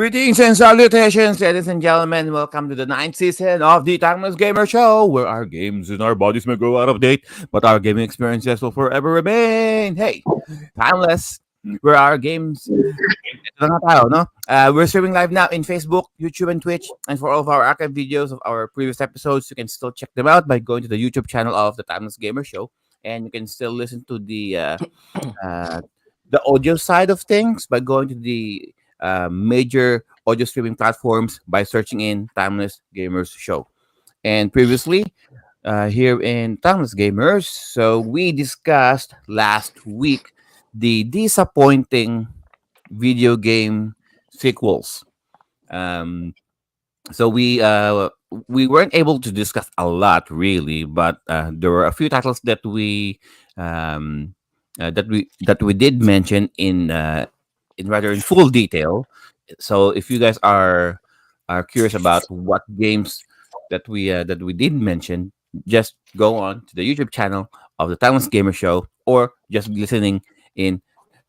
Greetings and salutations, ladies and gentlemen. Welcome to the ninth season of the Timeless Gamer Show, where our games and our bodies may grow out of date, but our gaming experiences will forever remain. Hey, timeless. Where our games. Ito na tayo, no? We're streaming live now in Facebook, YouTube, and Twitch. And for all of our archive videos of our previous episodes, you can still check them out by going to the YouTube channel of the Timeless Gamer Show. And you can still listen to uh, the audio side of things by going to the major audio streaming platforms by searching in Timeless Gamers Show. And previously, here in Timeless Gamers, so we discussed last week the disappointing video game sequels. Um, so we weren't able to discuss a lot really, but there were a few titles um, that we did mention in rather in full detail. So if you guys are curious about what games that we did mention, just go on to the YouTube channel of the Timeless Gamer Show, or just listening in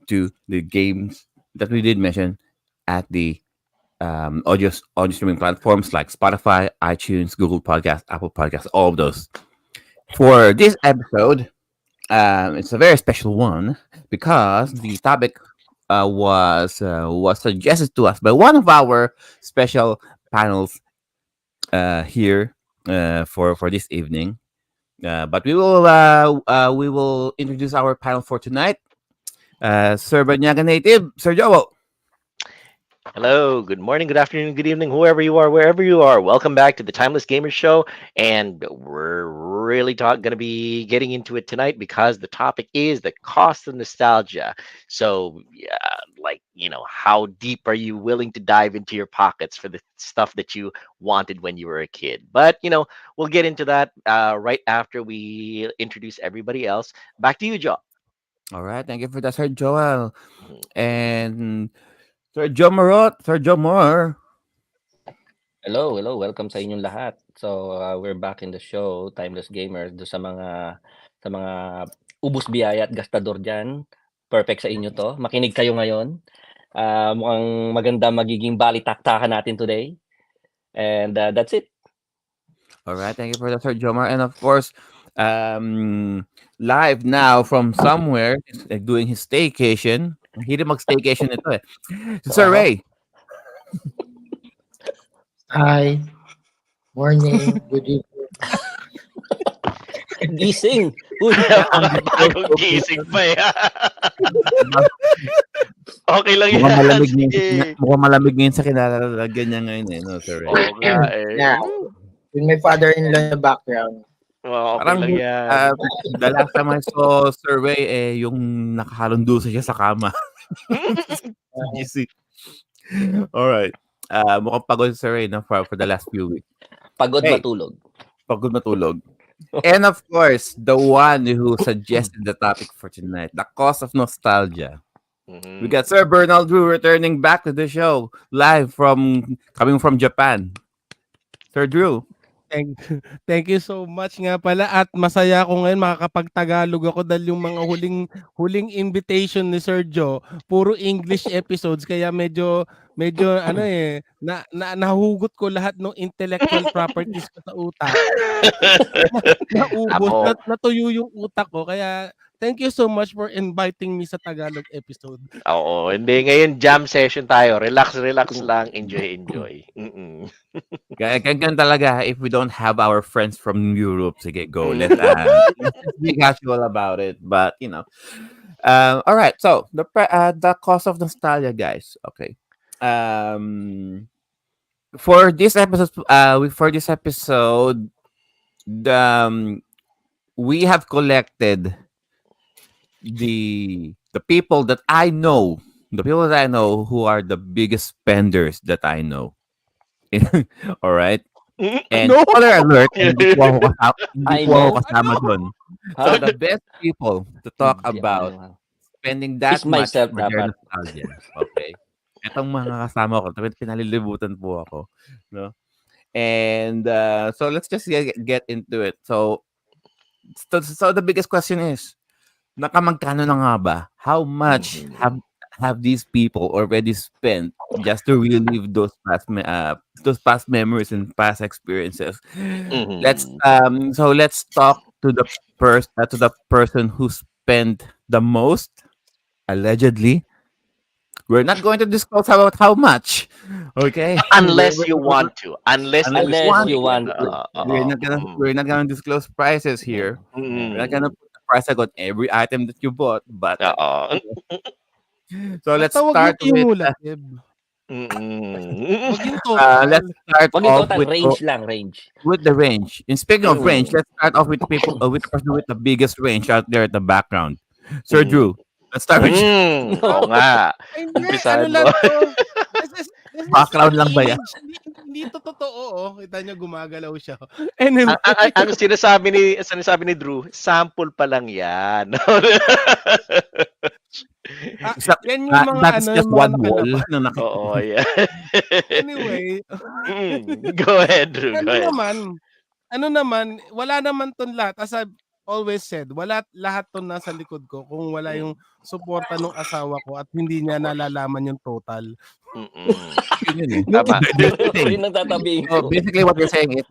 to the games that we did mention at the audio streaming platforms like Spotify, iTunes, Google Podcasts, Apple Podcasts, all of those. For this episode, it's a very special one because the topic was suggested to us by one of our special panels here for this evening. But we will introduce our panel for tonight. Sir Banyaga Native, Sir Joel. Hello, good morning, good afternoon, good evening, whoever you are, wherever you are. Welcome back to the Timeless Gamer Show. And we're really going to be getting into it tonight because the topic is the cost of nostalgia. So, yeah, how deep are you willing to dive into your pockets for the stuff that you wanted when you were a kid? But, we'll get into that right after we introduce everybody else. Back to you, Joe. All right, thank you for that, Sir Joel. And Sir Joe Morot, Sir Joe Moore. Hello, hello. Welcome sa inyong lahat. So, we're back in the show, Timeless Gamers. Do sa mga ubus biyaya at gastador diyan. Perfect sa inyo 'to. Makinig kayo ngayon. Mukhang maganda magiging balitaktakan natin today. And that's it. All right, thank you for that, Sir Joe Moore. And of course, live now from somewhere, doing his staycation. Hindi mag-staycation ito eh. Sir Ray. Hi. Morning. Good evening. Gising. Uy, Bagong gising pa eh. Okay lang yan. Mukhang malamig ngayon sa kinalalagyan niya ngayon eh, no, Sir Ray? Oo nga eh. Yeah. With my father-in-law in the background. Okay Parang lang yan. the last time I saw Sir Ray, yung nakahalundusa siya sa kama. Easy. All right. Mukhang pagod si Sir Ray no, for the last few weeks. pagod matulog. Pagod matulog. And of course, the one who suggested the topic for tonight, the cost of nostalgia. Mhm. We got Sir Bernal Drew returning back to the show, live coming from Japan. Sir Drew. Thank you so much nga pala, at masaya ako ngayon makakapag-Tagalog ako dahil yung mga huling invitation ni Sir Joe puro English episodes, kaya medyo nahugot ko lahat ng intellectual properties ko sa utak. Naubos, natuyo yung utak ko, kaya thank you so much for inviting me sa Tagalog episode. Oo, hindi. Ngayon jam session tayo. Relax lang. Enjoy. Ganyan talaga if we don't have our friends from Europe. Sige, go. Let's be casual about it. But, all right. So, the cost of nostalgia, guys. Okay. For this episode, we have collected the people that I know, who are the biggest spenders that I know. All right. And spoiler alert, hindi po ako kasama doon. So the best people to talk about spending that Is much myself for their dapat. nostalgia. Okay. Itong mga kasama ko, pinalilibutan po ako. No? And so let's just get into it. So the biggest question is, nakamagkano na nga ba? How much have these people already spent just to relive those past memories and past experiences. Mhm. Let's talk to the person who spent the most, allegedly. We're not going to disclose about how much. Okay? Unless you want to. Unless you Unless you gusto Unless mo want you to. yan. want We're, to. we're Oo. not gonna we're not gonna disclose prices here. We're not gonna Mm. put the price tag on every item that you bought. But Oo. so Basta wag mo cumulative. Mm. Wag yung total. let's start Wag yung off total, range lang, range. with the range. And speaking of range, Mm. let's start off with with the person with the biggest range out there at the background. Sir Mm. Drew, let's start with you. Oo nga. Ay, hindi, ano Umpisahan lang mo. to. This is Background an lang ba yan? image. Hindi to totoo. Oh. Kita nyo, gumagalaw siya. Anyway. Ang sinasabi ni Drew, sample pa lang yan. Yan yung mga That is just yung mga one wall nakalabas. na Oo, yan. Anyway, Go ahead, Drew. ano Go ahead. naman, wala naman ton lahat. As I've always said, lahat ton nasa likod ko kung wala yung suporta ng asawa ko at hindi niya nalalaman yung total. Mm-mm. Yun eh. Tama. There's two Ako things. rin nagtatabihin So ko. basically what you're saying is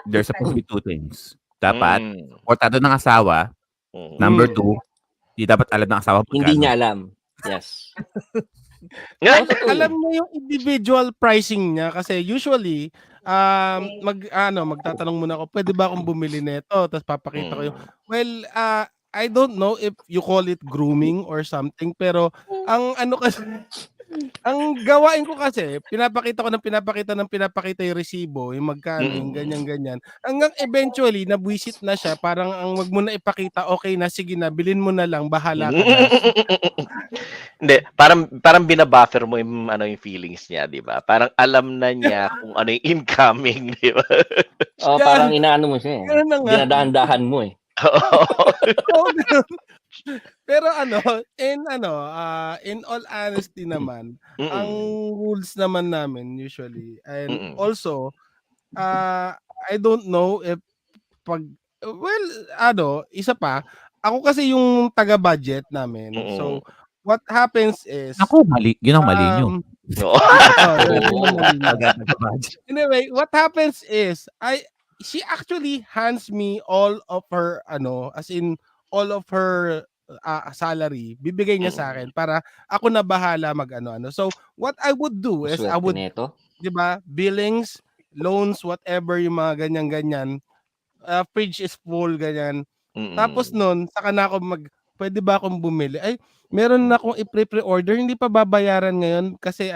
there's supposed to be two things. Dapat Mm. portado ng asawa. Mm. Number two, di dapat alam ng asawa Hindi magkano. niya alam. Yes. Nga. Oo, totoo Alam yun. niya yung individual pricing niya kasi usually magtatanong muna ako, pwede ba akong bumili nito? Tapos papakita ko yung I don't know if you call it grooming or something, pero ang ano kasi ang gawain ko kasi pinapakita yung resibo, yung magkano, yung ganyan. Hanggang eventually nabwisit na siya, parang ang wag mo na ipakita, okay na, sige na, bilhin mo na lang, bahala ka na. Hindi, parang binabuffer mo yung feelings niya, 'di ba? Parang alam na niya kung ano yung incoming, 'di ba? Oo, parang inaano mo siya eh. Ganun na nga. Dinadahan-dahan mo eh. Oo, ganun. Pero in all honesty naman, ang rules naman namin usually, and also, I don't know if isa pa, ako kasi yung taga-budget namin. So, what happens is, Ako, mali. Yun ang mali nyo. Oo. yun ang mali niya. Agad nagka-budget. Anyway, what happens is, she actually hands me all of her, as in, all of her salary, bibigay niya sa akin para ako na bahala mag-ano-ano. So, what I would do is, I Swerte would, nito. 'di ba, billings, loans, whatever, yung mga ganyan-ganyan, fridge is full, ganyan. Tapos nun, saka na ako pwede ba akong bumili? Ay, meron na akong i-pre-order, hindi pa babayaran ngayon kasi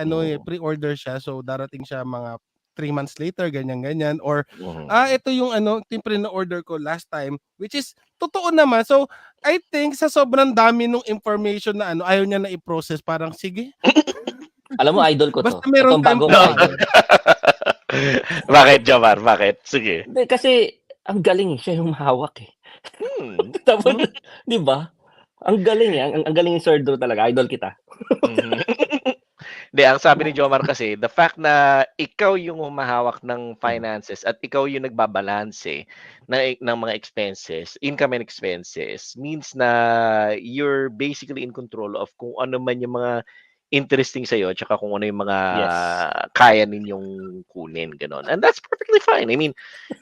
pre-order siya, so darating siya mga 3 months later, ganyan-ganyan. Or, ito yung na-order ko last time, which is, totoo naman. So, I think sa sobrang dami nung information na ayaw niya na i-process, parang, sige. Alam mo, idol ko to. Basta meron Itong tayong bagong provider. Bakit, Jomar? Bakit? Sige. Hindi, kasi ang galing siya yung mahawak eh. Tapos, di ba? Ang galing eh. Ang galing yung Sir Drew talaga. Idol kita. Hindi, ang sabi ni Jomar kasi, the fact na ikaw yung humahawak ng finances at ikaw yung nagbabalanse ng mga expenses, income and expenses, means na you're basically in control of kung ano man yung mga interesting sa'yo tsaka kung ano yung mga kaya ninyong kunin, gano'n. And that's perfectly fine. I mean,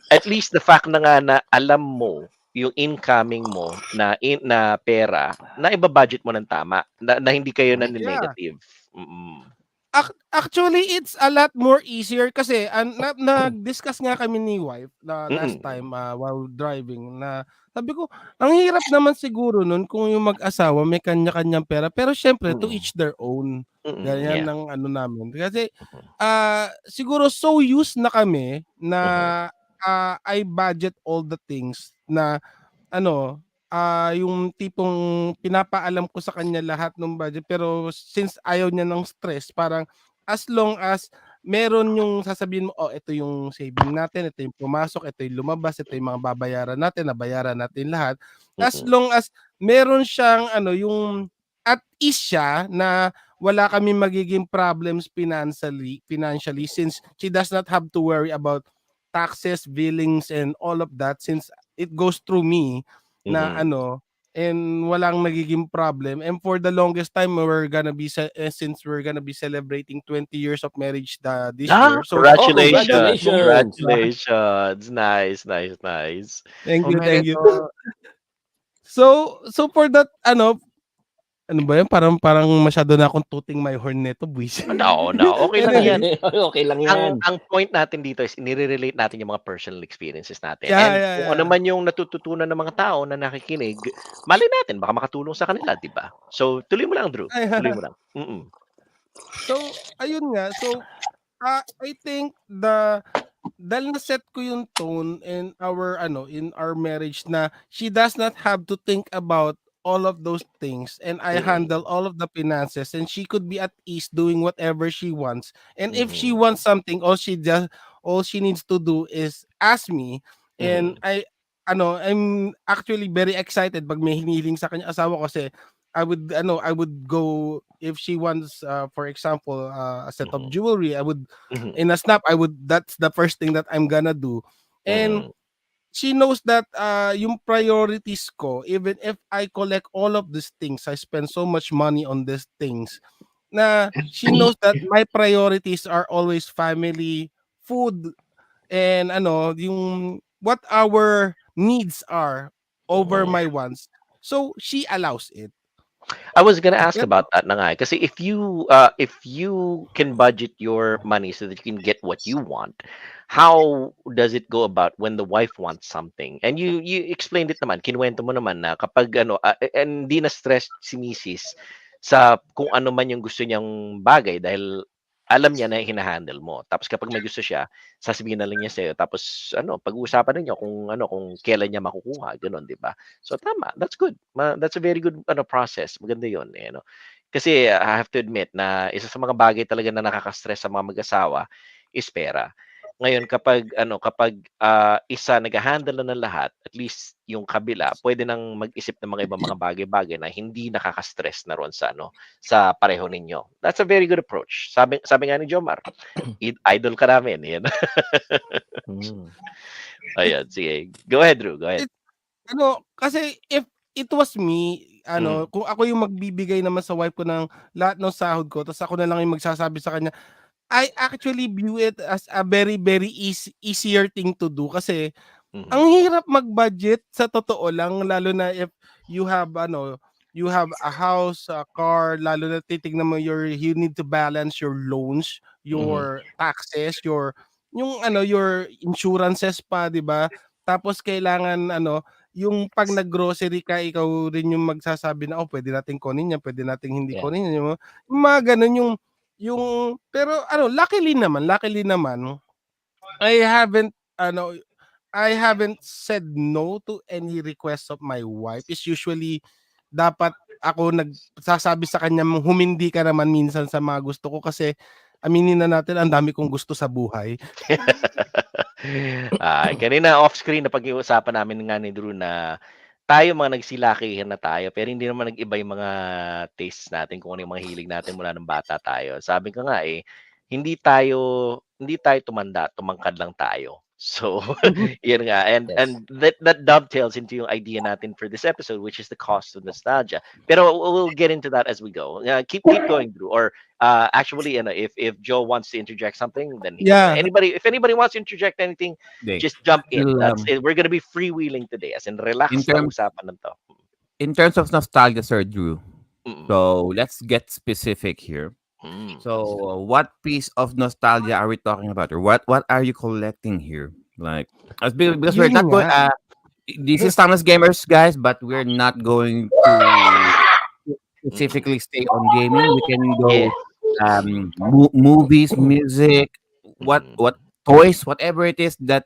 at least the fact na nga na alam mo yung incoming mo na pera na iba-budget mo ng tama, na hindi kayo na negative. Actually, it's a lot more easier kasi nag-discuss nga kami ni wife last time while driving, na sabi ko, ang hirap naman siguro nun kung yung mag-asawa may kanya-kanyang pera, pero syempre to each their own. Ganyan ng namin. Kasi siguro so used na kami na I budget all the things na yung tipong pinapaalam ko sa kanya lahat ng budget, pero since ayaw niya ng stress, parang as long as meron yung sasabihin mo, ito yung saving natin, ito yung pumasok, ito yung lumabas, ito yung mga babayaran natin, nabayaran natin lahat. As long as meron siyang yung at ease siya na wala kami magiging problems financially, since she does not have to worry about taxes, billings, and all of that, since it goes through me, na and walang nagiging problem. And for the longest time, since we're gonna be celebrating 20 years of marriage this year. So Oh, Congratulations. congratulations! Congratulations. Nice, nice, nice. thank you. Omerito. So for that, ano ba yan? Parang masyado na akong tuting my horn neto, buwis. No, no. Okay lang yan. Anyway, Okay lang yan. Ang point natin dito is nire-relate natin yung mga personal experiences natin. yeah, And yeah, kung ano yeah. man yung natututunan ng mga tao na nakikinig, malay natin, baka makatulong sa kanila, di ba? So, tuloy mo lang, Drew. Tuloy mo lang. So, ayun nga. So, I think dahil na-set ko yung tone in our marriage na she does not have to think about all of those things, and I handle all of the finances, and she could be at ease doing whatever she wants. And if she wants something, all she needs to do is ask me, and I'm actually very excited pag may hinihiling sa kanya asawa ko, kasi I would go if she wants, for example, a set of jewelry. I would in a snap. That's the first thing that I'm gonna do, and she knows that yung priorities ko, even if I collect all of these things, I spend so much money on these things. Na she knows that my priorities are always family, food, and yung what our needs are over my wants. So she allows it. I was gonna ask Yep. about that na nga. Kasi if you can budget your money so that you can get what you want, how does it go about when the wife wants something? And you explained it naman, kinuwento mo naman na kapag and di na stress si Mrs. sa kung ano man yung gusto niyang bagay dahil alam niya na hinahandle mo. Tapos kapag may gusto siya, sasabihin na lang niya sa'yo. Tapos pag-uusapan ninyo kung kailan niya makukuha, gano'n, 'di ba? So tama, that's good. That's a very good process. Maganda 'yon, Kasi I have to admit na isa sa mga bagay talaga na nakaka-stress sa mga mag-asawa is pera. Ngayon kapag isa nagha-handle na ng lahat, at least yung kabila pwede nang mag-isip ng mga ibang mga bagay-bagay na hindi nakaka-stress na roon sa pareho ninyo. That's a very good approach. Sabi nga ni Jomar, idol ka namin, Ayan, sige. Go ahead, Drew. Go ahead. Kasi if it was me, kung ako yung magbibigay naman sa wife ko ng lahat ng sahod ko, tapos ako na lang yung magsasabi sa kanya, I actually view it as a very, very easier thing to do, kasi ang hirap mag-budget sa totoo lang, lalo na if you have a house, a car, lalo na titignan mo you need to balance your loans, your taxes, your insurances pa, 'di ba? Tapos kailangan yung pag nag-grocery ka, ikaw rin yung magsasabi na, pwede nating kunin yan, pwede nating hindi Yeah. kunin yan. Yung mga ganun pero luckily naman, I haven't said no to any request of my wife. It's usually dapat ako nagsasabi sa kanya, humindi ka naman minsan sa mga gusto ko, kasi aminin na natin, ang dami kong gusto sa buhay. Kanina off-screen na pag-iusapan namin nga ni Drew na tayo mga nagsilakihan na tayo, pero hindi naman nag-iba yung mga tastes natin, kung ano yung mga hilig natin mula ng bata tayo. Sabi ko nga hindi tayo tumanda, tumangkad lang tayo. So, yun nga. And Yes. and that dovetails into yung idea natin for this episode, which is the cost of nostalgia. Pero we'll get into that as we go. Keep going, Drew. Or actually, if Joe wants to interject something, then Yeah. if anybody wants to interject anything, Okay. just jump in. Well, That's it. We're gonna be freewheeling today, as in relax In lang terms- usapan ng to. In terms of nostalgia, Sir Drew, Mm. so let's get specific here. So, what piece of nostalgia are we talking about, or what are you collecting here? Like, because we're Yun not going. nga. This is Timeless Gamers, guys, but we're not going to specifically stay on gaming. We can go movies, music, what toys, whatever it is that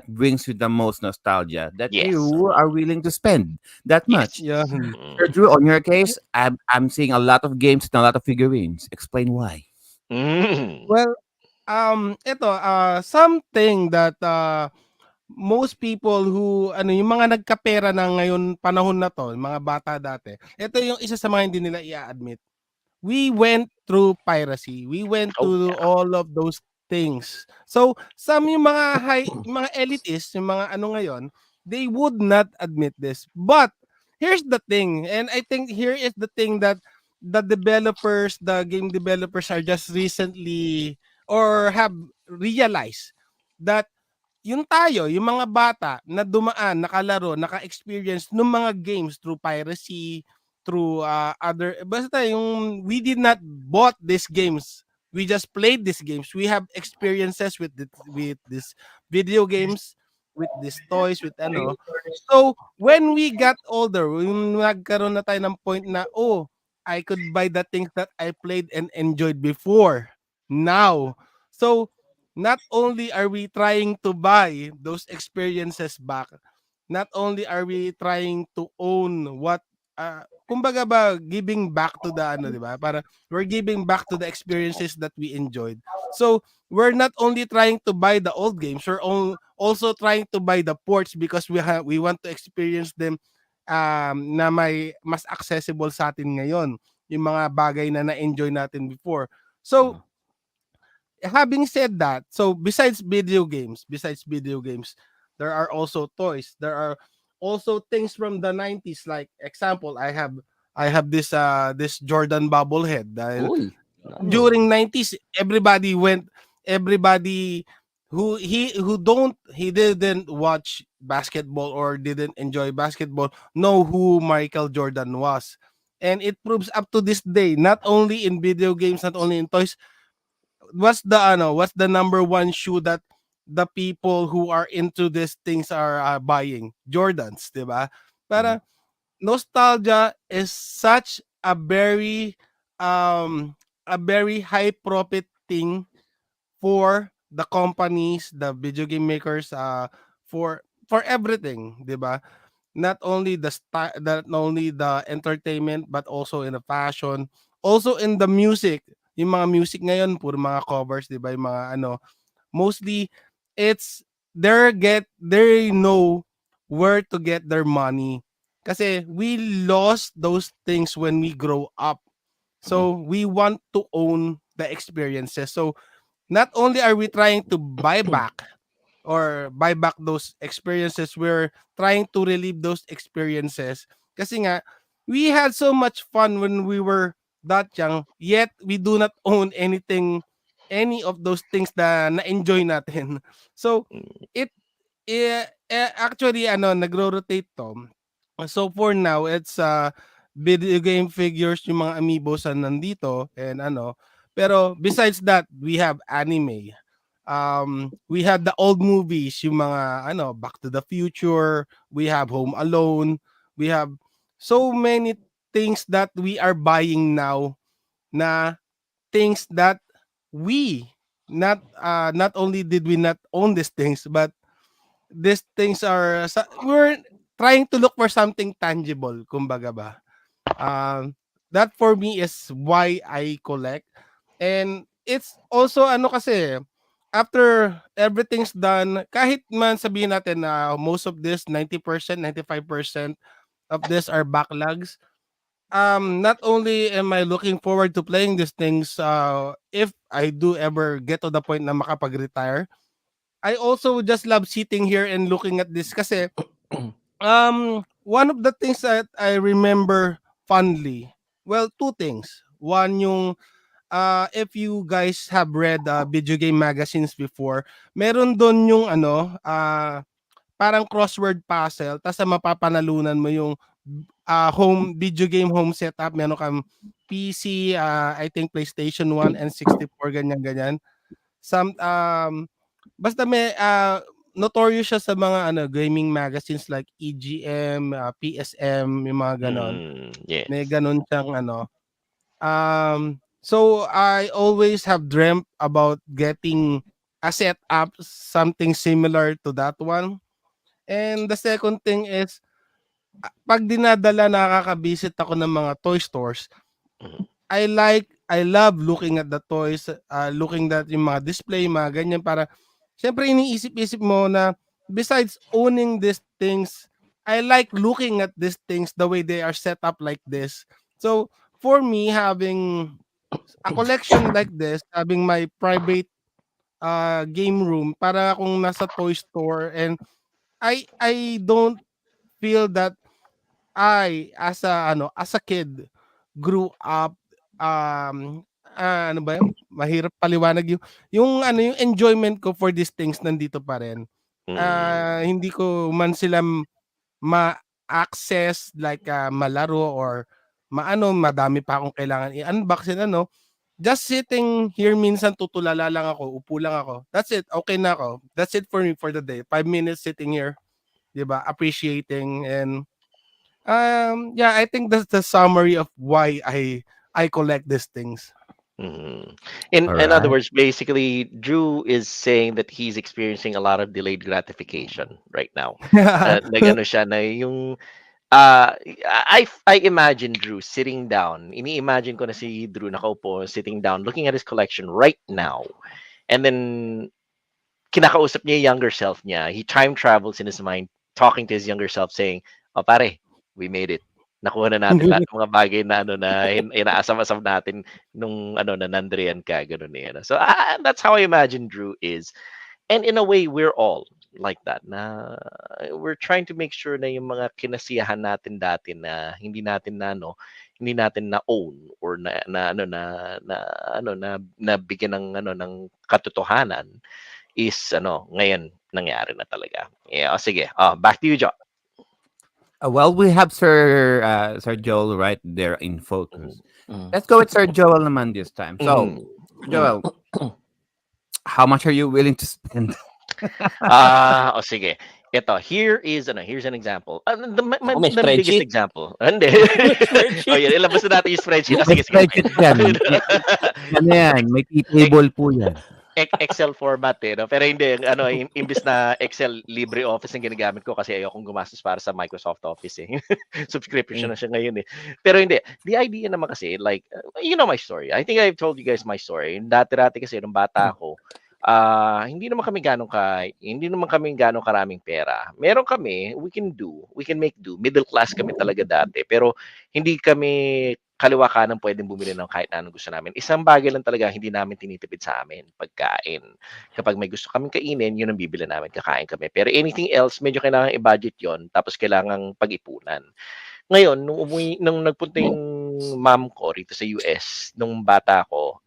brings you the most nostalgia that Yes. you are willing to spend that much. Yeah. Sir Drew, on your case, I'm seeing a lot of games and a lot of figurines. Explain why. Well, something that most people who yung mga nagkapera na ngayon panahon na to, mga bata dati, ito yung isa sa mga hindi nila i-admit. We went through piracy. We went through all of those things. So, yung mga mga elitists, yung mga ngayon, they would not admit this. But here's the thing, and I think here is the thing that the game developers are just recently or have realized that yung tayo, yung mga bata na dumaan, nakalaro, naka-experience ng mga games through piracy, through other, basta yung we did not bought these games. We just played these games. We have experiences with this video games, with these toys, with ano. So, when we got older, yung nagkaroon na tayo ng point na, oh, I could buy the things that I played and enjoyed before. Now. So, not only are we trying to buy those experiences back, not only are we trying to own what kumbaga ba giving back to the ano, 'di ba? Para we're giving back to the experiences that we enjoyed. So, we're not only trying to buy the old games, we're also trying to buy the ports because we want to experience them na may mas accessible sa atin ngayon, yung mga bagay na na-enjoy natin before. So, having said that, so besides video games, there are also toys. There are also things from the 90s. Like example, I have this Jordan bobblehead. Dahil Uy, nice. during 90s, everybody who didn't watch basketball or didn't enjoy basketball know who Michael Jordan was. And it proves up to this day, not only in video games, not only in toys, what's the number one shoe that the people who are into these things are buying? Jordans, 'di ba? Mhm. Para nostalgia is such a very high profit thing for the companies, the video game makers, for everything, 'di ba? Not only not only the entertainment, but also in the fashion, also in the music. Yung mga music ngayon puro mga covers, 'di ba? Yung mga ano, mostly it's they know where to get their money. Kasi we lost those things when we grow up. Mhm. So we want to own the experiences. So not only are we trying to buy back those experiences, we're trying to relive those experiences. Kasi nga, we had so much fun when we were that young, yet we do not own any of those things na na-enjoy natin. So, it, actually, nagro-rotate to. So, for now, it's video game figures, yung mga amiibos na nandito, and ano. Pero, besides that, we have anime. We had the old movies, yung mga Back to the Future, we have Home Alone, we have so many things that we are buying now, na things that we not only did we not own these things, but these things we're trying to look for something tangible, kumbaga ba. That for me is why I collect. And it's also kasi after everything's done, kahit man sabihin natin na most of this 90%, 95% of this are backlogs, not only am I looking forward to playing these things if I do ever get to the point na makapag-retire, I also just love sitting here and looking at this kasi one of the things that I remember fondly, well, two things. One, yung if you guys have read video game magazines before, meron doon yung parang crossword puzzle, tapos mapapanalunan mo yung home video game home setup. Meron kang PC, I think PlayStation 1 and 64, ganyan-ganyan. Basta may notorious siya sa mga gaming magazines like EGM, PSM, yung mga ganon. May Yes. ganon siyang so I always have dreamt about getting a setup, something similar to that one. And the second thing is, pag dinadala nakaka-visit ako ng mga toy stores, Mhm. I love looking at the toys, looking at yung mga display, mga ganyan, para siyempre iniisip-isip mo na besides owning these things, I like looking at these things the way they are set up like this. So, for me, having a collection like this, having my private game room, para akong nasa toy store, and I don't feel that I as a kid grew up ano ba yun? Mahirap paliwanag yung ano yung enjoyment ko for these things nandito pa rin. Mm. Hindi ko man sila ma-access like malaro or madami pa akong kailangan i-unbox and ano. Just sitting here minsan tutulala lang ako, upo lang ako. That's it. Okay na ako. That's it for me for the day. 5 minutes sitting here, 'di ba? Appreciating and yeah, I think that's the summary of why I collect these things. Mhm. All In other right. words, basically, Drew is saying that he's experiencing a lot of delayed gratification right now. Nag-ano siya na yung I imagine Drew sitting down. Ini-imagine ko na si Drew nakaupo, sitting down, looking at his collection right now. And then kinakausap niya yung younger self niya. He time travels in his mind, talking to his younger self, saying, "Oh pare, we made it. Nakuha na natin lahat ng mga bagay na ano na inaasam-asam natin nung ano na nandriyan ka, ganun eh. Ano. So that's how I imagine Drew is. And in a way, we're all like that. Na we're trying to make sure na yung mga kinasiyahan natin dati na hindi natin na own or na bigyan ng katotohanan is ngayon nangyari na talaga. Yeah, sige. Back to you, John. Well, we have Sir Joel right there in Mhm. focus. Mm. Let's go with Sir Joel naman this time. So, Mhm. Joel, how much are you willing to spend? Sige. Ito, here's an example. Ako may The biggest spreadsheet. example. Hindi. May Oh, spreadsheet. yan, ilabas na natin yung spreadsheet. May Sige, sige, sige. spreadsheet yan. Ano yan? May table po yan. Excel format no? Pero hindi, imbis na Excel, LibreOffice ang ginagamit ko kasi ayokong gumastos para sa Microsoft Office eh. Subscription na siya ngayon eh. Pero hindi, the idea naman kasi, like, you know my story. I think I've told you guys my story. Dati-dati kasi, nung bata ako, hindi naman kami ganong karaming pera. Meron kami, we can make do. Middle class kami talaga dati. Pero hindi kami kaliwa kanan pwedeng bumili ng kahit na anong gusto namin. Isang bagay lang talaga hindi namin tinitipid sa amin, pagkain. Kapag may gusto kaming kainin, yun ang bibili namin, kakain kami. Pero anything else, medyo kailangan i-budget yon, tapos kailangang pag-ipunan. Ngayon, nung nagpunta yung mom ko rito sa US, nung bata ko,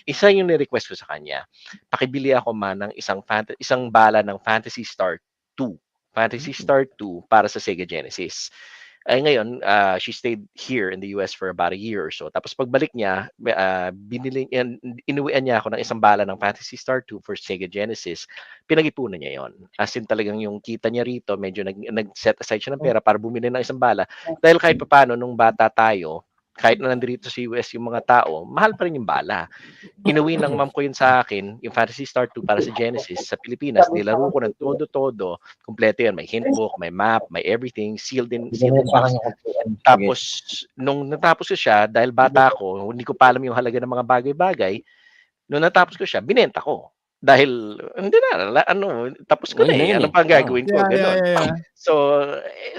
isa yung ni-request ko sa kanya. Pakibili ako ng isang bala ng Fantasy Star 2. Fantasy Star 2 para sa Sega Genesis. Ay ngayon, she stayed here in the US for about a year or so. Tapos pagbalik niya, inuwian niya ako ng isang bala ng Fantasy Star 2 for Sega Genesis. Pinag-ipunan niya yon. As in talagang yung kita niya rito, medyo nag-set aside siya ng pera para bumili ng isang bala. Dahil kahit papaano, nung bata tayo, kahit na nandito sa US yung mga tao, mahal pa rin yung bala. Inuwi ng mom ko yun sa akin, yung Fantasy Star 2 para sa Genesis sa Pilipinas. Nilaro ko ng todo-todo. Kompleto yan. May hint book, may map, may everything. Sealed in box. Tapos, nung natapos ko siya, dahil bata ko, hindi ko pa alam yung halaga ng mga bagay-bagay, nung natapos ko siya, binenta ko. Dahil, hindi na, tapos ko na Ngayon na eh. yun Ano eh. pa ang gagawin ko? Yeah, Ganon. yeah. So,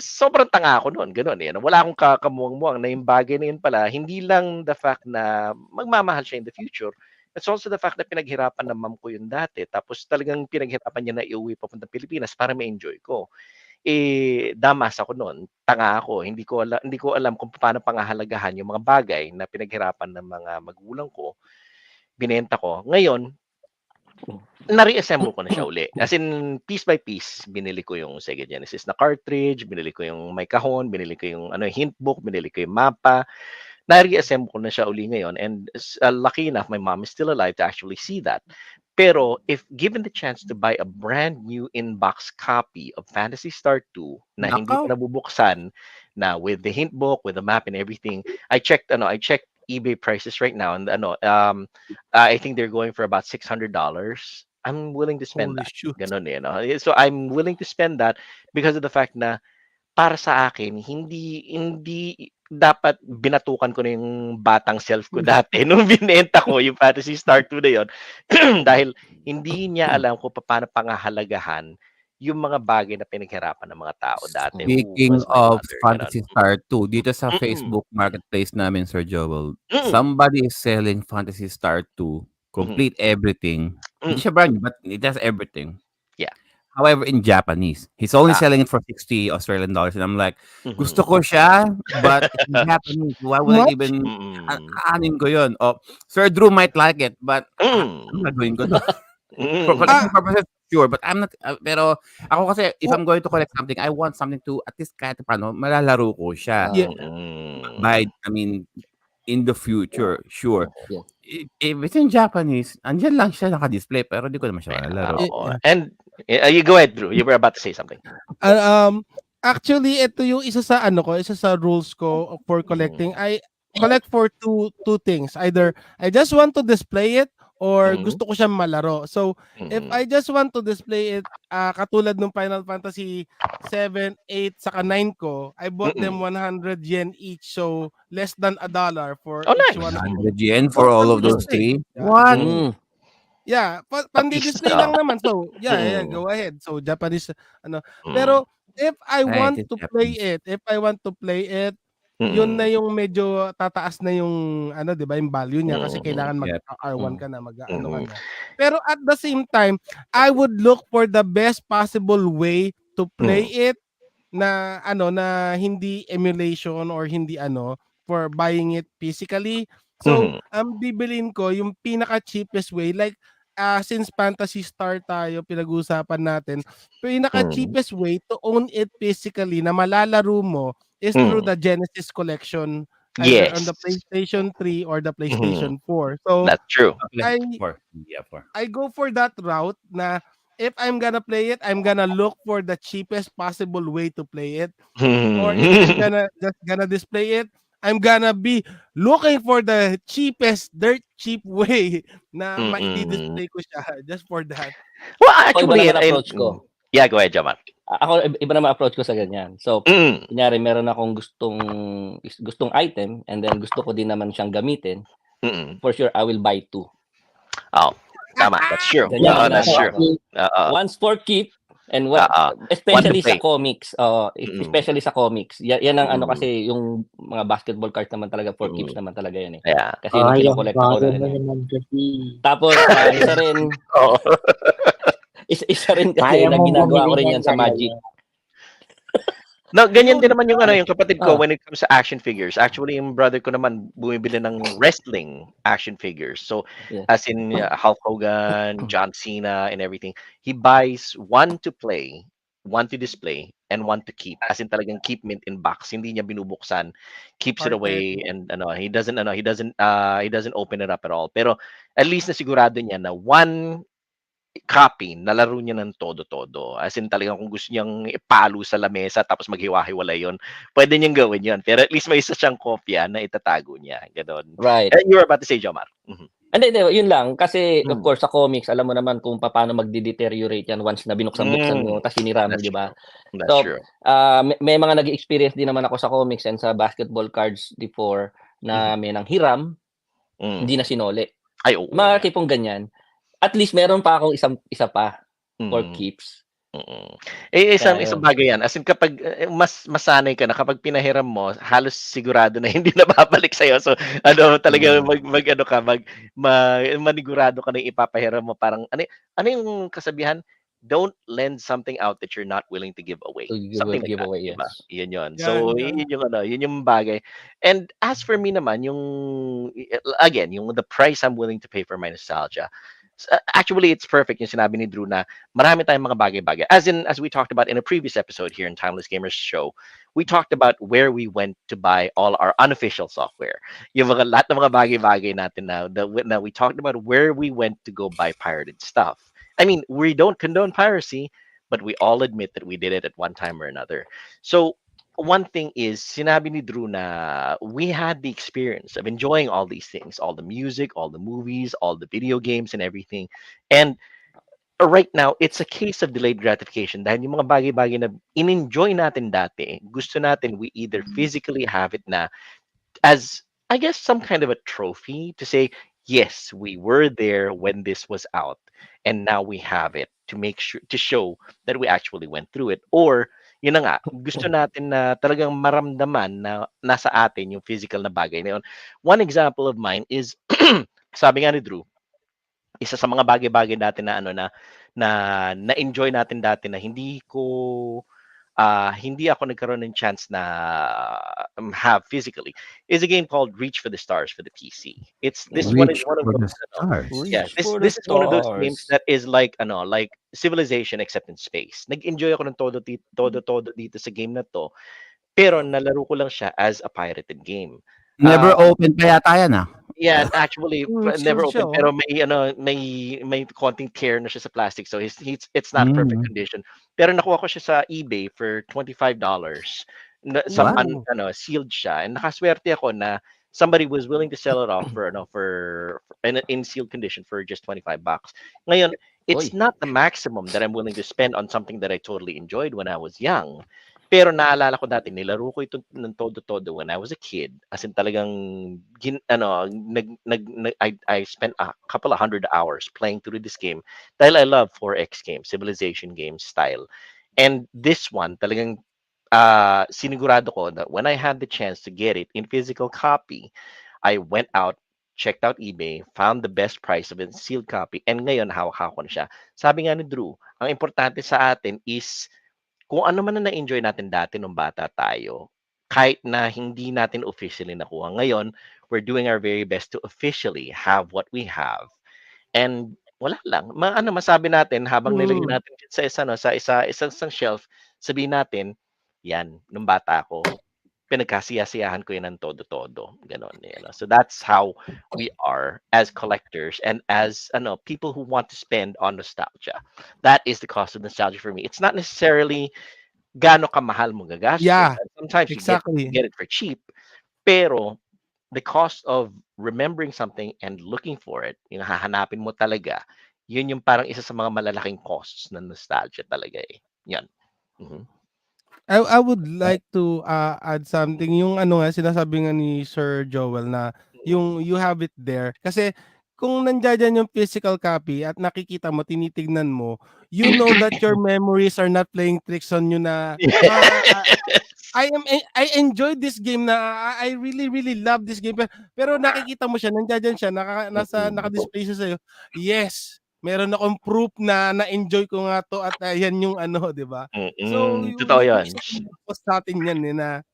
sobrang tanga ako noon. Ganon eh. Wala akong kakamuang-muang na yung bagay na yun pala. Hindi lang the fact na magmamahal siya in the future. It's also the fact na pinaghirapan ng mom ko yun dati. Tapos talagang pinaghirapan niya na iuwi papunta Pilipinas para ma-enjoy ko. Damas ako noon, tanga ako, hindi ko alam kung paano pangahalagahan yung mga bagay na pinaghirapan ng mga magulang ko. Binenta ko. Ngayon, na-reassemble ko na siya uli. As in, piece by piece, binili ko yung Sega Genesis na cartridge, binili ko yung may kahon, binili ko yung hint book, binili ko yung mapa. Na-reassemble ko na siya uli ngayon. And lucky enough, my mom is still alive to actually see that. Pero if given the chance to buy a brand new in-box copy of Fantasy Star 2 na hindi pa Nakaw. nabubuksan, na with the hint book, with the map and everything, I checked eBay prices right now, and I think they're going for about $600. I'm willing to spend Holy that. shoot. Ganon eh, no? So I'm willing to spend that because of the fact na para sa akin, hindi dapat binatukan ko na yung batang self ko dati nung binenta ko yung Fantasy Star 2 na yun. Dahil hindi niya alam kung paano pangahalagahan yung mga bagay na pinaghirapan ng mga tao dati. Who Speaking was my of mother? Fantasy Ganon. Star 2, dito sa Mm-mm. Facebook Marketplace namin, Sir Joel, Mm-mm. somebody is selling Fantasy Star 2, Mhm. complete everything. Hindi Mm. siya brand new, but it has everything. Yeah. However, in Japanese, he's only Ah. selling it for 60 Australian dollars, and I'm like, Mhm. gusto ko siya, but it's in Japanese. Why would I Much? even Mm. anin ko yun? Oh, Sir Drew might like it, but ano Mm. gagawin ko doon? For Mm. collecting Ah, purposes, sure, but I'm not. Pero ako kasi, if oh, I'm going to collect something, I want something to at least kahit paano malalaro ko siya. yeah. Mm. By, I mean, in the future, sure. Yeah. If it's in Japanese, andyan lang siya naka-display, pero di ko naman siya Yeah, malalaro. oo. Yeah. And you go ahead, Drew. You were about to say something. Ah, actually, ito yung isa sa ano ko, isa sa rules ko for Mm. collecting. I collect for two things. Either I just want to display it or Mm. gusto ko siyang malaro. So, if Mm. I just want to display it, katulad ng Final Fantasy 7, 8, saka 9 ko, I bought them Mm. 100 yen each. So, less than $1 for Oh, each one nice. of them. 100 yen for For all of those pang-display. three? Yeah. What? Mm. Yeah, Tapista. pandi-display lang naman. So, yeah, Mm. go ahead. So, Japanese ano. Mm. Pero if I Right, want it's to play Japanese. it, yun na Mm. yung medyo tataas na yung ano, 'di ba, yung value niya kasi Mm. kailangan Yep. mag-R1 ka na, mag-aano ka Mm. na. Pero at the same time, I would look for the best possible way to play Mm. it na ano, na hindi emulation or hindi ano, for buying it physically. So, Mhm. ang bibilin ko yung pinaka-cheapest way like since Fantasy Star tayo pinag-uusapan natin, Mm. pinaka-cheapest way to own it physically na malalaro mo is through Mm. the Genesis collection either on the Yes. PlayStation 3 or the Mhm. PlayStation 4. So, That's true. I Four. Yeah, four. I go for that route na if I'm gonna play it, I'm gonna look for the cheapest possible way to play it. Or if I'm Mhm. gonna display it, I'm gonna be looking for the cheapest, dirt cheap way na Mm. maidi-display ko siya just for that. Well, Ako iba actually, naman approach ko. yeah, go ahead, Jamal. Ako iba naman approach ko sa ganyan. So, Mm. kunyari meron akong gustong item and then gusto ko din naman siyang gamitin, Mm. for sure I will buy 2. Oh, tama. That's true. Ganyan Oo, ang that's ginagawa true. ko. Oo. Once for keep and Oo. One to especially sa play. comics, Mm. especially sa comics. Yan ang ano Mm. kasi yung mga basketball cards naman talaga for keeps Mm. naman talaga yan eh. Yeah. Kasi yun ang Ay, ang kinokolekta ko bago na mo ano. naman kasi. Tapos isa rin Oo. isa rin kasi Kaya na mo ginagawa ko bumili rin niyan yan sa talaga. Magic. No, ganyan din Ayun. naman yung ano, yung kapatid ko Ah. when it comes to action figures. Actually, yung brother ko naman bumibili ng wrestling action figures. So, Yeah. as in Hulk Hogan, John Cena, and everything. He buys one to play, one to display, and one to keep. As in talagang keep mint in box. Hindi niya binubuksan, keeps it Carton. away, and he doesn't open it up at all. Pero at least na sigurado niya na one copy, nalaro niya ng todo-todo. As in talagang kung gusto niyang ipalo sa lamesa tapos maghiwa-hiwalay yun, pwede niyang gawin yun. Pero at least may isa siyang kopya na itatago niya. Ganon. Right. You were about to say, Jomar. Mhm. Hindi, yun lang. Kasi, of Mm. course, sa comics, alam mo naman kung paano magde-deteriorate yan once na binuksan-buksan mo, tapos sinira mo, That's di ba? true. That's So, true. may mga nag-experience din naman ako sa comics and sa basketball cards before na may nang hiram, Mm. hindi na sinoli. Ay, oo. Mga tipong ganyan. At least meron pa akong isa pa for Mm. keeps. Mm. Kaya Isang yun. bagay yan. As in, kapag mas masanay ka na, kapag pinahiram mo, halos sigurado na hindi na babalik sa'yo. So, talaga manigurado ka na ipapahiram mo. Parang, ano yung kasabihan? Don't lend something out that you're not willing to give away. To Something like give that, away, diba? yes. Yun yun. Yan, So, yan. yun yung bagay. And as for me naman, again, the price I'm willing to pay for my nostalgia, actually, it's perfect yung sinabi ni Drew na marami tayong mga bagay-bagay. As we talked about in a previous episode here in Timeless Gamers Show, we talked about where we went to buy all our unofficial software. Yung lahat ng mga bagay-bagay natin na we talked about where we went to go buy pirated stuff. I mean, we don't condone piracy, but we all admit that we did it at one time or another. So, one thing is, sinabi ni Drew na we had the experience of enjoying all these things, all the music, all the movies, all the video games and everything. And right now, it's a case of delayed gratification dahil yung mga bagay-bagay na in-enjoy natin dati, gusto natin we either physically have it na as, I guess, some kind of a trophy to say, yes, we were there when this was out, and now we have it to make sure to show that we actually went through it. Or, yun na nga, gusto natin na talagang maramdaman na nasa atin yung physical na bagay na yun. One example of mine is, sabi nga ni Drew, isa sa mga bagay-bagay natin na na-enjoy natin dati na hindi ako nagkaroon ng chance na have physically is a game called Reach for the Stars for the PC. This one is Reach one of for the those stars. yeah, Reach for the this is one of those games stars. that is like like Civilization except in space. Nag-enjoy ako ng todo dito sa game na to, pero nalaro ko lang siya as a pirated game. Never Uh, open pa yata yan Yeah, actually never Sealed siya, open pero may konting tear na siya sa plastic so it's not perfect Mm. condition. Pero nakuha ko siya sa eBay for $25. Sa What? sealed siya and nakaswerte ako na somebody was willing to sell it off in sealed condition for just $25. Ngayon, it's Uy. not the maximum that I'm willing to spend on something that I totally enjoyed when I was young. Pero naalala ko dati, nilaro ko ito ng todo-todo when I was a kid. As in talagang, I spent a couple of 100 hours playing through this game dahil I love 4X games, Civilization games style. And this one, talagang sinigurado ko that when I had the chance to get it in physical copy, I went out, checked out eBay, found the best price of a sealed copy, and ngayon hawak-hawak ko na siya. Sabi nga ni Drew, ang importante sa atin is kung ano man na na-enjoy natin dati nung bata tayo, kahit na hindi natin officially nakuha. Ngayon, we're doing our very best to officially have what we have. And wala lang. Masabi natin habang nilagay Mm. natin sa isang shelf, sabihin natin, yan, nung bata ako, pinagkasiya-siyahan ko yun ng todo-todo. Ganon. So that's how we are as collectors and as people who want to spend on nostalgia. That is the cost of nostalgia for me. It's not necessarily gaano kamahal mo gagastos. Yeah, Sometimes you exactly. get it for cheap. Pero the cost of remembering something and looking for it, yung hahanapin mo talaga, yun yung parang isa sa mga malalaking costs ng nostalgia talaga eh. Yan. Mhm. I would like to add something yung nga sinasabi nga ni Sir Joel na yung you have it there kasi kung nandiyan yung physical copy at nakikita mo tinitignan mo you know that your memories are not playing tricks on you na I enjoyed this game na I really love this game pero nakikita mo siya nandiyan siya naka-display siya sa'yo. Yes, meron akong proof na na-enjoy ko nga to at yan yung 'di ba? So Totoo yung yan. isa sa atin yan na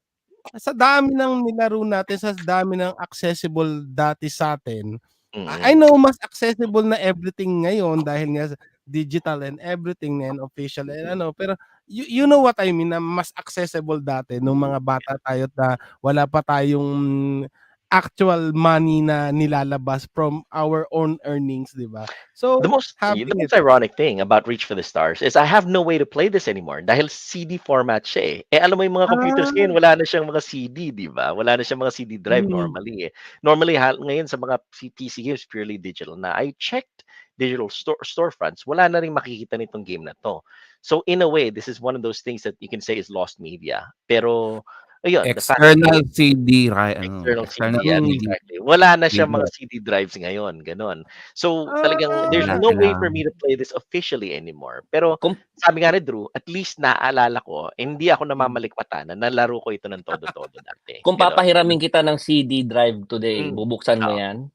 sa dami ng nilaro natin, sa dami ng accessible dati sa atin. I know mas accessible na everything ngayon dahil nga digital and everything and official and pero you know what I mean na mas accessible dati nung mga bata tayo na wala pa tayong actual money na nilalabas from our own earnings, di ba? So, The most having it. ironic thing about Reach for the Stars is I have no way to play this anymore dahil CD format siya eh. Alam mo yung mga computers ngayon, wala na siyang mga CD, di ba? Wala na siyang mga CD drive normally eh. Normally, ngayon sa mga PC games, purely digital na. I checked digital storefronts, wala na rin makikita nitong game na to. So, in a way, this is one of those things that you can say is lost media. Pero, ayun, the fact that External CD, right? external External CD, yan, CD. exactly. Wala na siyang Video. mga CD drives ngayon, ganon. So, talagang there's Wala no way na. for me to play this officially anymore. Pero, Kung sabi nga ni Drew, at least naaalala ko, hindi ako namamalikmatan na nalaro ko ito ng todo-todo dati. kung Ganon. papahiramin kita ng CD drive today, Mm. bubuksan mo Oo. yan?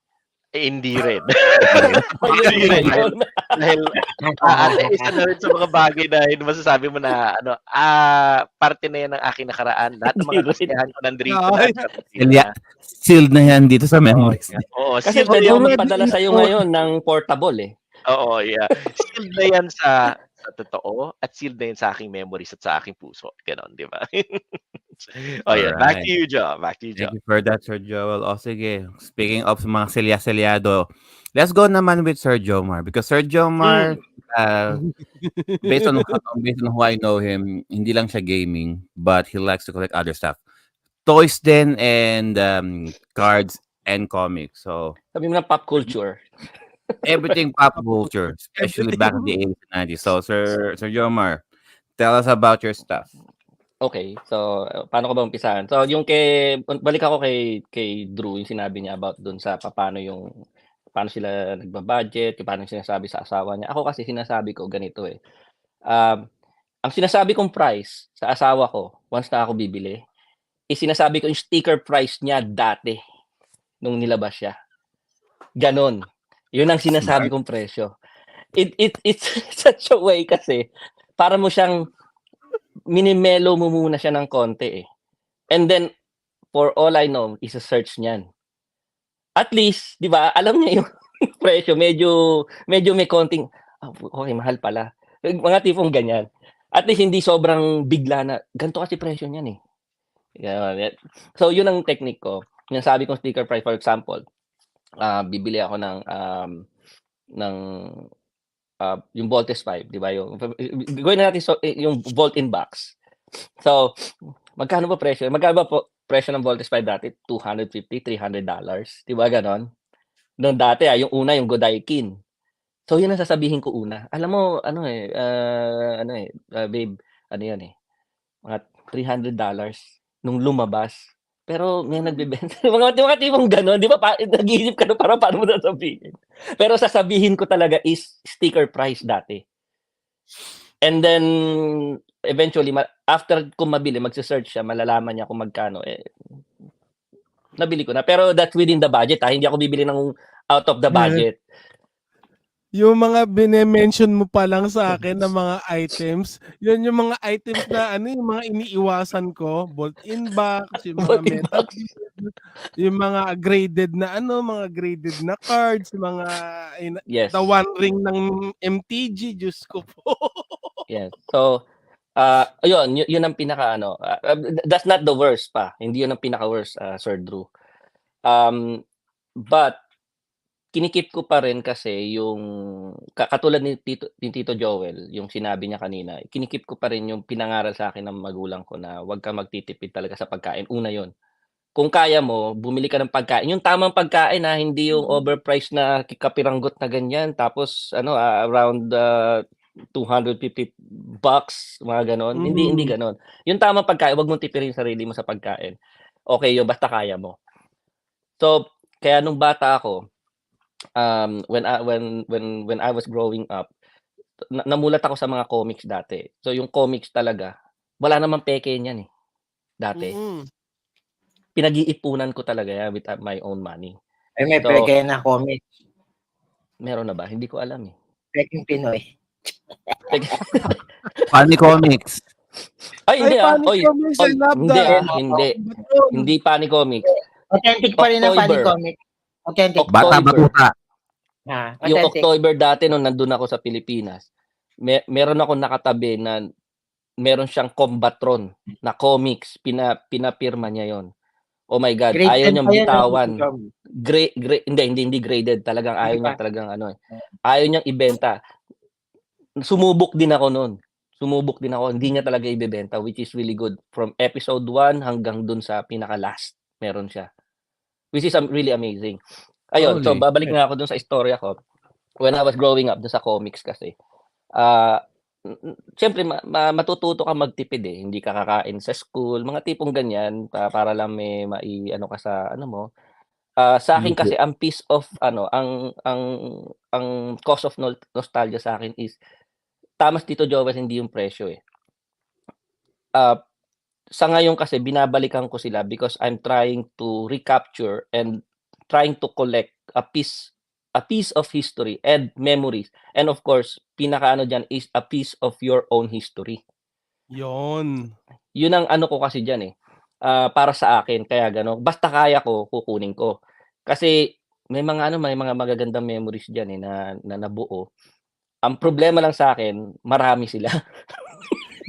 Hindi rin. Yun Hindi rin. yun. Dahil isa na rin sa mga bagay na hindi masasabi mo na parte na yan ng aking nakaraan. Lahat ng mga Hindi rin. kasiyahan ko ng Drito Ay. Sealed na yan dito sa memories. Oo, Kasi sealed pwede na mo yan. magpadala sa'yo ngayon ng portable eh. Oo, yeah. Sealed na yan sa totoo at sealed na yan sa aking memories at sa aking puso. Ganon, di ba? Oh yeah, back to you, Joe. Back to you, Joe. Thank you for that, Sir Joel. O sige, speaking of mga selya-selyado, let's go naman with Sir Jomar. Because Sir Jomar, based on who I know him, hindi lang siya gaming, but he likes to collect other stuff. Toys din and cards and comics. So, Sabi mo na pop culture. everything pop culture, especially back in the 80s and 90s. So, Sir Jomar, tell us about your stuff. Okay, so paano ko ba umpisahan? So yung balik ako kay Drew, yung sinabi niya about dun sa paano sila nagbabudget, paano sinasabi sa asawa niya. Ako kasi sinasabi ko ganito eh. Ang sinasabi kong price sa asawa ko, once na ako bibili, sinasabi ko yung sticker price niya dati nung nilabas siya. Ganon. Yun ang sinasabi kong presyo. It's such a way kasi para mo siyang minimelo mo muna siya ng konti eh. And then, for all I know, isa-search niyan. At least, di ba, alam niya yung presyo, medyo may konting, okay, mahal pala. Mga tipong ganyan. At least hindi sobrang bigla na, ganito kasi presyo niyan eh. So, yun ang technique ko. Yung sabi kong sticker price, for example, bibili ako ng yung Voltes 5, di ba? Gawin na natin yung Volt in box. So, magkano ba presyo? Magkano ba presyo ng Voltes 5 dati? $250, $300. Di ba ganon? Noong dati, yung una, yung Godaikin. So, yun ang sasabihin ko una. Alam mo, babe, ano yan eh, mga $300 nung lumabas. Pero may nagbebenta. mga tipong gano'n, di ba? Nag-iisip ka na parang paano mo sasabihin. Pero sasabihin ko talaga is sticker price dati. And then, eventually, after ko mabili, magse-search siya, malalaman niya kung magkano. Nabili ko na. Pero that's within the budget. Hindi ako bibili ng out of the budget. Yung mga bine-mention mo pa lang sa akin na mga items, yun yung mga items na yung mga iniiwasan ko, bolt-in box, yung mga metal, yung mga graded na mga graded na cards, mga Yes. the one ring ng MTG, Diyos ko po. Yes. So, yun ang pinaka that's not the worst pa. Hindi yun ang pinaka worst, Sir Drew. But kinikip ko pa rin kasi yung katulad ni Tito Joel, yung sinabi niya kanina, kinikip ko pa rin yung pinangaral sa akin ng magulang ko na huwag kang magtitipid talaga sa pagkain. Una yon. Kung kaya mo, bumili ka ng pagkain. Yung tamang pagkain hindi yung overpriced na kapiranggot na ganyan. Tapos around $250, mga ganon. Hindi ganon. Yung tamang pagkain, huwag mong tipirin sarili mo sa pagkain. Okay yun, basta kaya mo. So, kaya nung bata ako, when I was growing up, namulat ako sa mga comics dati. So yung comics talaga, wala namang peke niyan eh. Dati. Pinag-iipunan ko talaga yan with my own money. Ay, may peke na comic. Meron na ba? Hindi ko alam eh. Peking Pinoy. Funny Comics. Ay, hindi Funny Comics, I love that. Hindi Funny Comics. Authentic pa rin ang Funny Comics. Authentic. Bata-batuta. Yung October dati nung nandun ako sa Pilipinas, meron ako nakatabi na meron siyang Combatron na comics, pinapirma niya yon. Oh my God, ayaw niyang bitawan. Hindi graded. Talagang ayaw niya talagang ayaw niyang ibenta. Sumubok din ako noon. Hindi niya talaga ibebenta, which is really good. From episode 1 hanggang dun sa pinaka-last, meron siya. Which is really amazing. Ayun, so babalik nga ako dun sa istorya ko. When I was growing up dun sa comics kasi, siyempre matututo ka magtipid eh. Hindi ka kakain sa school, mga tipong ganyan, para lang may ka sa mo. Sa akin kasi ang piece of ang cause of nostalgia sa akin is tamas Tito Joel, hindi yung presyo eh. Sa ngayon kasi binabalikan ko sila because I'm trying to recapture and trying to collect a piece of history and memories. And of course, pinaka diyan is a piece of your own history. Yun ang ko kasi diyan eh. Para sa akin, kaya gano. Basta kaya ko, kukunin ko. Kasi may mga magagandang memories diyan eh na nabuo. Ang problema lang sa akin, marami sila.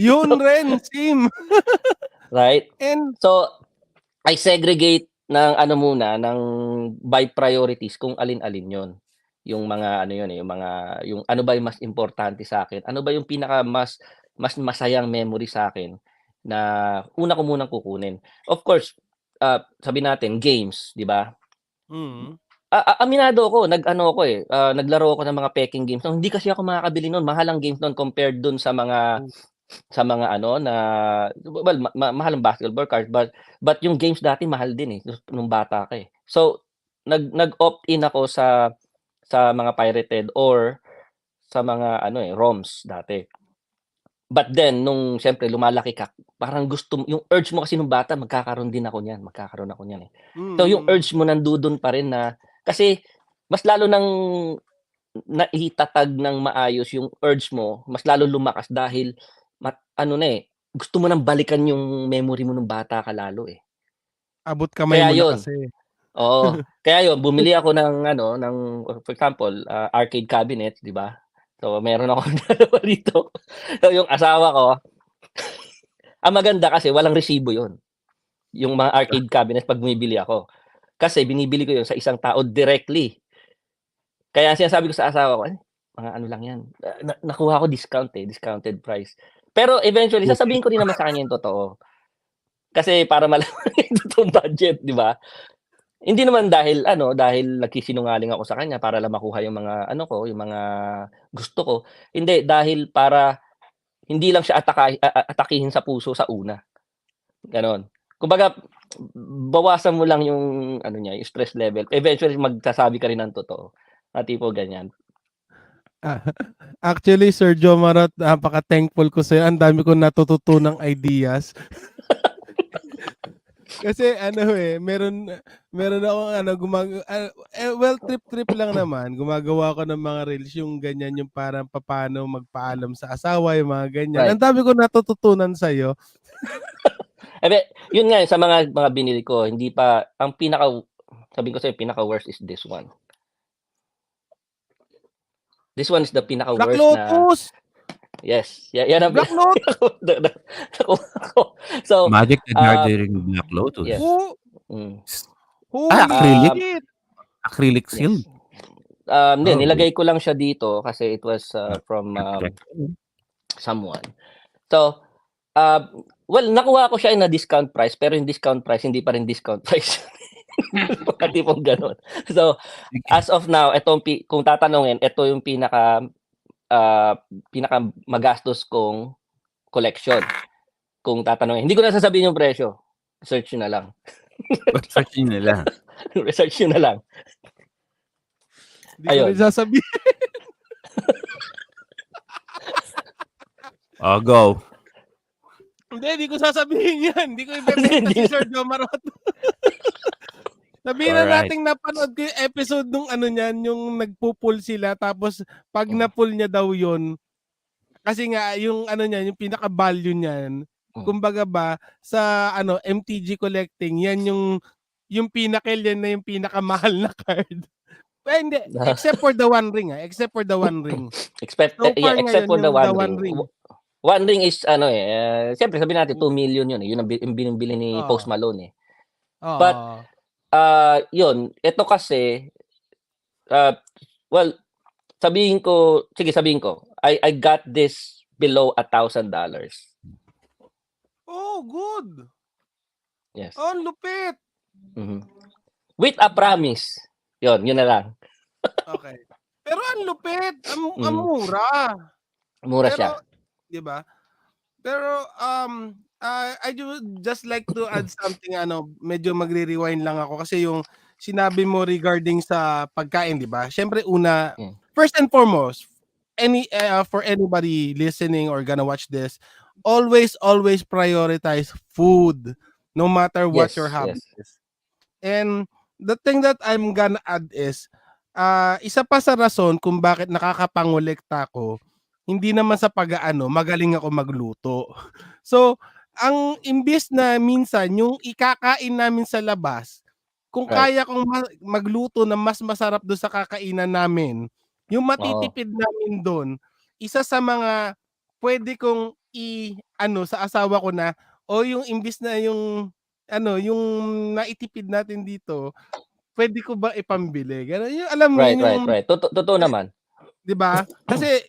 Yun rin, Sim. Right? And so I segregate ng ng by priorities kung alin-alin 'yon. Yung mga yung ano ba yung mas importante sa akin? Ano ba yung pinaka mas masayang memory sa akin na una ko munang kukunin. Of course, sabi natin games, 'di ba? Aminado ako, naglaro ako ng mga peking games. Hindi kasi ako makakabili noon, mahal ang games noon compared dun sa mga mahal ang basketball cards, but yung games dati mahal din eh nung bata ka eh. So nag-opt in ako sa mga pirated or sa mga ROMs dati. But then nung siyempre lumalaki ka, parang yung urge mo kasi nung bata, magkakaroon ako niyan eh. So yung urge mo nandoon pa rin na kasi mas lalo nang naitatag ng maayos yung urge mo, mas lalo lumakas dahil gusto mo nang balikan yung memory mo nung bata ka lalo eh. Abot kamay Kaya mo na yun. kasi. Oo. Kaya yun, bumili ako ng for example, arcade cabinet, di ba? So, meron ako dalawa rito. So, yung asawa ko, ang maganda kasi walang resibo yun. Yung mga arcade cabinet pag bumibili ako. Kasi binibili ko yun sa isang tao directly. Kaya sinasabi ko sa asawa ko, mga ano lang yan. Nakuha ko discounted price. Pero eventually, sasabihin ko rin naman sa kanya yung totoo. Kasi para malaman yung totoong budget, di ba? Hindi naman dahil nagsisinungaling ako sa kanya para lang makuha yung mga yung mga gusto ko. Hindi dahil para hindi lang siya atakihin sa puso sa una. Ganon. Kumbaga bawasan mo lang yung yung stress level. Eventually magsasabi ka rin ng totoo. Tipo ganyan. Actually, Sir Jomarot, napaka-thankful ko sa'yo. Ang dami ko natututunang ideas. Kasi meron akong trip lang naman. Gumagawa ko ng mga reels yung ganyan, yung parang paano magpaalam sa asawa, yung mga ganyan. Right. Ang dami ko natututunan sa'yo. Yun nga sa mga binili ko, hindi pa ang sabi ko sa'yo, pinaka-worst is this one. This one is the pinaka-worst Black Lotus! Yes. Yan ang Black Lotus! So, Magic the Gathering Black Lotus. Yes. Acrylic? Acrylic Yes. seal? Nilagay ko lang siya dito kasi it was from someone. So, nakuha ko siya in a discount price, pero yung discount price, hindi pa rin discount price. Tipong ganun. So, as of now, kung tatanungin, ito yung pinaka magastos kong collection. Kung tatanungin. Hindi ko na sasabihin yung presyo. Search nyo na lang. Search nyo na lang. Research nyo na lang. Hindi ko rin sasabihin. Go. Hindi ko sasabihin yan. Hindi ko ibebenta si Sir Jomarot. Sabihin na natin napanood ko yung episode nung niyan, yung nagpo-pull sila, tapos pag na-pull niya daw yun, kasi nga yung niyan, yung pinaka-value niyan, kumbaga ba, sa MTG collecting, yan yung pinakil yan na yung pinakamahal na card. Hindi, except for the One Ring. Except for the One Ring. Except for the One Ring. One Ring is siyempre sabihin natin 2 million yun. Yun ang binibili ni Post Malone eh. But yun, ito kasi sabihin ko, I got this below $1,000. Oh, good. Yes. Oh, lupit. Mm-hmm. With a promise. Yun na lang. Okay. Pero ang lupit, ang mura. Mura siya. 'Di ba? Pero I just like to add something, medyo magre-rewind lang ako kasi yung sinabi mo regarding sa pagkain, 'di ba? Syempre first and foremost, for anybody listening or gonna watch this, always prioritize food no matter what your habit is. And the thing that I'm gonna add is isa pa sa rason kung bakit nakakapangolekta ako, hindi naman sa magaling ako magluto. So, ang imbis na minsan yung ikakain namin sa labas, kung kaya kong magluto na mas masarap doon sa kakainan namin, yung matitipid namin doon, isa sa mga pwede kong sa asawa ko na, yung imbis na yung naitipid natin dito, pwede ko ba ipambili? Ganun, yung alam mo Right. Totoo naman. 'Di ba? Kasi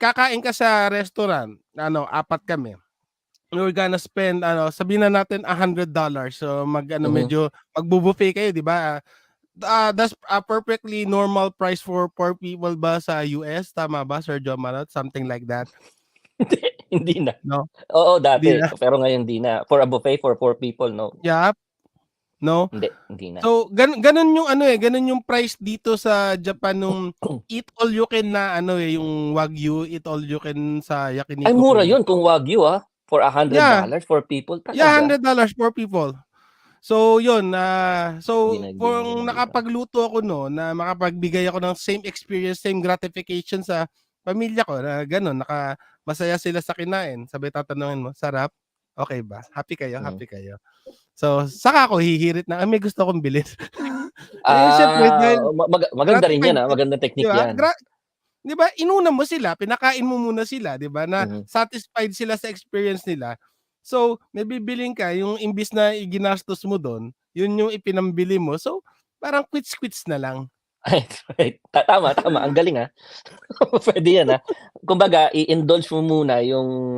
kakain ka sa restaurant, 4 kami. We're gonna spend sabihin na natin $100. So medyo magbo-buffet kayo, 'di ba? That's a perfectly normal price for 4 people ba sa US? Tama ba, Sir Jomarot? Something like that. Hindi na. No? Oo, dati. Pero ngayon hindi na. For a buffet for 4 people, no. Yep. No? Hindi na. So, ganun yung ganun yung price dito sa Japan nung eat all you can na yung Wagyu, eat all you can sa yakiniku. Ay, mura yun kung Wagyu for $100 for people. Talaga? Yeah, $100 for people. So yun, Hindi na kung nakapagluto ako no, na makapagbigay ako ng same experience, same gratification sa pamilya ko na gano'n, masaya sila sa kinain. Sabay tatanungin mo, sarap? Okay ba? Happy kayo? Happy kayo? So, saka ako hihirit na, may gusto akong bilhin. Syempre, dahil maganda rin yan, gratified, magandang di technique ba? yan. Di ba? Inuna mo sila, pinakain mo muna sila, di ba? Na satisfied sila sa experience nila. So, may bibiling ka, yung imbis na iginastos mo doon, yun yung ipinambili mo. So, parang quits-quits na lang. Right. Tama. Ang galing Pwede yan Kumbaga, i-indulge mo muna yung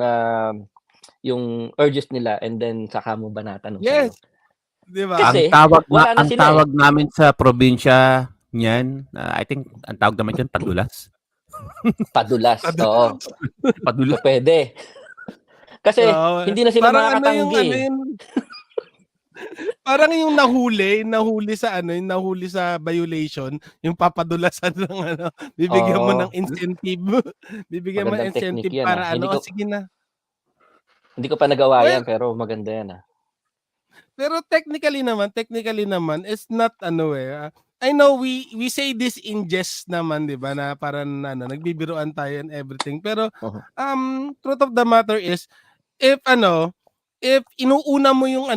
urges nila and then saka mo banatan Yes. sa'yo. Di ba? Kasi, ang tawag namin sa probinsya niyan, I think, ang tawag naman dyan, padulas. Padulas, oo. Padulas. Pwede. Kasi, hindi na sila makakatanggi. Parang yung nahuli sa violation, yung papadulasan ng bibigyan mo ng incentive. Bibigyan mo ng incentive yan, para sige na. Hindi ko pa nagawa yan, pero maganda yan Pero technically naman it's not I know we say this in jest naman, 'di ba? Na parang nagbibiruan tayo and everything. Pero truth of the matter is if inuuna mo yung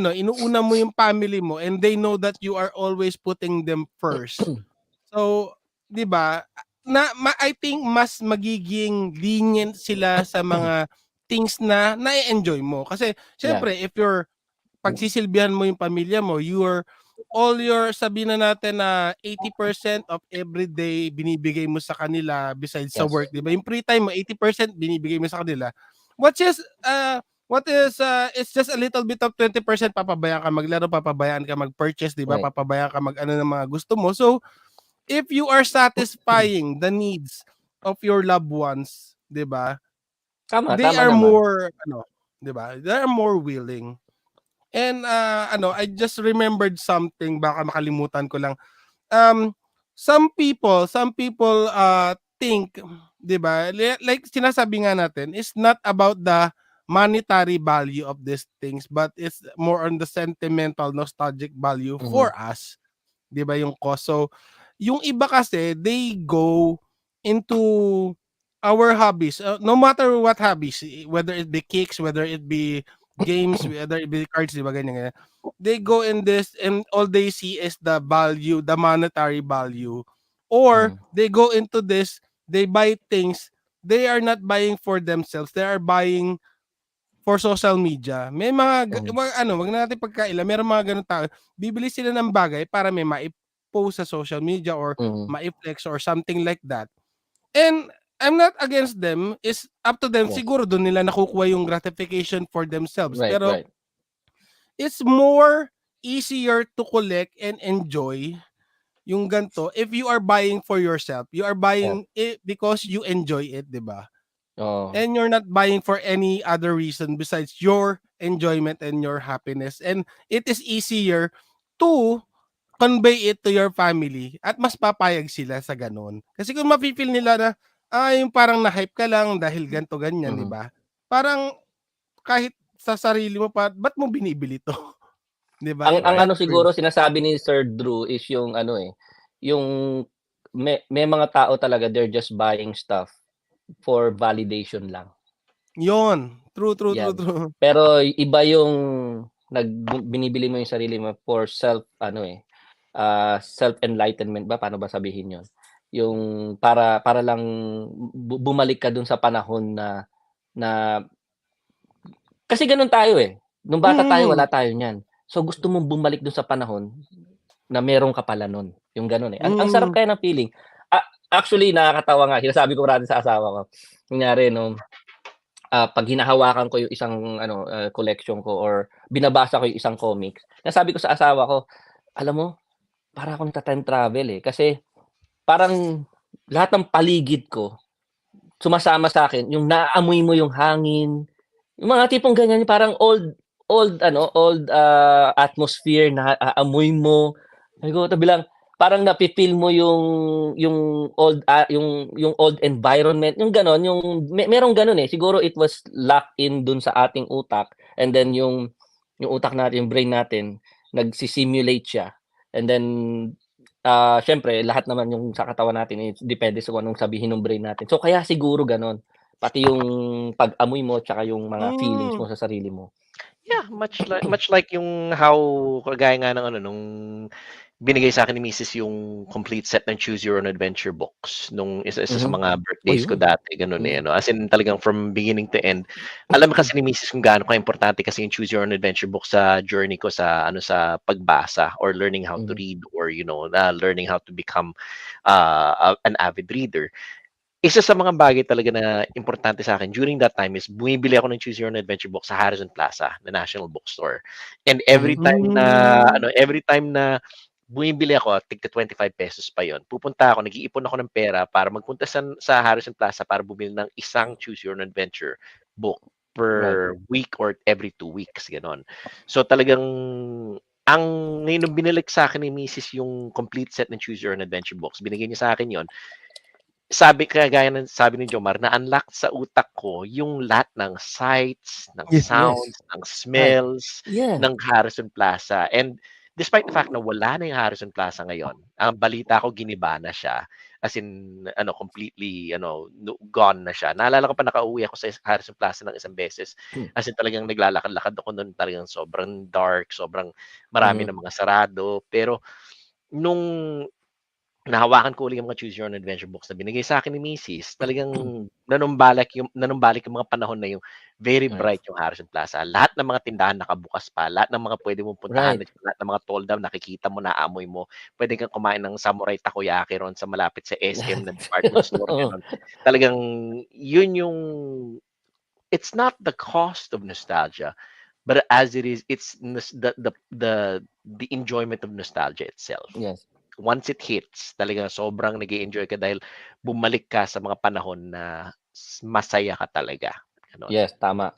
family mo and they know that you are always putting them first. So, 'di ba? I think mas magiging lenient sila sa mga things na na-enjoy mo. Kasi syempre if you're pagsisilbihan mo yung pamilya mo, sabihin na natin na 80% of everyday binibigay mo sa kanila besides sa work, 'di ba? Yung free time mo 80% binibigay mo sa kanila. It's just a little bit of 20% papabayaan ka maglaro, papabayaan ka mag-purchase, 'di ba? Right. Papabayaan ka mag-ano ng mga gusto mo. So, if you are satisfying the needs of your loved ones, 'di ba? They are naman. more 'di ba? They are more willing. And I just remembered something, baka makalimutan ko lang. Some people think, 'di ba? Like sinasabi nga natin, it's not about the monetary value of these things, but it's more on the sentimental, nostalgic value for us. 'Di ba yung cost? So, yung iba kasi they go into our hobbies, no matter what hobbies, whether it be cakes, whether it be games, whether it be cards, di ba ganyan. They go in this and all they see is the value, the monetary value. Or they go into this, they buy things, they are not buying for themselves, they are buying for social media. May wag na natin pagkaila, meron mga ganun tao, bibili sila ng bagay para may ma-post sa social media or ma-flex or something like that. And I'm not against them, is up to them. Siguro doon nila nakukuha yung gratification for themselves. Pero it's more easier to collect and enjoy yung ganto if you are buying for yourself. You are buying it because you enjoy it, di ba? And you're not buying for any other reason besides your enjoyment and your happiness. And it is easier to convey it to your family at mas papayag sila sa ganun. Kasi kung mapipil nila na yung parang na-hype ka lang dahil ganto ganyan, di ba? Parang kahit sa sarili mo ba't mo binibili to? Di ba? Ang siguro sinasabi ni Sir Drew is yung yung may mga tao talaga, they're just buying stuff for validation lang. Yon. True. Pero iba yung binibili mo yung sarili mo for self-enlightenment ba? Paano ba sabihin yon? Yung para lang bumalik ka dun sa panahon na kasi ganun tayo nung bata tayo wala tayo niyan, so gusto mong bumalik dun sa panahon na meron ka pala nun, yung ganun ang sarap kaya ng feeling. Actually nakakatawa nga, sinasabi ko rin sa asawa ko, kunyari pag hinahawakan ko yung isang collection ko or binabasa ko yung isang comics, nasabi ko sa asawa ko, alam mo, para akong time travel kasi parang lahat ng paligid ko sumasama sa akin, yung naaamoy mo yung hangin, yung mga tipong ganyan, parang old atmosphere na aamoy mo. Sabi lang, parang napipil mo yung old yung old environment, yung ganon, yung merong ganon siguro it was locked in dun sa ating utak, and then yung utak natin, yung brain natin, nagsisimulate siya. And then, syempre, lahat naman yung sa katawan natin, depende sa kung anong sabihin ng brain natin. So, kaya siguro ganon. Pati yung pag-amoy mo, tsaka yung mga feelings mo sa sarili mo. Yeah, much like yung how kagaya nga ng ano nung binigay sa akin ni Mrs. yung complete set ng Choose Your Own Adventure books nung isa sa mga birthdays ko dati, ganun ano. As in talagang from beginning to end. Alam kasi ni Mrs. kung gaano ka-importante kasi yung Choose Your Own Adventure book sa journey ko sa sa pagbasa or learning how to read or learning how to become an avid reader. Isa sa mga bagay talaga na importante sa akin during that time is bumibili ako ng Choose Your Own Adventure book sa Harrison Plaza, the National Bookstore. And every time na bumibili ako, tigta 25 pesos pa yon. Pupunta ako, nag-iipon ako ng pera para magpunta sa Harrison Plaza para bumili ng isang Choose Your Own Adventure book per week or every 2 weeks, ganon. So talagang ngayon nung binalik sa akin ni Mrs. yung complete set ng Choose Your Own Adventure books, binigay niya sa akin yon. Gaya ng sabi ni Jomar, na-unlock sa utak ko yung lahat ng sights, ng sounds, ng smells, ng Harrison Plaza. And despite the fact na wala na yung Harrison Plaza ngayon, ang balita ko giniba na siya. As in, completely, gone na siya. Naalala ko pa nakauwi ako sa Harrison Plaza ng isang beses. As in, talagang naglalakad-lakad ako noon, talagang sobrang dark, sobrang marami ng mga sarado. Pero, nung nahawakan ko ulit yung mga Choose Your Own Adventure books na binigay sa akin ni Mrs. Talagang nanumbalik yung mga panahon na yung very bright yung Harrison Plaza. Lahat ng mga tindahan nakabukas pa, lahat ng mga pwede mong puntahan, lahat ng mga tall down, nakikita mo, naamoy mo. Pwede kang kumain ng samurai takoyaki ron sa malapit sa SM na department store. Talagang yun yung, it's not the cost of nostalgia, but as it is, it's the enjoyment of nostalgia itself. Yes. Once it hits, talaga sobrang nag-i-enjoy ka dahil bumalik ka sa mga panahon na masaya ka talaga. Ganon. Yes, tama.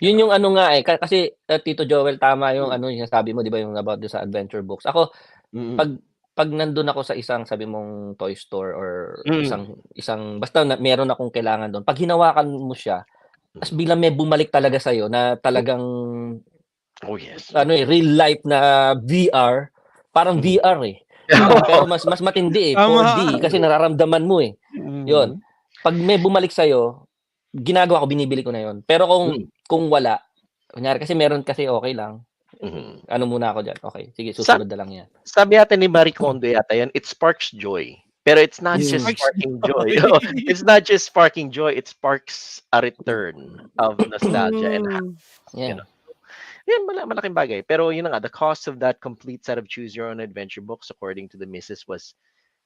Yun yung nga kasi Tito Joel, tama yung yung sabi mo, di ba, yung about sa adventure books. Ako, pag nandun ako sa isang, sabi mong toy store or isang basta meron akong kailangan doon, pag hinawakan mo siya, tapos bilang may bumalik talaga sa'yo na talagang real life na VR, parang VR pero mas matindi 4D kasi nararamdaman mo Yun. Pag may bumalik sa'yo, ginagawa ko, binibili ko na yun. Pero kung wala, kunyari kasi meron kasi okay lang. Ano muna ako dyan? Okay, sige, susunod na lang yan. Sabi yata ni Marie Kondo yata yan, it sparks joy. Pero it's not just sparking joy. It's not just sparking joy, it sparks a return of nostalgia and yan, malaking bagay. Pero yun nga, the cost of that complete set of Choose Your Own Adventure books, according to the missus, was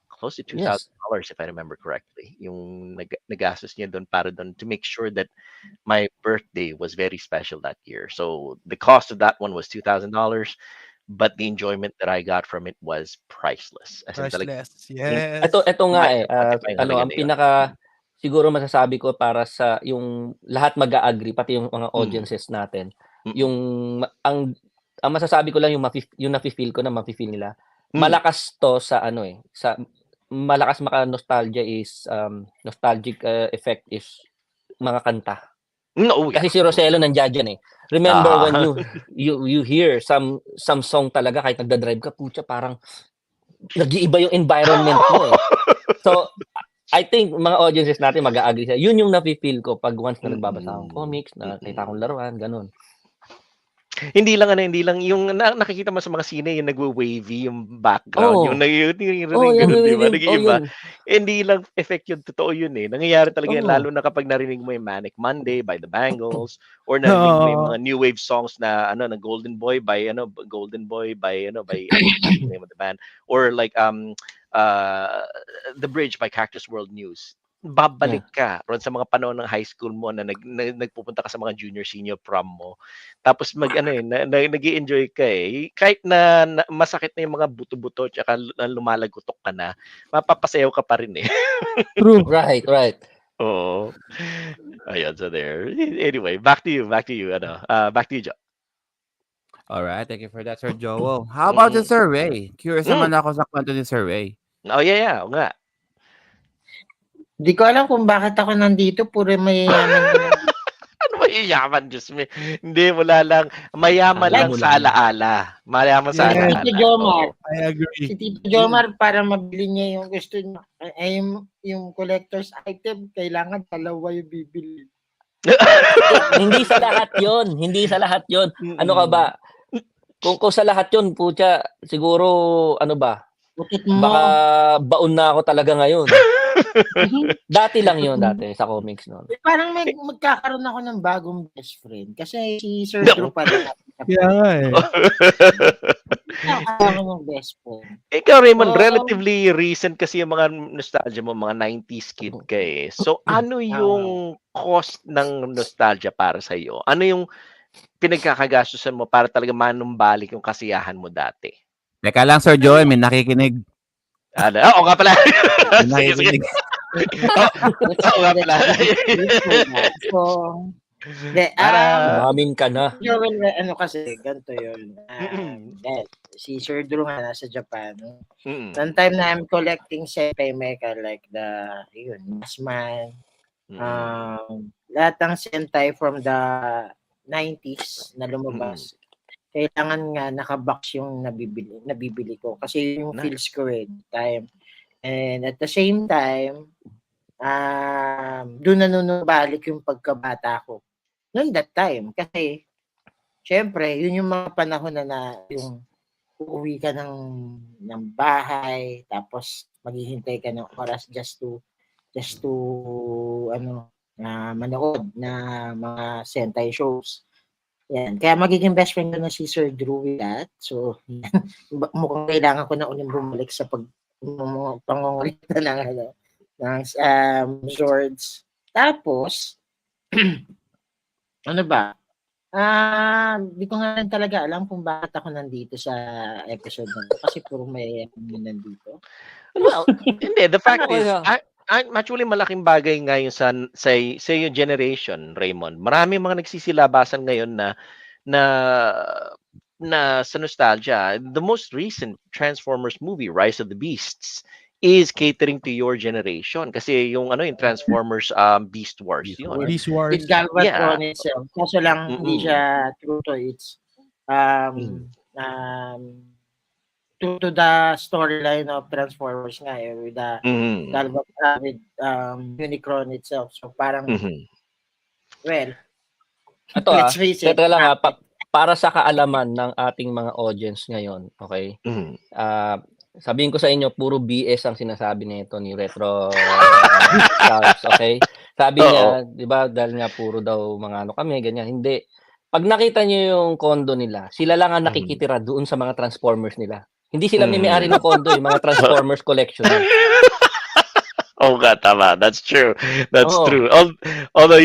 close to $2,000 if I remember correctly. Yung nagastos niya doon para doon to make sure that my birthday was very special that year. So the cost of that one was $2,000, but the enjoyment that I got from it was priceless. Priceless, yes. Ito nga ang pinaka siguro masasabi ko para sa yung lahat mag-a-agree, pati yung mga audiences natin. Yung ang masasabi ko lang yung nafi-feel ko na mafi-feel nila. Malakas to sa sa malakas maka-nostalgia is nostalgic effect is mga kanta. Kasi si Roselo nandiyan dyan Remember when you hear some song talaga kahit nagda-drive ka, putya, parang nag-iiba yung environment mo So I think mga audiences natin mag-a-agree sa yun yung nafi-feel ko pag once na nagbabasa akong comics, nakita akong laruan, ganun. Hindi lang yung nakikita mo sa mga sine yung nagwo-wavy yung background, yung nag-iiba. Hindi lang effect yun, totoo yun nangyayari talaga yan, lalo na kapag narinig mo yung Manic Monday by the Bangles or narinig mo yung mga new wave songs na na Golden Boy by by name of the band, or like The Bridge by Cactus World News. Babalik ka ron sa mga panahon ng high school mo na nagpupunta ka sa mga junior senior prom mo, tapos nag-i-enjoy ka kahit na masakit na yung mga buto-buto tsaka lumalagutok ka na, mapapasayaw ka pa rin True. Right. Oo. Ayun, so there. Anyway, back to you back to you Joe. All right, thank you for that, Sir Joel. How about the survey? Curious naman ako sa kwento ni survey. Oh yeah, nga. Di ko alam kung bakit ako nandito, puro may Ano ba Yaman, Diyos me. Hindi, wala lang. Mayaman Akala lang mo sa lang. alaala. Mayaman sa Yes. alaala. Si Jomar. Oo. I agree. Si Tito Jomar, para mabili niya yung gusto niya, ay yung collector's item, kailangan dalawa yung bibili. Hindi sa lahat 'yon, hindi sa lahat 'yon. Ano ka ba? Kung sa lahat 'yon, putya, siguro ano ba? Bukit mo. Baka baon na ako talaga ngayon. Dati lang 'yon, dati sa comics noon. Parang magkakaroon ako ng bagong best friend. Kasi si Sir Drew pala. Kaya nga eh. Ako ng best friend. Ikaw, Raymond, Oo. relatively recent kasi yung mga nostalgia mo, mga 90s kid ka eh. So, ano yung cost ng nostalgia para sa iyo? Ano yung pinagkakagastusan mo para talaga manumbalik yung kasiyahan mo dati? Teka lang, Sir Joel, may nakikinig. Ano? Oo nga pala. May Sige, sige. nakikinig. Oo nga pala. So, Umamin ka na. Joel, ano kasi, ganito yun. Si Sir Drew nga nasa Japan. One time na I'm collecting Sentai Mecha like yun, Masman. Lahat ng Sentai from the 90s na lumabas. Kailangan nga nakabox yung nabibili ko. Kasi yung feels ko time. And at the same time, doon nanunubalik yung pagkabata ko. Noon that time. Kasi, syempre, yun yung mga panahon na yung uuwi ka ng bahay, tapos maghihintay ka ng oras just to manood na mga Sentai shows. Yan. Kaya magiging best friend ko na si Sir Drew with that. So, mukhang kailangan ko na ulit bumalik sa pangungulita ng Zords. Tapos, ano ba? Di ko nga rin talaga alam kung bakit ako nandito sa episode na to. Kasi puro may nandito. Well, hindi. The fact is, actually malaking bagay ngayon sa yung generation, Raymond. Marami mga nagsisilabasan ngayon na sa nostalgia. The most recent Transformers movie, Rise of the Beasts, is catering to your generation. Kasi yung Transformers Beast Wars, yun. Beast Wars. With Galvatron itself. Kaso lang, hindi siya true to its true to the storyline of Transformers nga with the Galvatron with Unicron itself. So parang well, ito let's face it. Teka lang para sa kaalaman ng ating mga audience ngayon, okay? Sabihin ko sa inyo, puro BS ang sinasabi nito ni Retro Charles, okay? Sabi niya, di ba, dahil nga puro daw mga kami, ganyan. Hindi. Pag nakita niyo yung condo nila, sila lang ang nakikitira doon sa mga Transformers nila. Hindi sila may-ari ng condo, yung mga Transformers collection. Oh, nga, tama. That's true. That's true. Although,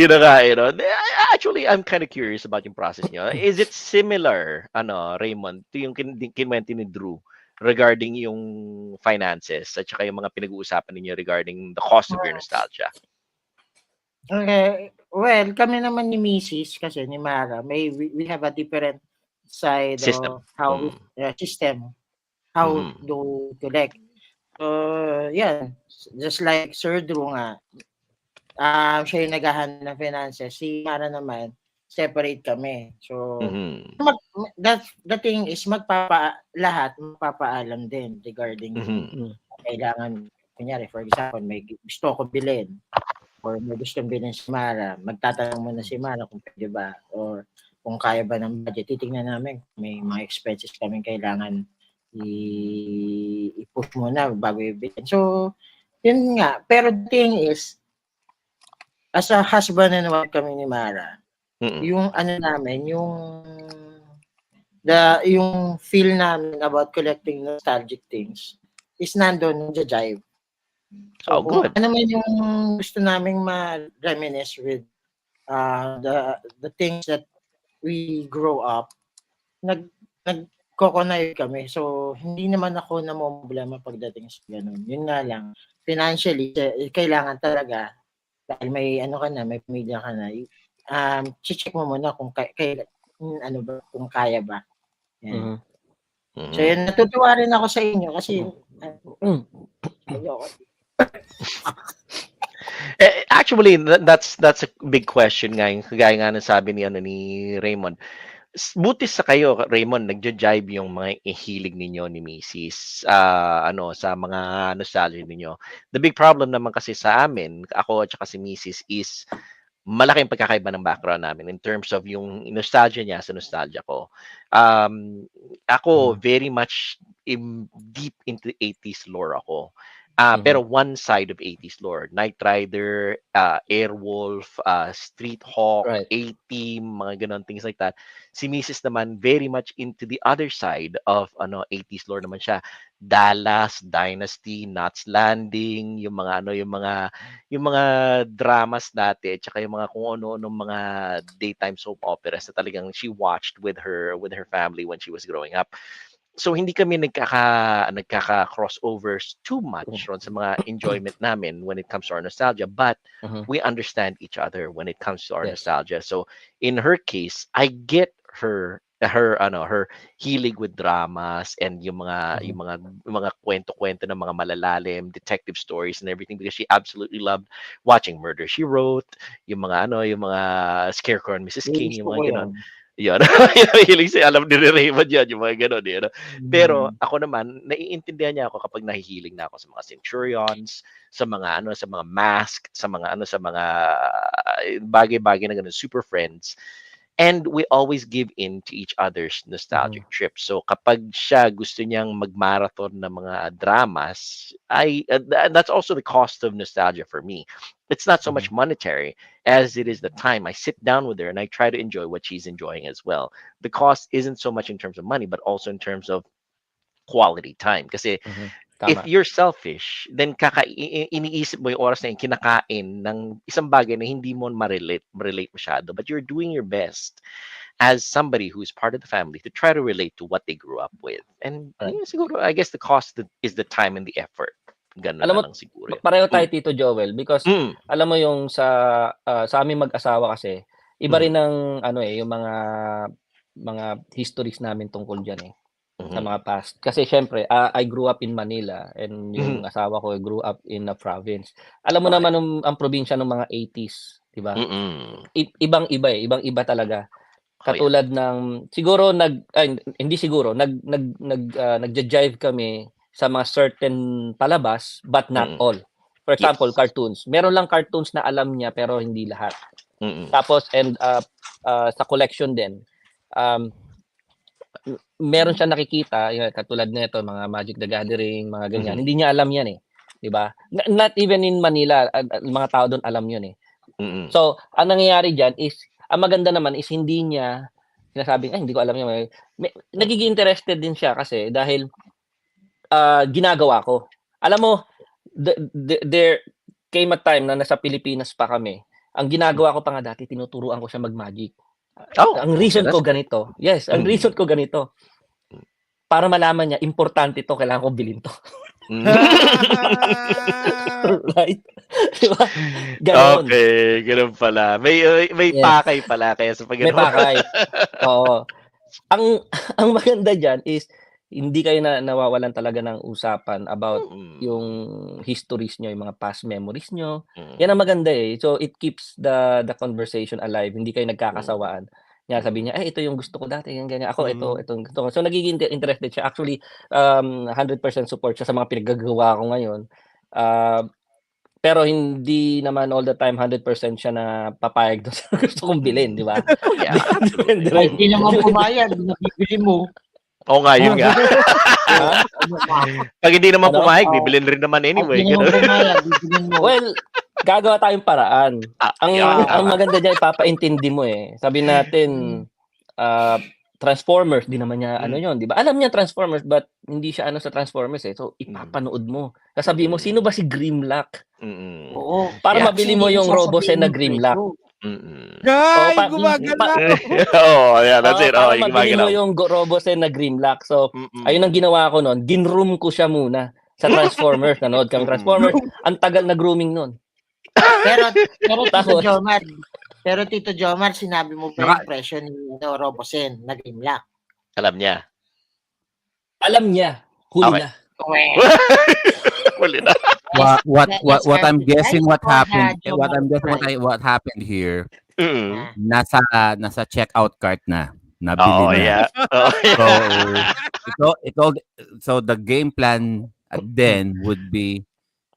actually, I'm kind of curious about yung process niyo. Is it similar, Raymond, to yung kinwento ni Drew regarding yung finances at saka yung mga pinag-uusapan ninyo regarding the cost of your nostalgia? Okay. Well, kami naman ni Mrs. kasi ni Mara, we have a different side System. of how how to collect. Yan. Just like Sir Drew nga, siya yung naghahanap ng finances. Si Mara naman, separate kami. So, the thing is, lahat magpapaalam din regarding kailangan, kunyari, for example, may gusto ko bilhin or may gustong bilhin si Mara, magtatanong muna si Mara kung pwede ba or kung kaya ba ng budget. Titingnan namin may mga expenses kami kailangan i-push muna bago i-bilhin. So, yun nga. Pero the thing is, as a husband and wife kami ni Mara, yung namin, yung feel namin about collecting nostalgic things is nandun, jive. So, good. Ano man yung gusto naming ma-reminisce with the things that we grow up, nagko-connect kami. So, hindi naman ako namumblema pagdating sa ganun. Yun nga lang, financially, kailangan talaga, dahil may may pamilya ka na, check mo muna kung kung kaya ba. Yan. So yun, natutuwa rin ako sa inyo kasi Actually, that's a big question nga. Kagaya nga ng sabi ni Raymond. Buti sa kayo, Raymond, nagja-jibe yung mga hilig ninyo ni Mrs. Sa mga nostalgia ninyo. The big problem naman kasi sa amin, ako at saka si Mrs. is malaking pagkakaiba ng background namin in terms of yung nostalgia niya sa nostalgia ko. Ako very much deep into 80s lore ako. Pero one side of 80s lore, Knight Rider, Airwolf, Street Hawk, Right. A-Team, mga ganon, things like that. Si Mrs. naman very much into the other side of 80s lore naman siya. Dallas, Dynasty, Knots Landing, yung mga dramas dati, at saka yung mga kung ano-ano mga daytime soap operas na talagang she watched with her family when she was growing up. So hindi kami nagkaka-crossovers too much ron sa mga enjoyment namin when it comes to our nostalgia, but we understand each other when it comes to our Yes. nostalgia. So in her case, I get her hilig with dramas and yung mga kwento-kwento ng mga malalalim, detective stories and everything, because she absolutely loved watching Murder, She Wrote, yung mga Scarecrow and Mrs. King, yung mga ganon. Yun. Hilig siya, alam ni Raymond yan, yung mga ganon. Yun. Pero ako naman, naiintindihan niya ako kapag nahihiling na ako sa mga Centurions, sa mga Mask, sa mga bagay-bagay na ganun, Super Friends. And we always give in to each other's nostalgic trips. So kapag siya gusto niyang mag-marathon ng mga dramas, that's also the cost of nostalgia for me. It's not so much monetary as it is the time I sit down with her and I try to enjoy what she's enjoying as well. The cost isn't so much in terms of money, but also in terms of quality time. Kasi if Tama. you're selfish, then iniisip mo yung oras na yung kinakain ng isang bagay na hindi mo relate masyado, but you're doing your best as somebody who's part of the family to try to relate to what they grew up with. And Right. siguro, I guess the cost is the time and the effort. Ganun Alam mo, na lang siguro. pareho tayo, Tito Joel, because alam mo yung sa aming mag-asawa kasi, iba rin ng yung mga histories namin tungkol diyan eh. Sa mga past. Kasi syempre, I grew up in Manila and yung asawa ko grew up in a province. Alam mo naman ang probinsya ng mga 80s, 'di ba? Ibang-iba eh, ibang-iba talaga. Katulad ng siguro nagja-jive kami sa mga certain palabas but not all. For example, cartoons. Meron lang cartoons na alam niya pero hindi lahat. Tapos sa collection din. Meron siya nakikita, katulad nito, mga Magic the Gathering, mga ganyan. Hindi niya alam yan eh. 'Di ba? Not even in Manila, mga tao doon alam yun eh. So, ang nangyayari diyan is, ang maganda naman is hindi niya sinasabing, hindi ko alam yan. Nagiging interested din siya kasi dahil ginagawa ko. Alam mo, there came a time na nasa Pilipinas pa kami. Ang ginagawa ko pa nga dati, tinuturuan ko siya mag-magic. Ang reason ko ganito. Yes, ang reason ko ganito. Para malaman niya, importante to, kailangan ko bilhin to. Right? Diba? Ganon. Okay, ganun pala. May pakay pala kaya sa pag-ganon. May pakay. Oo. Ang maganda dyan is, hindi kayo nawawalan talaga ng usapan about yung histories nyo, yung mga past memories nyo. Yan ang maganda eh. So, it keeps the conversation alive. Hindi kayo nagkakasawaan. Sabi niya, ito yung gusto ko dati, ganyan. Ako, itong gusto ko. So, nagiging interested siya. Actually, 100% support siya sa mga pinaggagawa ko ngayon. Pero hindi naman all the time 100% siya na papayag doon sa gusto kong bilhin, di ba? Hindi naman pumayag, nabibili mo. Oo nga, yun nga. Pag hindi naman pumayag, bibilin rin naman anyway. Well, gagawa tayong paraan. Ang maganda dyan, ipapaintindi mo eh. Sabi natin, Transformers, di naman niya yun, di ba? Alam niya Transformers, but hindi siya sa Transformers eh. So, ipapanood mo. Sasabihin mo, sino ba si Grimlock? Oo. Para mabili mo yung Robosen na Grimlock. Guy, gumagalaw! That's it. Para mabili mo yung Robosen na Grimlock. So, ayun ang ginawa ko noon. Ginroom ko siya muna sa Transformers. Nanood kami Transformers. Ang tagal na grooming noon. Pero Tito Jomar, sinabi mo pa yung presyo ni Robosen na Grimlock. Alam niya. Huli na. Huli na. what I'm SRP guessing price what or the happened what I'm Jomar guessing price? what happened here, Mm. Ah, nasa checkout cart na, nabili Oo, na. yeah. Oo, So yeah. ito so the game plan then would be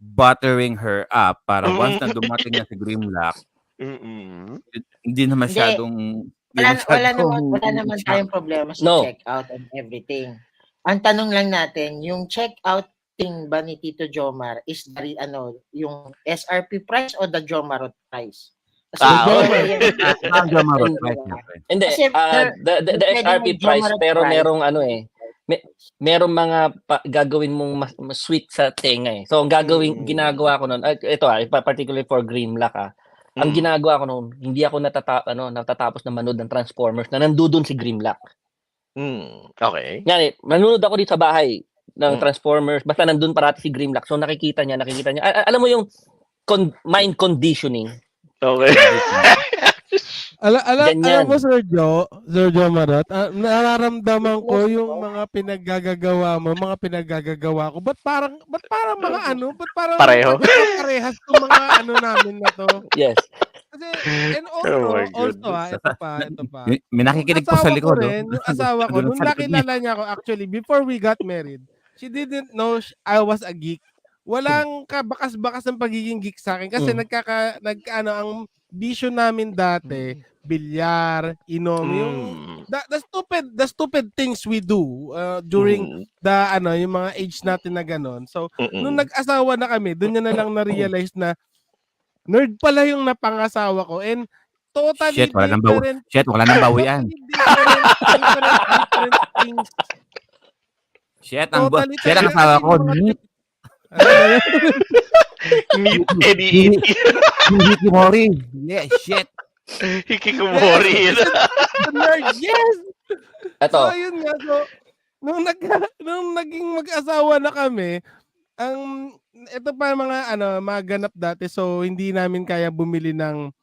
buttering her up para once na dumating na si Grimlock, Mm. hindi na hindi. hindi masyadong Wala naman shock. tayong problema sa No. checkout and everything. Ang tanong lang natin, yung checkout thing ba ni Tito Jomar is yung SRP price o the Jomarot price? Kasi Okay. Ang Jomarot price siyempre. Hindi, Kasi the SRP price, pero merong merong mga gagawin mong mas sweet sa tenga eh. So, ang ginagawa ko nun, ito particularly for Grimlock ang ginagawa ko nun, hindi ako natatapos na manood ng Transformers na nandoon si Grimlock. Okay. Yan nanonood ako dito sa bahay ng Transformers, basta nandun parati si Grimlock. So, nakikita niya. Alam mo yung mind conditioning. Okay. Alam mo, Sir Jomarot, nararamdaman ko yung mga pinaggagawa mo, mga pinaggagawa ko. Ba't parang mga ba't parang Pareho? parehas yung mga namin na to? Yes. Kasi, and Oh my also, goodness. ito pa. May nakikinig pa sa likod. Yung asawa ko, nung nakilala niya ako, actually, before we got married, she didn't know I was a geek. Walang kabakas-bakas ng pagiging geek sa akin kasi ang vision namin dati, bilyar, inom, yung the stupid things we do during yung mga age natin na ganon. So, nung nag-asawa na kami, doon niya na lang na-realize na nerd pala yung napangasawa ko and totally different. Wala nang bawian. Different things. Ang asawa ko, neat. Meet Eddie. Hikikomori. Yeah, shit. Hikikomori. Yes! Ito. So, ayun nga. So, nung naging mag-asawa na kami, ito pa mga ganap dati. So, hindi namin kaya bumili ng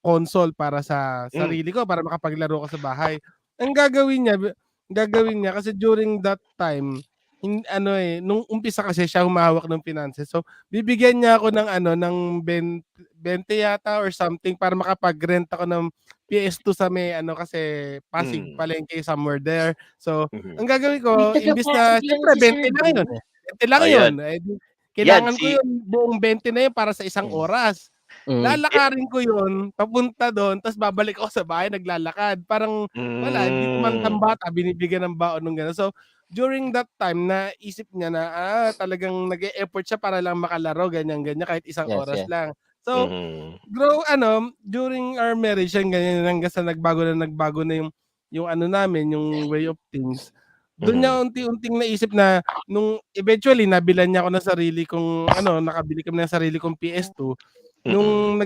console para sa sarili ko, para makapaglaro ko sa bahay. Ang gagawin niya kasi during that time, nung umpisa kasi siya humahawak ng finances. So, bibigyan niya ako ng 20 yata or something para makapag-rent ako ng PS2 sa kasi Pasig Palengke somewhere there. So, ang gagawin ko, imbis na, siyempre, 20 lang yun. 20 lang yun. Kailangan ko yun, buong 20 na yun para sa isang oras. Lalakarin ko yun, papunta doon, tapos babalik ako sa bahay, naglalakad. Parang, wala, hindi naman ng bata, binibigyan ng baon ng gano'n. So, during that time, naisip niya na, talagang nag-e-effort siya para lang makalaro, ganyan-ganyan, kahit isang oras lang. So, during our marriage, ganyan, hanggang sa nagbago na yung namin, yung way of things. Doon niya unti-unting naisip na, nung eventually, nabilan niya ako ng sarili kong, nakabili kami ng sarili kong PS2, nung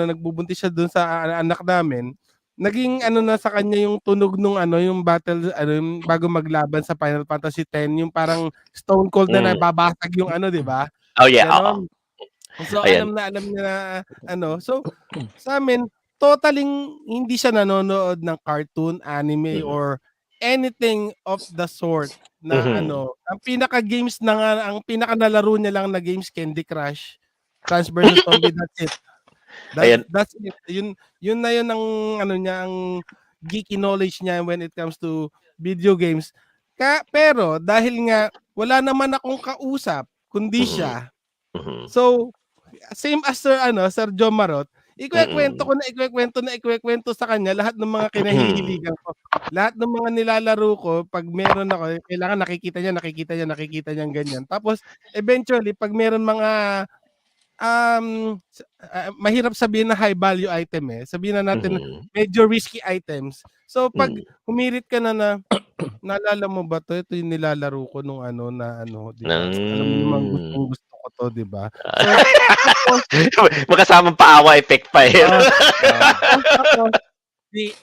nagbubuntis siya doon sa anak namin, naging na sa kanya yung tunog nung yung battle yung bago maglaban sa Final Fantasy X, yung parang Stone Cold na nababasag yung di ba? Oh yeah. So alam niya na so sa amin totaling hindi siya nanonood ng cartoon, anime or anything of the sort na ang pinaka games na nga, ang pinaka nalaro niya lang na games, Candy Crush, Plants vs Zombie, that's it. That's it. Yun na yun ang niya, ang geeky knowledge niya when it comes to video games. Pero dahil nga wala naman akong kausap kundi siya. So same as Sir Jomarot, ikwento sa kanya lahat ng mga kinahihiligan ko. Lahat ng mga nilalaro ko, pag meron ako, kailangan nakikita niya ganyan. Tapos eventually pag meron mga mahirap sabihin na high value item sabihin na natin medyo risky items. So pag humirit ka na naalala mo ba ito yung nilalaro ko nung di ba? Alam mo naman gusto ko to, di ba? So, magkasamang paawa effect pa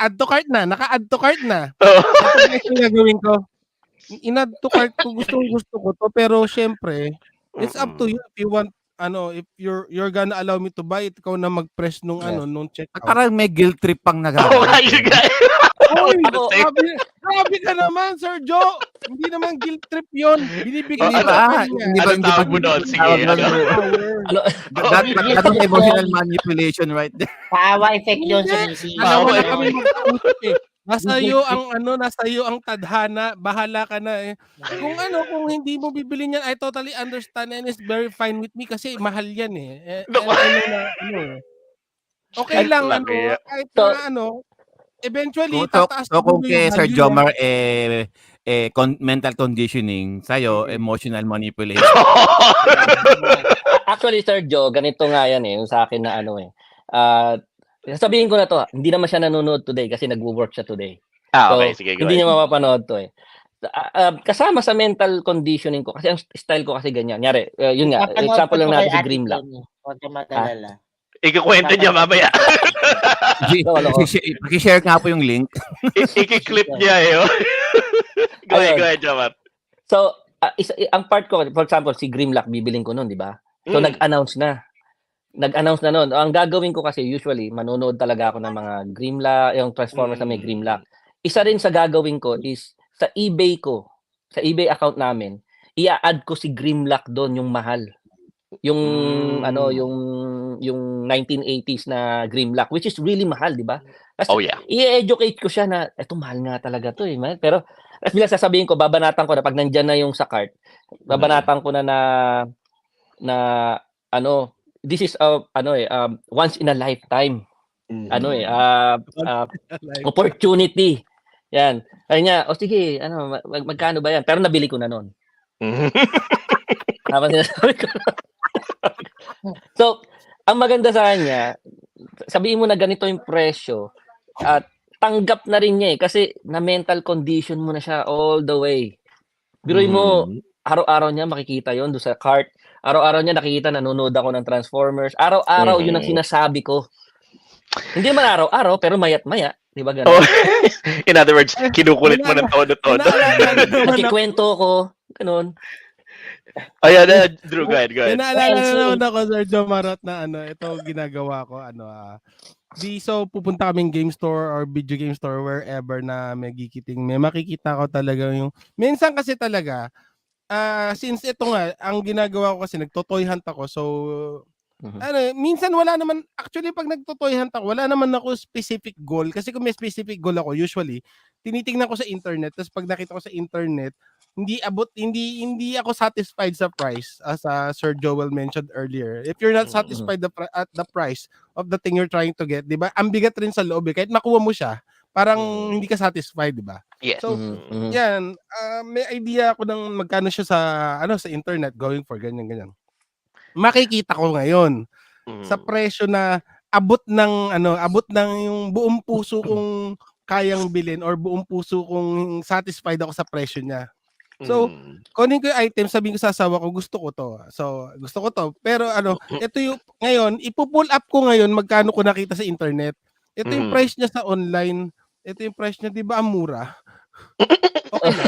add to cart na, naka-add to cart na. Ito yung gagawin ko. In-add to cart ko, gusto ko to, pero syempre, it's up to you if you want if you're gonna allow me to buy it, ikaw na mag-press nung Yes. nung At checkout. parang may guilt trip pang Oh, nagagawa. you guys. Hoy, Ako, grabe ka naman, Sir Joe. Hindi naman guilt trip 'yon. Binibigay Oh, ko sa kanya. Hindi ba, Anong hindi ba, tawag mo doon? Sige, tawag ano? doon, Power. ano, that's emotional manipulation right there. Paawa effect yun sa Hindi. misis. Dalawa Power na effect. kami magkausap eh. Nasa iyo ang tadhana, bahala ka na eh. Kung hindi mo bibili niyan, I totally understand and it's very fine with me kasi mahal yan eh. And I know na okay lang Laki. kahit So- na eventually So tataas kung siguro kay yung Sir value niya. Jomar mental conditioning, sa'yo emotional manipulation. Actually, Sir Joe, ganito nga yan yung sa akin na sasabihin ko na to, hindi naman siya nanonood today kasi nagwo-work siya today. Okay, sige, go Hindi ahead. niya mapapanood to eh. Kasama sa mental conditioning ko, kasi ang style ko kasi ganyan. Nyari, yun nga, example lang natin si Grimlock. Huwag ka matalala. Ikikwento niya mamaya. Pakishare nga po yung link. Ikiklip niya eh. Oh. Go ahead, Jomar. So, ang part ko, for example, si Grimlock, bibiling ko nun, di ba? So, nag-announce na nun. Ang gagawin ko kasi, usually, manonood talaga ako ng mga Grimlock, yung Transformers na may Grimlock. Isa rin sa gagawin ko is, sa eBay account namin, i-add ko si Grimlock doon, yung mahal. Yung yung 1980s na Grimlock, which is really mahal, di ba? I-educate ko siya na eto mahal nga talaga to eh, man. Pero as bilang sasabihin ko, babanatan ko na pag nandiyan na yung sa cart, babanatan ko na this is once in a lifetime. Opportunity. Yan. Kaya niya, sige, magkano ba yan? Pero nabili ko na noon. Habang sinasabi ko. So, ang maganda sa kanya, sabihin mo na ganito yung presyo at tanggap na rin niya eh kasi na mental condition mo na siya all the way. Biruin mo, araw-araw niya makikita yon doon sa cart. Araw-araw niya nakikita nanonood ako ng Transformers. Araw-araw yun ang sinasabi ko. Hindi man araw-araw pero mayat-maya. Di ba gano'n? In other words, kinukulit mo ng todo-todo. Nakikwento ko. Gano'n. Ayan, Drew, go ahead. Naalala na naman ako, Sir Jomarot, na ito ginagawa ko, so pupunta kaming game store or video game store wherever na may gikiting. May makikita ko talaga minsan kasi talaga, since ito nga, ang ginagawa ko kasi nagtotoy hunt ako, so minsan wala naman, actually pag nagtotoy hunt ako, wala naman ako specific goal. Kasi kung may specific goal ako, usually, tinitingnan ko sa internet, tapos pag nakita ko sa internet, hindi ako satisfied sa price, as Sir Joel mentioned earlier. If you're not satisfied at the price of the thing you're trying to get, di ba? Ang bigat rin sa loob eh. Kahit makuha mo siya, parang hindi ka satisfied, di ba? Yes. So, yan, may idea ako ng magkano siya sa internet, going for ganyan. Makikita ko ngayon sa presyo na abot ng yung buong puso kong kayang bilhin or buong puso kong satisfied ako sa presyo niya. So, kunin ko yung item, sabihin ko sa asawa ko, gusto ko to. So, gusto ko to. Pero ito yung, ngayon, ipo-pull up ko ngayon magkano ko nakita sa internet. Ito yung price niya sa online. Ito yung price niya, di ba, ang mura? Okay na.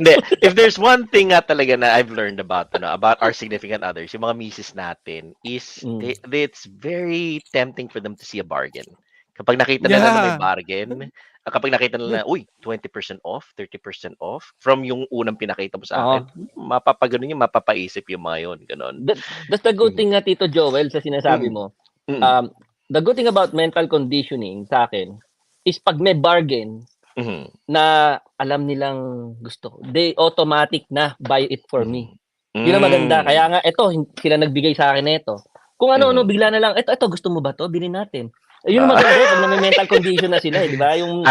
Hindi, if there's one thing nga talaga na I've learned about our significant others, yung mga misis natin, is it's very tempting for them to see a bargain. Kapag nakita nila na may bargain, kapag nakita nila na, 20% off, 30% off, from yung unang pinakita mo sa akin, mapapagano yung mapapaisip yung mga yun, ganon. That's the good thing nga, Tito Joel, sa sinasabi mo. The good thing about mental conditioning sa akin is pag may bargain, na alam nilang gusto ko, they automatic na buy it for me. Yun ang maganda. Kaya nga, sila nagbigay sa akin nito. Kung ano-ano, bigla na lang, ito, gusto mo ba to? Bilhin natin. Yun ang maganda, pag may mental condition na sila, di ba? Yung,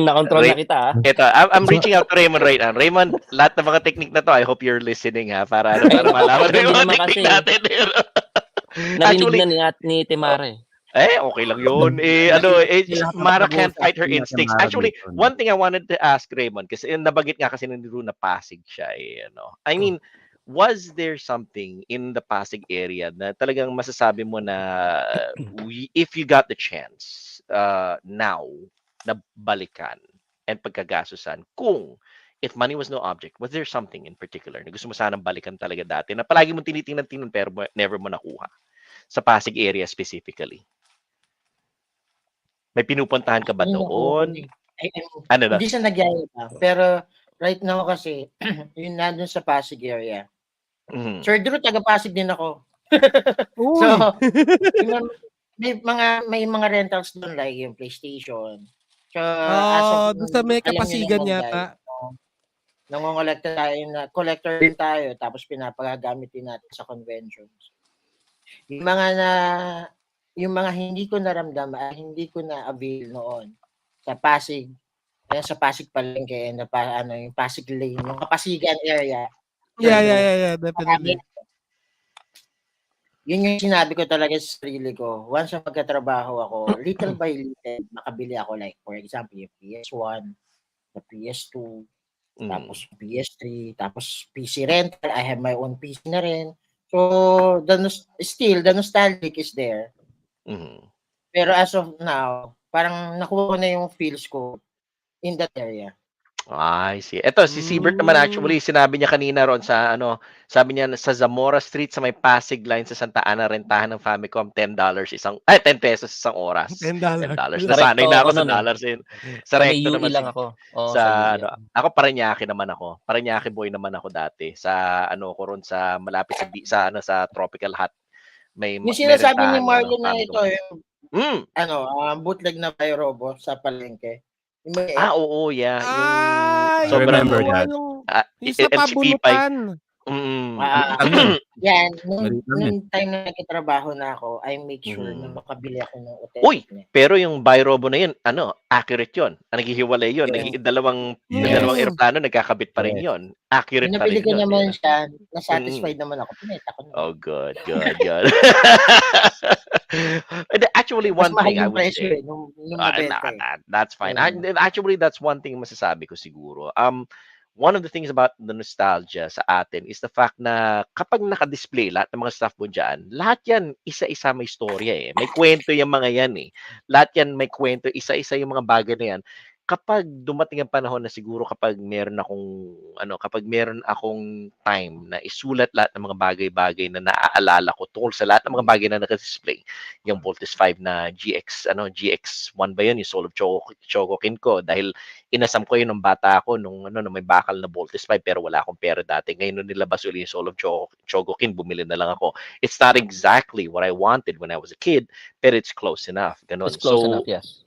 na-control na kita. Ito, I'm reaching out to Raymond right now. Raymond, lahat ng mga technique na to, I hope you're listening para malaman mo yung mga technique natin. Narinig na ni Temare. Okay lang yun. Mara can't fight her instincts. Actually, one thing I wanted to ask Raymond, kasi nabagit nga kasi ni Drew na Pasig siya. I mean, was there something in the Pasig area na talagang masasabi mo na if you got the chance now na balikan and pagkagasusan, kung if money was no object, was there something in particular na gusto mo sanang balikan talaga dati na palagi mo tinitingnan pero never mo nakuha? Sa Pasig area specifically. May pinupuntahan ka ba Actually, doon? Ano na? hindi siya nagyaya pa. Pero right now kasi, yun nandun sa Pasig area. Sir Drew, taga Pasig din ako. So, may mga rentals doon like yung PlayStation. So, doon sa may Kapasigan yata. Nangongolekta tayo na collector din tayo tapos pinapagagamit din natin sa conventions. Yung mga hindi ko naramdaman, hindi ko na avail noon sa Pasig. Sa Pasig Palengke and yung Pasig Lane, yung Kapasigan area. Yeah, definitely. Yun yung sinabi ko talaga sa sarili ko. Once na magkatrabaho ako, little by little, makabili ako like, for example, yung PS1, the PS2, tapos PS3, tapos PC rental. I have my own PC na rin. So, the nostalgic is there. Pero as of now, parang nakuha ko na yung feels ko in that area. I see. Ito, si Siebert naman actually, sinabi niya kanina ron sa sabi niya sa Zamora Street sa may Pasig line sa Santa Ana, rentahan ng Famicom, $10 10 pesos isang oras. $10. Nasanay na ako sa dollars yun. Sa recto naman lang ako. Sa ako Parañaque naman ako. Parañaque boy naman ako dati. Sa ko ron sa malapit sa Tropical Hut. Yung sinasabi ni Marlon na ito, bootleg na by Robo sa palengke. Oo, yeah. I remember that. Yung sa pabulutan. Yan, nung time na nagtatrabaho na ako, I make sure na makabili ako ng hotel. Uy, pero yung buy robo na yun, accurate yun. Naghihiwalay yun. Dalawang eroplano, nagkakabit pa rin yun. Accurate pa rin yun. Pinabili ko naman siya, na-satisfied naman ako. Pinita ko naman. Oh, good. Actually, one thing I would say. That's fine. Actually, that's one thing masasabi ko siguro. One of the things about the nostalgia sa atin is the fact na kapag naka-display lahat ng mga stuff mo dyan, lahat yan isa-isa may storya eh. May kwento yung mga yan eh. Lahat yan may kwento, isa-isa yung mga bagay na yan. Kapag dumating ang panahon na siguro kapag meron akong time na isulat lahat ng mga bagay-bagay na naaalala ko tungkol sa lahat ng mga bagay na naka-display. Yung Voltes 5 na GX1 ba yun? Yung Soul of Chogokin ko. Dahil inasam ko yun nung bata ako nung may bakal na Voltes 5 pero wala akong pera dati. Ngayon nung nilabas ulit yung Soul of Chogokin, bumili na lang ako. It's not exactly what I wanted when I was a kid, but it's close enough. Ganon. It's close enough, yes.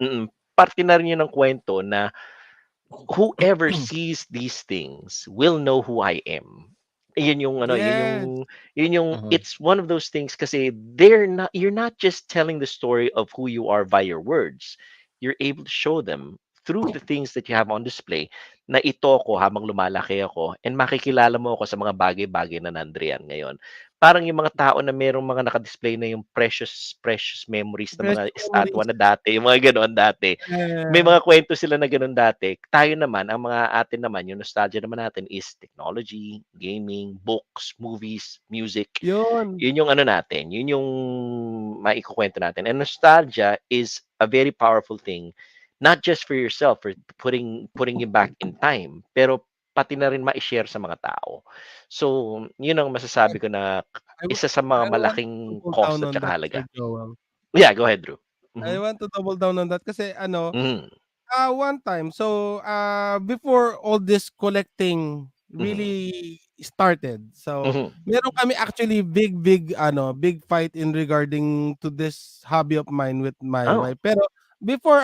Parte na rin yun ng kwento na whoever sees these things will know who I am. Yun yung it's one of those things kasi you're not just telling the story of who you are by your words. You're able to show them through the things that you have on display na ito ko habang lumalaki ako and makikilala mo ako sa mga bagay-bagay na nandriyan ngayon. Parang yung mga tao na merong mga naka-display na yung precious memories na mga estatwa na dati, yung mga ganoon dati. May mga kwento sila na ganoon dati. Tayo naman, ang mga atin naman, yung nostalgia naman natin is technology, gaming, books, movies, music. Yun yung natin. Yun yung maikukwento natin. And nostalgia is a very powerful thing, not just for yourself, for putting you back in time, pero pati na rin ma-share sa mga tao. So, yun ang masasabi ko na isa sa mga malaking cost at saka halaga. Yeah, go ahead, Drew. I want to double down on that kasi one time, so before all this collecting really started, so meron kami actually big fight in regarding to this hobby of mine with my wife. Pero before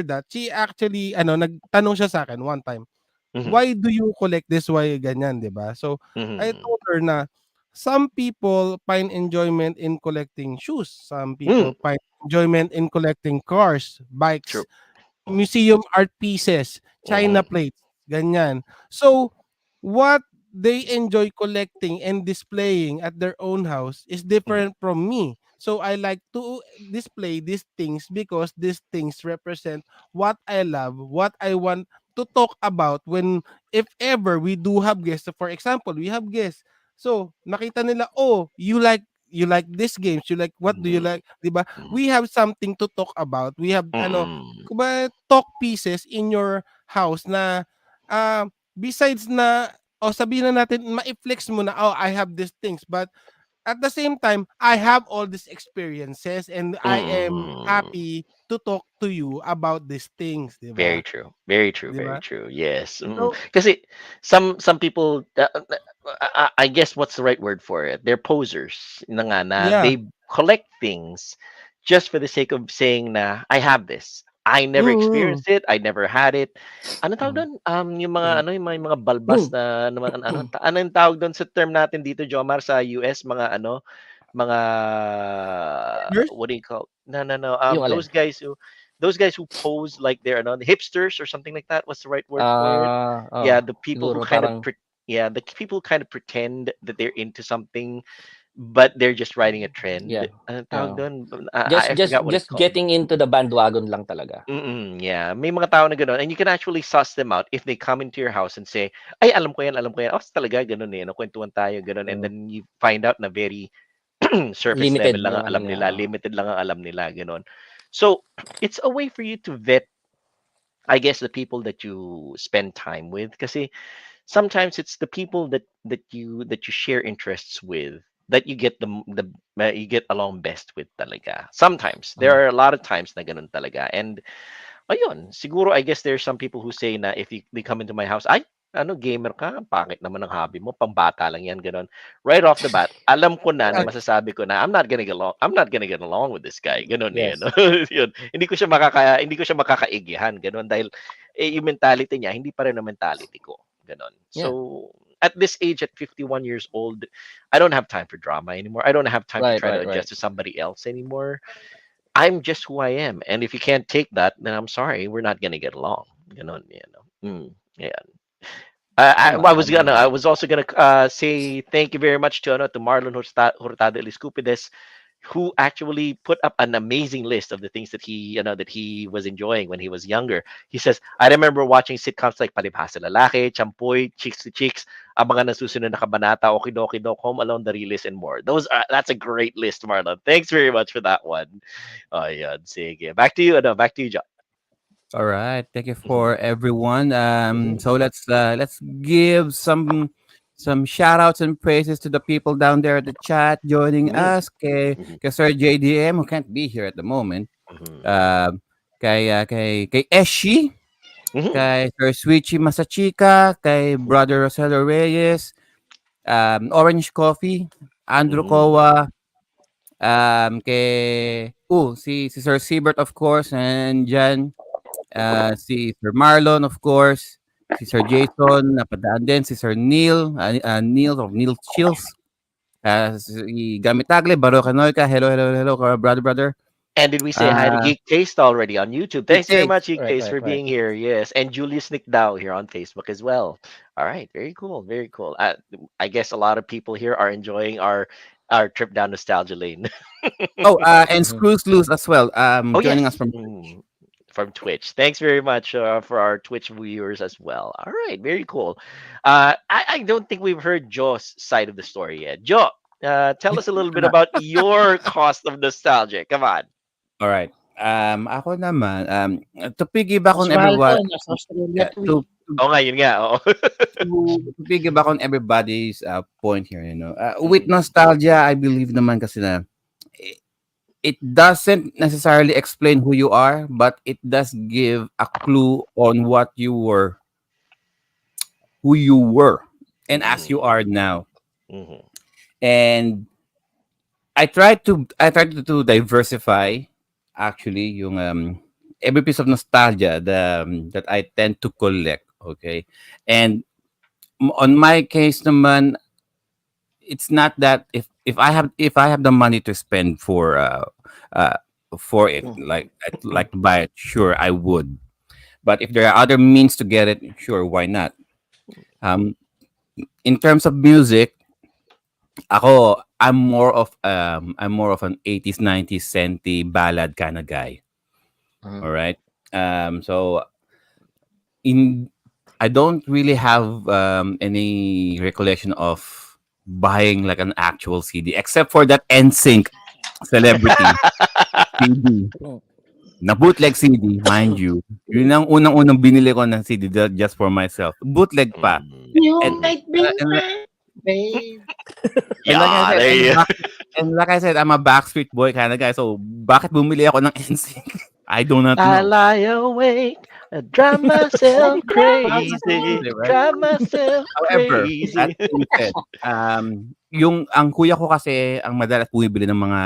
that, she actually nagtanong siya sa akin one time, why do you collect this? Why ganyan, di ba? So, I told her na some people find enjoyment in collecting shoes. Some people find enjoyment in collecting cars, bikes, museum art pieces, china plates, ganyan. So, what they enjoy collecting and displaying at their own house is different from me. So I like to display these things because these things represent what I love, what I want to talk about when if ever we do have guests. So for example, we have guests. So nakita nila, oh, you like these games, you like, what do you like, diba? We have something to talk about. We have talk pieces in your house na besides na, sabihin na natin, ma-flex mo na, I have these things, but at the same time, I have all these experiences and I am Mm. happy to talk to you about these things, di Very ba? true. Very true. Di Very ba? true. Yes. So, Because some people, I guess what's the right word for it? They're posers. Na nga na yeah. they collect things just for the sake of saying na I have this. I never Mm-hmm. experienced it. I never had it. Ano tawag Mhm. doon? Yung mga Mm. ano, yung mga balbas na ano yung tawag doon sa term natin dito, Jomar, sa US, mga ano, mga Yours? what do you call? No, no, no. Yung alin? Those guys who pose like they're ano, the hipsters or something like that. What's the right word for it? Oo, Yeah, the people who siguro kind of parang yeah, the people who kind of pretend that they're into something, but they're just riding a trend. yeah, Anong tawag oo. doon? Just I just forgot what it's just called. getting into the bandwagon lang talaga. Yeah, may mga tao na gano'n and you can actually suss them out if they come into your house and say, "Ay, alam ko yan." Oh, talaga gano'n eh, nagkuwentuhan tayo gano'n and Mm. then you find out na very surface Limited level lang lang ang ano alam niya, nila, limited lang ang alam nila, gano'n. So, it's a way for you to vet, I guess, the people that you spend time with kasi sometimes it's the people that you share interests with that you get you get along best with talaga. Sometimes there Mhm. are a lot of times na ganun talaga and ayun, siguro I guess there's some people who say na if they come into my house, ay, ano, gamer ka, ang pangit naman ng hobby mo, pambata lang yan, gano'n. Right off the bat, alam ko na Right. masasabi ko na, I'm not gonna get along with this guy, gano'n eh, Yes. ano. Yun, hindi ko siya makakaigihan, gano'n, dahil, yung mentality niya hindi pa rin ang mentality ko, gano'n. Yeah. So, at this age, at 51 years old, I don't have time for drama anymore. I don't have time to Right, try to right, right. adjust to somebody else anymore. I'm just who I am. And if you can't take that, then I'm sorry, we're not gonna get along. Ganon, you know. Yeah. Tama, tama I naman. was also gonna say thank you very much to to Marlon Hurtado Eliscupides, who actually put up an amazing list of the things that that he was enjoying when he was younger. He says, I remember watching sitcoms like Palibhasa Lalaki, Champoy, Chicks to Chicks, Abangan ng Susunod na Kabanata, Okidoki Dok, Home Alone, The Realist, and more. That's a great list, Marlon. Thanks very much for that one. Oh, yeah. Sige. Back to you, John. All right. Thank you Mhm. for everyone. Mhm. So let's give some shout outs and praises to the people down there at the chat joining Mhm. us. Mhm. Kay Sir JDM who can't be here at the moment. Mhm. Um kay Eshi, Mhm. kay Sir Switchy Masachika, kay Brother Roselio Reyes, Orange Coffee, Andrew Mhm. Kowa, si Sir Siebert of course, and Jan, si Sir Marlon of course, si Sir Jason, napadaan din, si Sir Neil, Neil Chills, si Gamitagle, Baroque Noika, hello, hello, hello, brother, brother. And did we say hi to Uh, Geek Taste already on YouTube? Big Thanks very Cakes. much, Geek Right, Taste, right, for right. being here. Yes, and Julius Nick Dow here on Facebook as well. All right, very cool, very cool. I guess a lot of people here are enjoying our trip down nostalgia lane. Oh, and Mhm. Screws Loose as well, Oh joining us yes, from. from Twitch. Thanks very much for our Twitch viewers as well. All right, very cool. I don't think we've heard Joe's side of the story yet. Joe, tell us a little bit about your cost of nostalgia. Come on. All right. Ako naman, to piggyback Mas on mahal everyone, doon, nasa Australia yeah, 'to, eh. Oh nga, yun nga. Oo. to piggyback on everybody's point here, with Mhm, nostalgia, I believe naman kasi na i- it doesn't necessarily explain who you are, but it does give a clue on who you were, and as you mhm, are now. mhm, And I tried to diversify actually yung every piece of nostalgia that I tend to collect, okay? And on my case naman, it's not that if I have the money to spend uh for it, mhm, like I'd like to buy it, sure I would. But if there are other means to get it, sure, why not? Um in terms of music, I'm more of an 80s 90s senti ballad kind of guy. Mhm. All right. So in I don't really have any recollection of buying like an actual CD except for that NSYNC Celebrity CD. Mm. na bootleg CD, mind you. Yun ang unang-unang binili ko ng CD just for myself. Bootleg pa. You And, make me and, mad, babe. and like I Yeah, said, there you go. and like I said, I'm a Backstreet Boy kind of guy. So, bakit bumili ako ng NSYNC? I do not I know. lie awake, I drive myself crazy, Right? drive myself However, as crazy. you said, yung ang kuya ko kasi ang madalas bumibili ng mga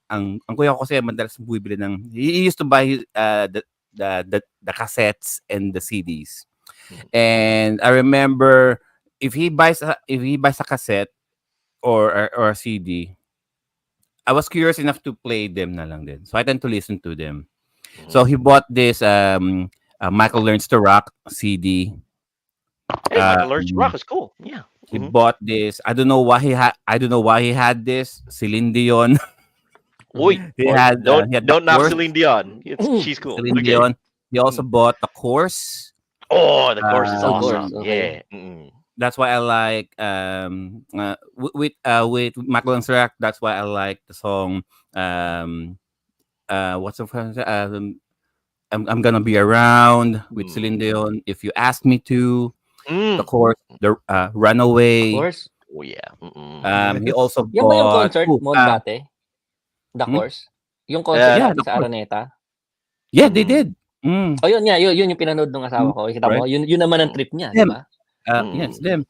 ang kuya ko kasi madalas bumibili ng he used to buy the cassettes and the CDs. And I remember if he buys a cassette or a CD, I was curious enough to play them na lang din. So I tend to listen to them. So he bought this Michael Learns to Rock CD. Hey, Michael Learns to Um, Rock is cool. Yeah. He bought this. I don't know why he had this. Celine Dion. Oi, He oi, had don't he had the don't knock course. Celine Dion. She's cool. Celine Okay. Dion. He also bought the course. Oh, the course is The awesome. course, okay. Yeah. Mm-mm. That's why I like with Michael and Sirac. That's why I like the song what's the first I'm gonna be around with Celine Dion if you ask me to. The Mm. course, the Of Runaway. course. Oh yeah. Mm-mm. He also Yan ba yung bought concert mode dati? The Hmm? course? Yung concert Yeah, dati the sa course. Araneta? Yeah, they did. Mm, Oh, yun nga. Yun yung pinanood ng asawa ko. Kita mo, right. yun naman ang trip niya, di Them. ba? Yeah, it's them.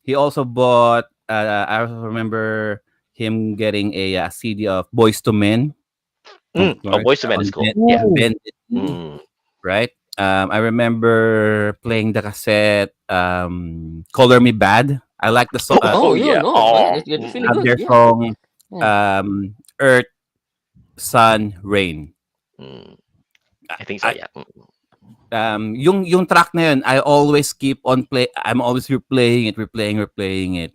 He also bought. I also remember him getting a CD of Boys to Men. Mm. Oh, Right? Boyz II Men is cool. Yeah, Yeah. Bandit, Mm. right? I remember playing the cassette. Color Me Bad. I like the song. Oh, yeah. yun. Oh. It's really Have good. their Yeah. song. Earth, Sun, Rain. Mm. I think so. Yeah. Yung track na yun, I'm always replaying it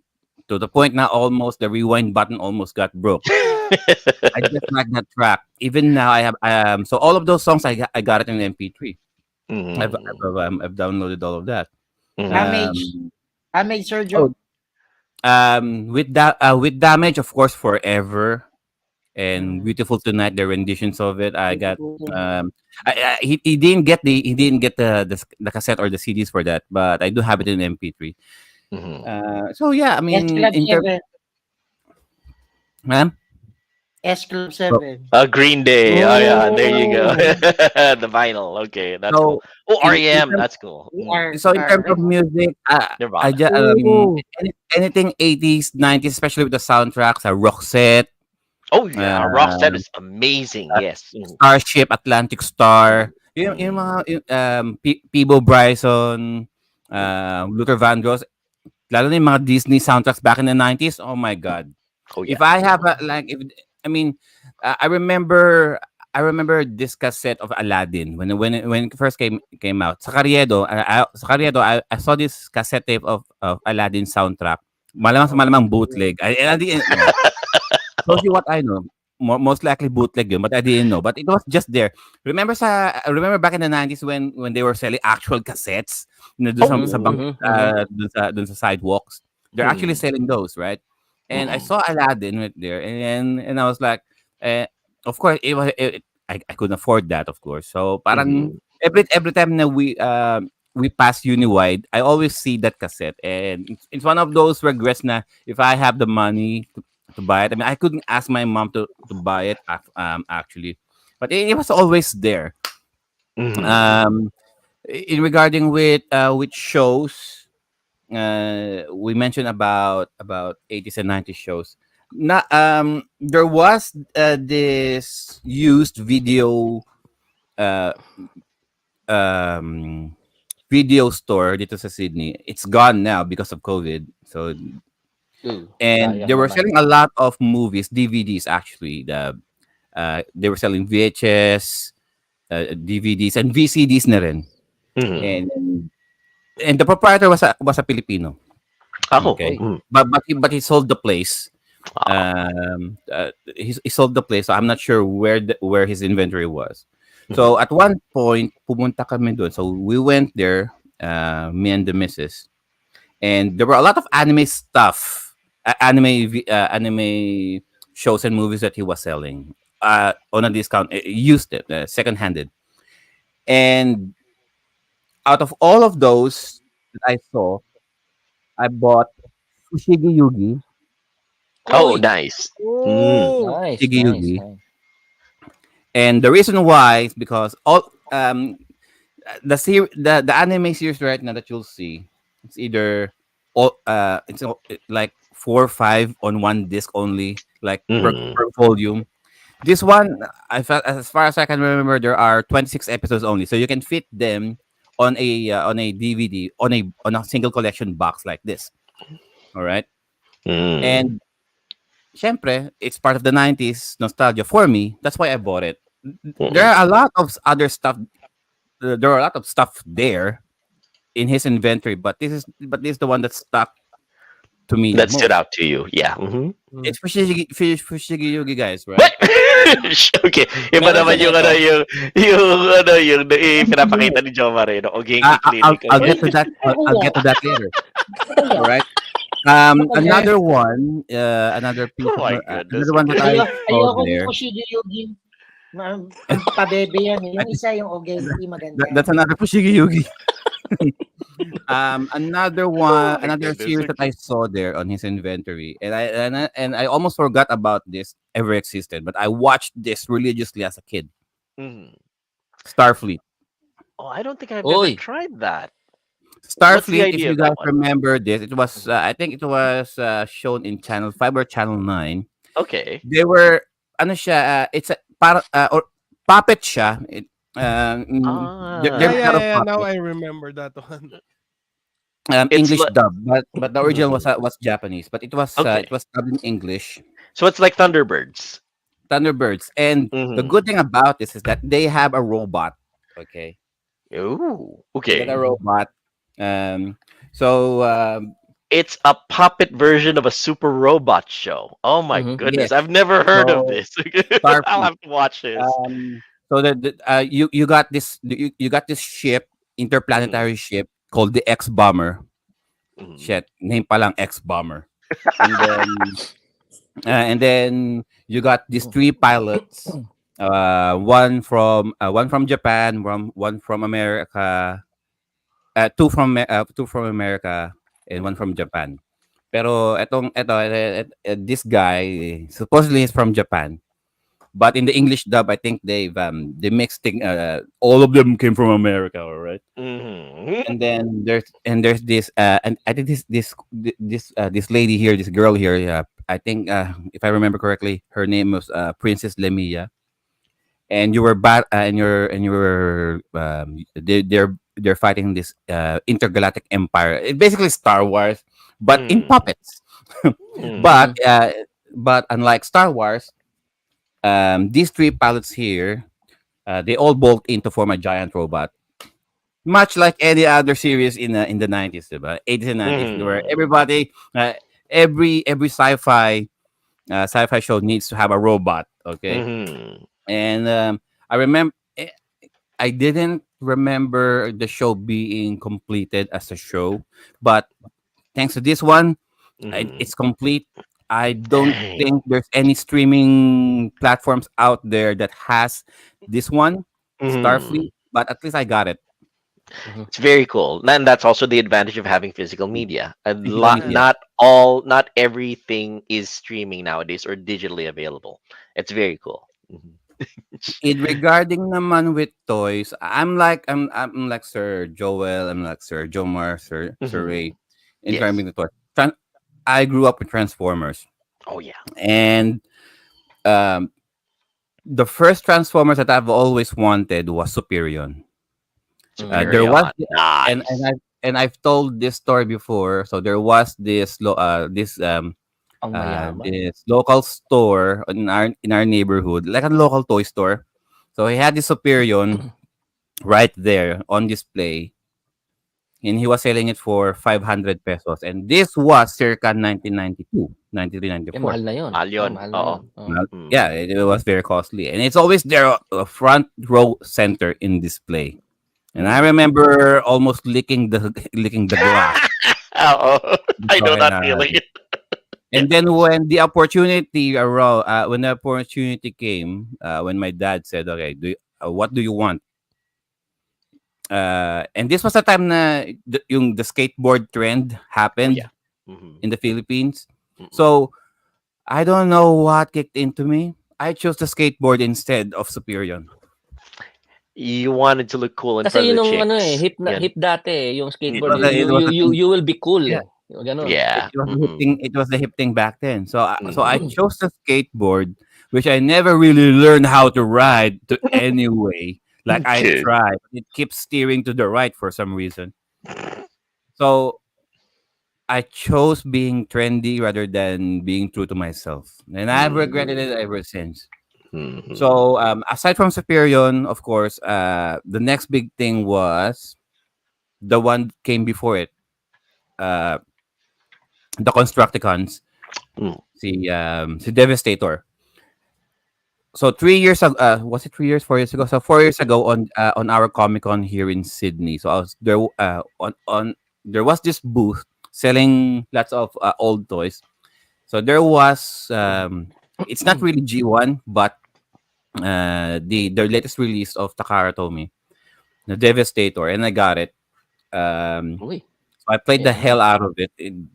to the point na almost the rewind button almost got broke. I just like that track. Even now I have so all of those songs I got it in MP3. Mm. I've downloaded all of that. Damage. Damage, Sir Oh, Joe. with Damage, of course, Forever and Mm. Beautiful Tonight, the renditions of it. I got he didn't get the cassette or the CDs for that, but I do have it in MP3. Mhm. So yeah, I S mean, Club 7. ma'am. S Club 7. Green Day. Oh yeah, there you go. Oh. The vinyl. Okay, that's So cool. Oh, in REM. terms, That's cool. Mm. so in terms of music, I Nirvana. just Oh. anything 80s, 90s, especially with the soundtracks, Roxette, Oh yeah, Rocksteady um, is amazing. Yes. Mm. Starship, Atlantic Star, yung mga Peebo Bryson, Luther Vandross, lalo na yung mga Disney soundtracks back in the 90s. Oh my God! Oh yeah. If I have I mean, I remember this cassette of Aladdin when it first came out. Sa Carriedo, I saw this cassette tape of Aladdin soundtrack. Malamang bootleg. I didn't know. Told you what I know. Most likely bootleg yun, but I didn't know. But it was just there. Remember back in the 90s when they were selling actual cassettes, dun sa sidewalks. They're actually selling those, right? And I saw Aladdin right there, and I was like, of course, I couldn't afford that, of course. So parang every time na we pass Uniwide, I always see that cassette, and it's one of those regrets na if I have the money to buy it. I mean, I couldn't ask my mom to buy it actually, but it was always there. In regarding with shows, we mentioned about 80s and 90s shows. There was this used uh, video store dito sa Sydney. It's gone now because of COVID. So and they were selling a lot of movies, DVDs actually. They were selling VHS, DVDs and VCDs na rin. And the proprietor was a Filipino. Okay. But he sold the place. He sold the place. So I'm not sure where his inventory was. So at one point, pumunta kami doon. So we went there, me and the missus, and there were a lot of anime stuff, anime shows and movies that he was selling. on a discount, used it, second-handed. And out of all of those that I saw, I bought Fushigi Yugi. Oh, Uy! nice. Oh, Nice, Fushigi nice, Yugi. nice. And the reason why is because all the anime series right now that you'll see, it's either like 4 or 5 on one disc only, like per volume. This one, I felt, as far as I can remember, there are 26 episodes only, so you can fit them on a DVD, on a single collection box like this. All right, Mm. and syempre, it's part of the 90s nostalgia for me. That's why I bought it. There Mm. are a lot of other stuff. There are a lot of stuff there in his inventory, but this is the one that stuck to me the That stood most. out to you. Yeah. Mhm. It's Fushigi Yugi, guys, What? right? Okay, iba Meron naman din yung ito. yung pinapakita ni Jomar eh, no? Ogenki Clinic. I'll Okay. get to that. I'll get to that later. All right. Okay. Another piece Oh of my goodness. another one that I saw ayoko ni there. Fushigi Yugi. Pabebe yan. Yung isa yung Ogenki maganda. That's another Fushigi Yugi. Oh my Another goodness. series that I Okay. saw there on his inventory, and I almost forgot about this ever existed, but I watched this religiously as a kid. Mhm. Starfleet. Oh, I don't think I've ever Uy! tried that. What's the Starfleet. If idea you of that guys one? remember this, it was I think it was shown in Channel 5 or Channel 9. Okay. They were ano siya, it's a or puppet siya. They're Yeah, made yeah, out Ah, of yeah. Now puppet. I remember that one. it's English like dub, but the original Mhm. was Japanese. But Okay. it was dubbed in English. So it's like Thunderbirds. Thunderbirds, and the good Mhm. thing about this is that they have a robot. Okay, Ooh. they got a Okay. Mhm. robot. Um, so It's a puppet version of a super robot show. Oh my Mhm. goodness. yes, I've never heard of so this. I'll Starfleet. have to watch this. You got you got this ship, Mhm. interplanetary ship called the X Bomber. Mhm. Shit, name pa lang X Bomber. And then and then you got these three pilots. One from Japan, one from America, two from America, and one from Japan. Pero this guy supposedly is from Japan. But in the English dub, I think they mixed thing. All of them came from America, all right. Mhm. And then there's this and I think this lady here, this girl here. Yeah, I think if I remember correctly, her name was Princess Lemia. And you were and you were they're fighting this intergalactic empire. It basically Star Wars, but in Mhm. puppets. but Mhm. uh, but unlike Star Wars, these three pilots here, they all bolt in to form a giant robot, much like any other series in the 90s, diba? 80s and 90s, where Mhm. everybody, every sci-fi show needs to have a robot. Okay, Mhm. and I remember. I didn't remember the show being completed as a show, but thanks to this one, Mhm. it's complete. I don't Dang. think there's any streaming platforms out there that has this one, Mhm. Starfleet, but at least I got it. Mhm. It's very cool. And that's also the advantage of having physical media. A Physical lot, media. Yes. not everything is streaming nowadays or digitally available. It's very cool. Mhm. Regarding naman with toys, I'm like Sir Joel, I'm like Sir Jomar, Sir Mhm. Ray, in Yes. terms of toys. I grew up with Transformers, Oh yeah. and um, the first Transformers that I've always wanted was Superion. Mhm. There was Superior. and Nice. I've told this story before. So there was Ang mayaman. this local store in our neighborhood, like a local toy store. So he had this Superion right there on display, and he was selling it for 500 pesos. And this was circa 1992, 93, Eh, 94. mahal na yun. Mahal Oo, yun. mahal na Oo. yun. Oo. Well, Mm. yeah, it was very costly, and it's always there, front row center in display. And I Mm. remember almost licking the licking the glass. Oo. I know Okay that na, feeling. And then when the opportunity arose, when the opportunity came, when my dad said, "Okay, what do you want?" And this was the time na the skateboard trend Oh yeah. happened Hmm. in the Philippines. Hmm. So I don't know what kicked into me. I chose the skateboard instead of Superior. You wanted to look cool in Kasi front of yun the yung ano eh, chicks. Yeah. hip dati eh, yung It skateboard was eh, a, it was a thing. you will be cool Yeah, eh. Yung gano'n. it, Yeah. it was the hip Hmm. thing. It was the hip thing back then. So I Hmm. chose the skateboard, which I never really learned how to ride to anyway. Like I Okay. tried, but it keeps steering to the right for some reason. So I chose being trendy rather than being true to myself, and I've regretted it ever since. Hmm. So aside from Superior, of course, the next big thing was the one came before it, uh, the Constructicons, Mm. si Devastator. So 3 years ago, was it 3 years, 4 years ago? So 4 years ago on our Comic Con here in Sydney. So I was there on there was this booth selling lots of old toys. So there was it's not really G1, but the latest release of Takara Tomy, the Devastator, and I got it. Um, Uy, so I played the yeah. hell out of it.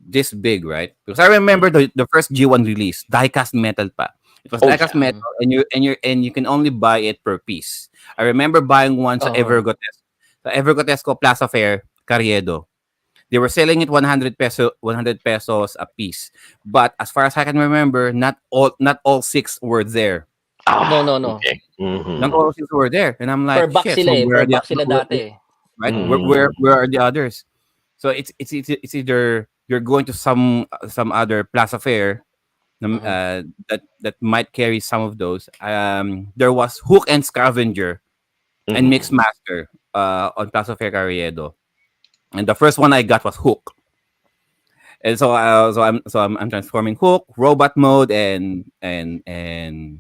This big, right? Because I remember the first G1 release, diecast metal pa. It was Oh diecast yeah. metal, and you can only buy it per piece. I remember buying one sa Oo. Evergotesco Plaza Fair, Carriedo. They were selling it 100 pesos a piece. But as far as I can remember, not all six were there. No, Ah, no, no. okay. Not Hmm. all six were there, and I'm Per like, box shit. sila So eh, per box sila dati eh. right? Mm. Where are the others? So it's either you're going to some other plaza fair Mhm. that might carry some of those. There was Hook and Scavenger and Mhm. Mixmaster on Plaza Fair Carriedo, and the first one I got was Hook. And so I'm transforming Hook, robot mode, and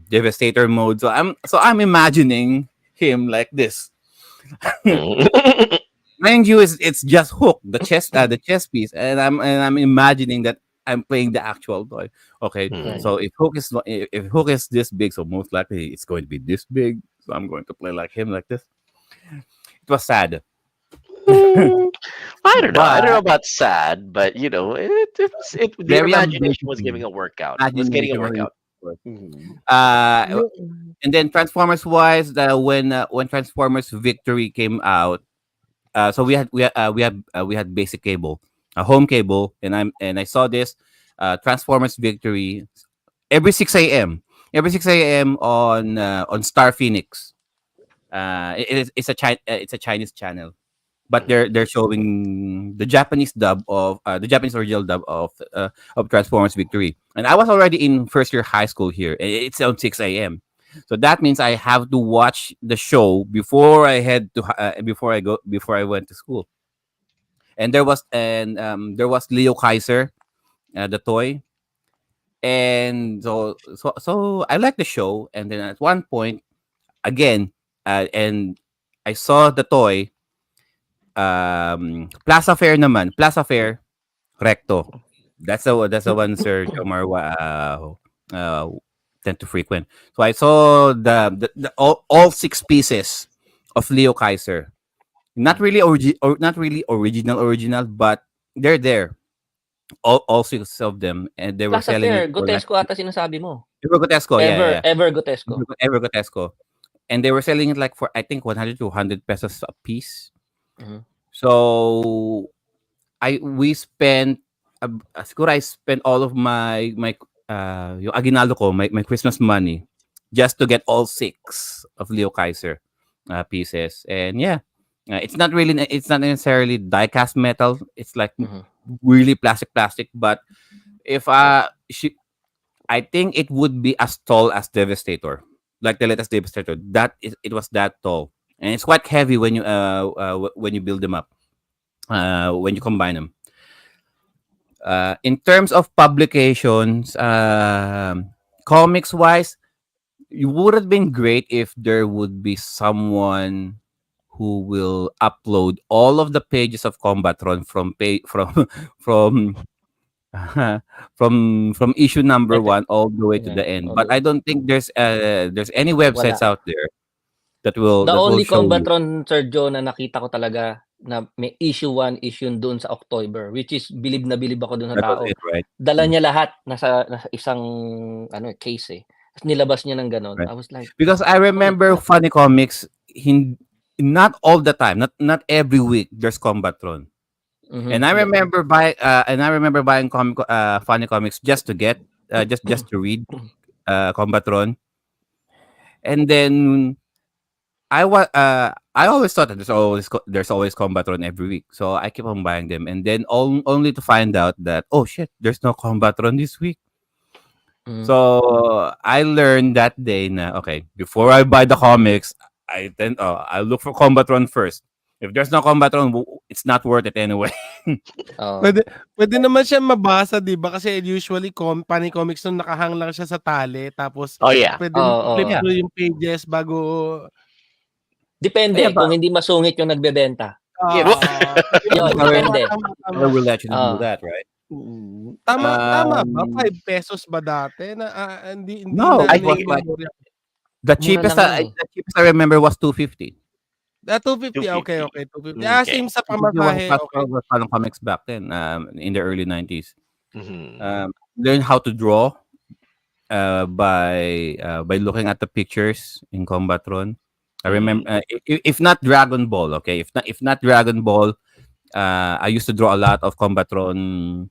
Devastator mode. So I'm imagining him like this. Mm. Mind you, it's just Hook, the chess piece, and I'm imagining that I'm playing the actual toy. Okay, Right. so if Hook is this big, so most likely it's going to be this big. So I'm going to play like him, like this. It was sad, Mm, I don't know. I don't know but about sad, but your very imagination was ambitious. giving a workout. Was getting a Imagination very workout. good. Mhm. Uh, and then Transformers wise, when Transformers Victory came out, so we had basic cable, a home cable, and I saw this Transformers Victory every 6 a.m. Every 6 a.m. on Star Phoenix. It's a Chinese channel, but Mhm. they're showing the Japanese original dub of Transformers Victory. And I was already in first year high school here. And it's on 6 a.m. So that means I have to watch the show before I went to school. And there was Leo Kaiser, the toy. And so I like the show. And then at one point again, and I saw the toy. Plaza Fair Recto. That's the one Sir Jomar uh, tend to frequent. So I saw all six pieces of Leo Kaiser. Not really original, but they're there. All six of them, and they were Plaza selling it Fair, for like Gotesco ata sinasabi mo. Evergotesco, yeah, yeah, yeah. Ever Gotesco. Evergotesco, and they were selling it like for I think 100 to 100 pesos a piece. Mhm. So we spent siguro I spent all of my yung aginaldo ko, my Christmas money just to get all six of Leo Kaiser pieces. And yeah, it's not necessarily die cast metal. It's like Mhm. really plastic, but if I think it would be as tall as Devastator, like the latest Devastator. It was that tall, and it's quite heavy when you build them up, when you combine them. In terms of publications, comics wise, it would have been great if there would be someone who will upload all of the pages of Combatron from from from issue number Ito, 1 all the way to yeah, the end. all But the way. I don't think there's any Wala. websites out there The that will only show you. Combatron, Sir Joe, na nakita ko talaga na may issue 1 issue doon sa October, which is bilib na bilib ako doon sa That was tao. it, right? Dala Mm, niya lahat nasa isang case eh. Tapos nilabas niya ng gano'n. right. I was like, Because I holy remember crap. Funny Comics, not all the time, not every week there's Combatron. And I Yeah. remember buying Funny Comics just to get just to read Combatron. And then I always thought that there's always Combatron every week. So I keep on buying them, and then only to find out that, oh shit, there's no Combatron this week. Mm. So I learned that day na, okay, before I buy the comics, I look for Combatron first. If there's no Combatron, it's not worth it anyway. Oo. Pwede naman siya mabasa, 'di ba? Kasi usually Funny Comics nung nakahang lang siya sa tali, tapos Oh yeah. pwede mo Oo. flip Yeah. through yung pages bago Depende Yeah, kung but hindi masungit yung nagbebenta. Yeah. Yun, depende. I will let you do Oo. that, right? Tama ba? Um, 5 pesos ba dati na hindi no, na I it was think- like memorya. the Mura cheapest lang yun eh. the cheapest I remember was 250. 250. 250. Okay, 250. Okay. Same sa 250 pamasahe. Okay. was Funny Comics back then, in the early 90s. Mhm. Learn how to draw by looking at the pictures in Combatron. I remember if not Dragon Ball, okay, if not Dragon Ball, I used to draw a lot of Combatron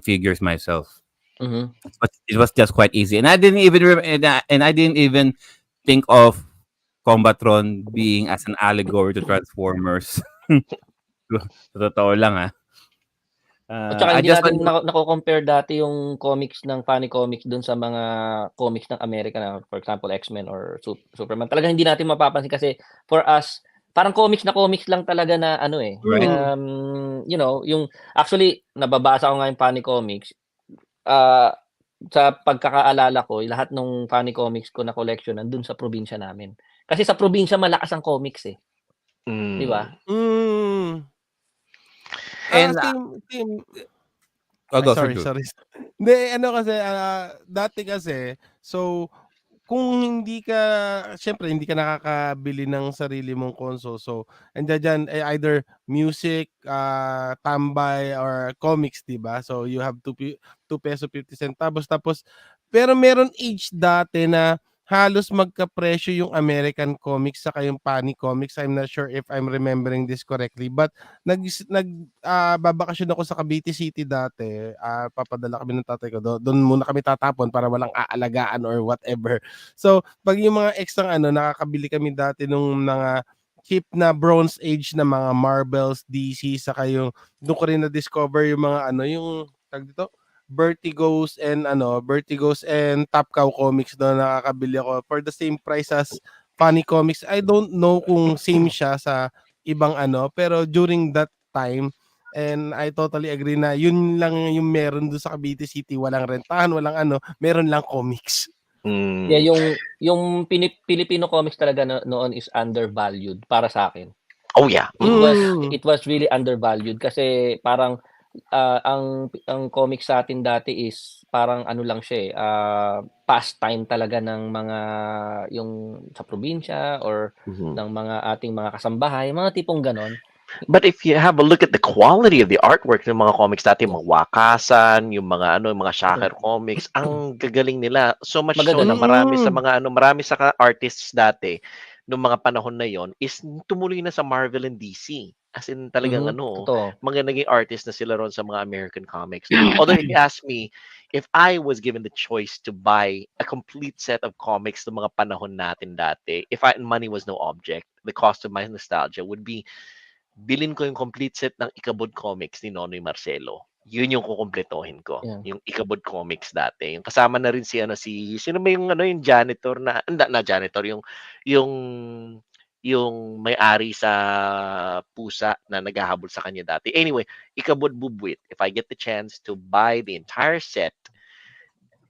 figures myself. Mhm. But it was just quite easy, and I didn't even and I didn't even think of Combatron being as an allegory to Transformers. Sa totoo lang At saka I hindi just natin nako-compare dati yung comics ng Funny Comics dun sa mga comics ng Amerika na, for example, X-Men or Superman. Talagang hindi natin mapapansin kasi for us, parang comics na comics lang talaga na Right. yung actually nababasa ko nga yung Funny Comics. Sa pagkakaalala ko, lahat ng Funny Comics ko na collection nandun sa probinsya namin. Kasi sa probinsya malakas ang comics eh. Di ba? And Same. go, Sorry. Sir Drew. Hindi, kasi, dati kasi, so, kung syempre, hindi ka nakakabili ng sarili mong console. So, andiyan dyan, either music, tambay, or comics, diba? So, you have 2 peso 50 centavos. Tapos, pero meron age dati na halos magkapresyo yung American comics saka yung Funny Comics. I'm not sure if I'm remembering this correctly. But, babakasyon ako sa Cavite City dati. Papadala kami ng tatay ko. Doon muna kami tatapon para walang aalagaan or whatever. So, pag yung mga extra nakakabili kami dati nung mga cheap na Bronze Age na mga Marvels, DC, saka yung doon ko rin na-discover yung mga yung tag dito, Vertigos and Top Cow Comics doon nakakabili ako for the same price as Funny Comics. I don't know kung same siya sa ibang pero during that time, and I totally agree na yun lang yung meron doon sa Cavite City, walang rentahan, walang meron lang comics. Yeah, yung Filipino comics talaga noon is undervalued para sa akin. Oh yeah. It was really undervalued kasi parang ang comics sa atin dati is parang lang siya pastime talaga ng mga yung sa probinsya or ng mga ating mga kasambahay, mga tipong ganon. But if you have a look at the quality of the artwork ng mga comics dati, mga Wakasan, yung mga yung mga Shaker comics, ang gagaling nila. So much so na marami sa artists dati nung mga panahon na yon is tumuloy na sa Marvel and DC. As in talagang mga naging artist na sila ron sa mga American comics. Although if you ask me, if I was given the choice to buy a complete set of comics ng mga panahon natin dati, if money was no object, the cost of my nostalgia would be bilin ko yung complete set ng Ikabod Comics ni Nonoy Marcelo. Yun yung kukumpletohin ko. Yeah. Yung Ikabod Comics dati. Yung kasama na rin sino ba yung yung janitor na janitor yung may-ari sa pusa na naghahabol sa kanya dati. Anyway, Ikabod Bubwit. If I get the chance to buy the entire set,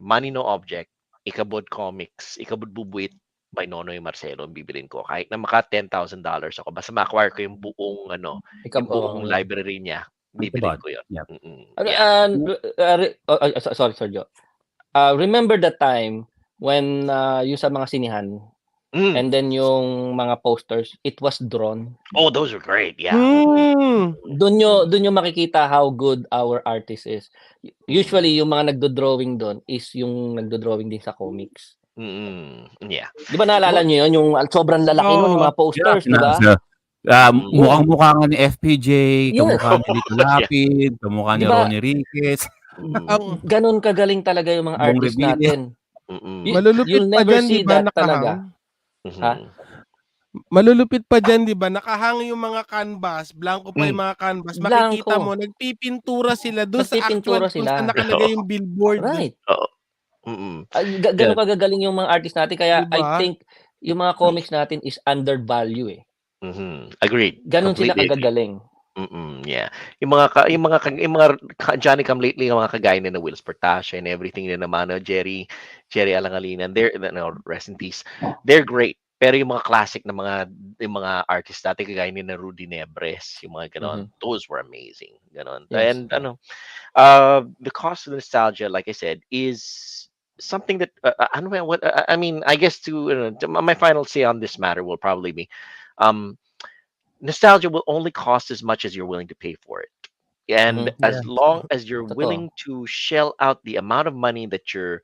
money no object, Ikabod Comics, Ikabod Bubwit by Nonoy Marcelo, bibilin ko. Kahit na maka $10,000 ako, basta ma-acquire ko yung buong yung buong library niya. Think Bibilin about ko it. 'yun. Yeah. Yeah. Sorry, Joe. Remember the time when yung sa mga sinihan Mm. and then yung mga posters, it was drawn. Oh, those are great. Yeah. Doon nyo makikita how good our artist is. Usually, yung mga nagdo-drawing doon is yung nagdo-drawing din sa comics. Yeah. Di ba naalala nyo yun? Yung sobrang lalaki nun, yung mga posters, di ba? Mukha nga ni FPJ, Yes. kamukha ni Lito Lapid, kamukha ni Di ba? Ronnie Riquez, Ganun kagaling talaga yung mga Bong artist Revilla. natin. Malulupit You'll pa never dyan, di see ba, that talaga. Ha? Malulupit pa dyan, di ba? Nakahang yung mga canvas, blanco pa yung mga canvas. Makikita Blanco. mo, nagpipintura sila doon sa Nagpipintura actual kung sila. saan nakalagay yung billboard. Right. Oo. Ganun kagagaling yung mga artist natin. Kaya Diba? I think yung mga comics natin is undervalue eh. Agreed. Ganun sila Completely agree. kagagaling. Yeah. Yung mga Johnny Come Lately, yung mga kagaya na Will Portasio and everything na naman, Jerry Alangalinan, they're rest in peace. They're great. Pero yung mga classic na yung mga artists dati kagaya ni na Rudy Nebres, yung mga ganon, those were amazing. Ganon. Yes. And the cost of nostalgia, like I said, is something that I mean, I guess my final say on this matter will probably be nostalgia will only cost as much as you're willing to pay for it. And as long as you're Totoo. willing to shell out the amount of money that you're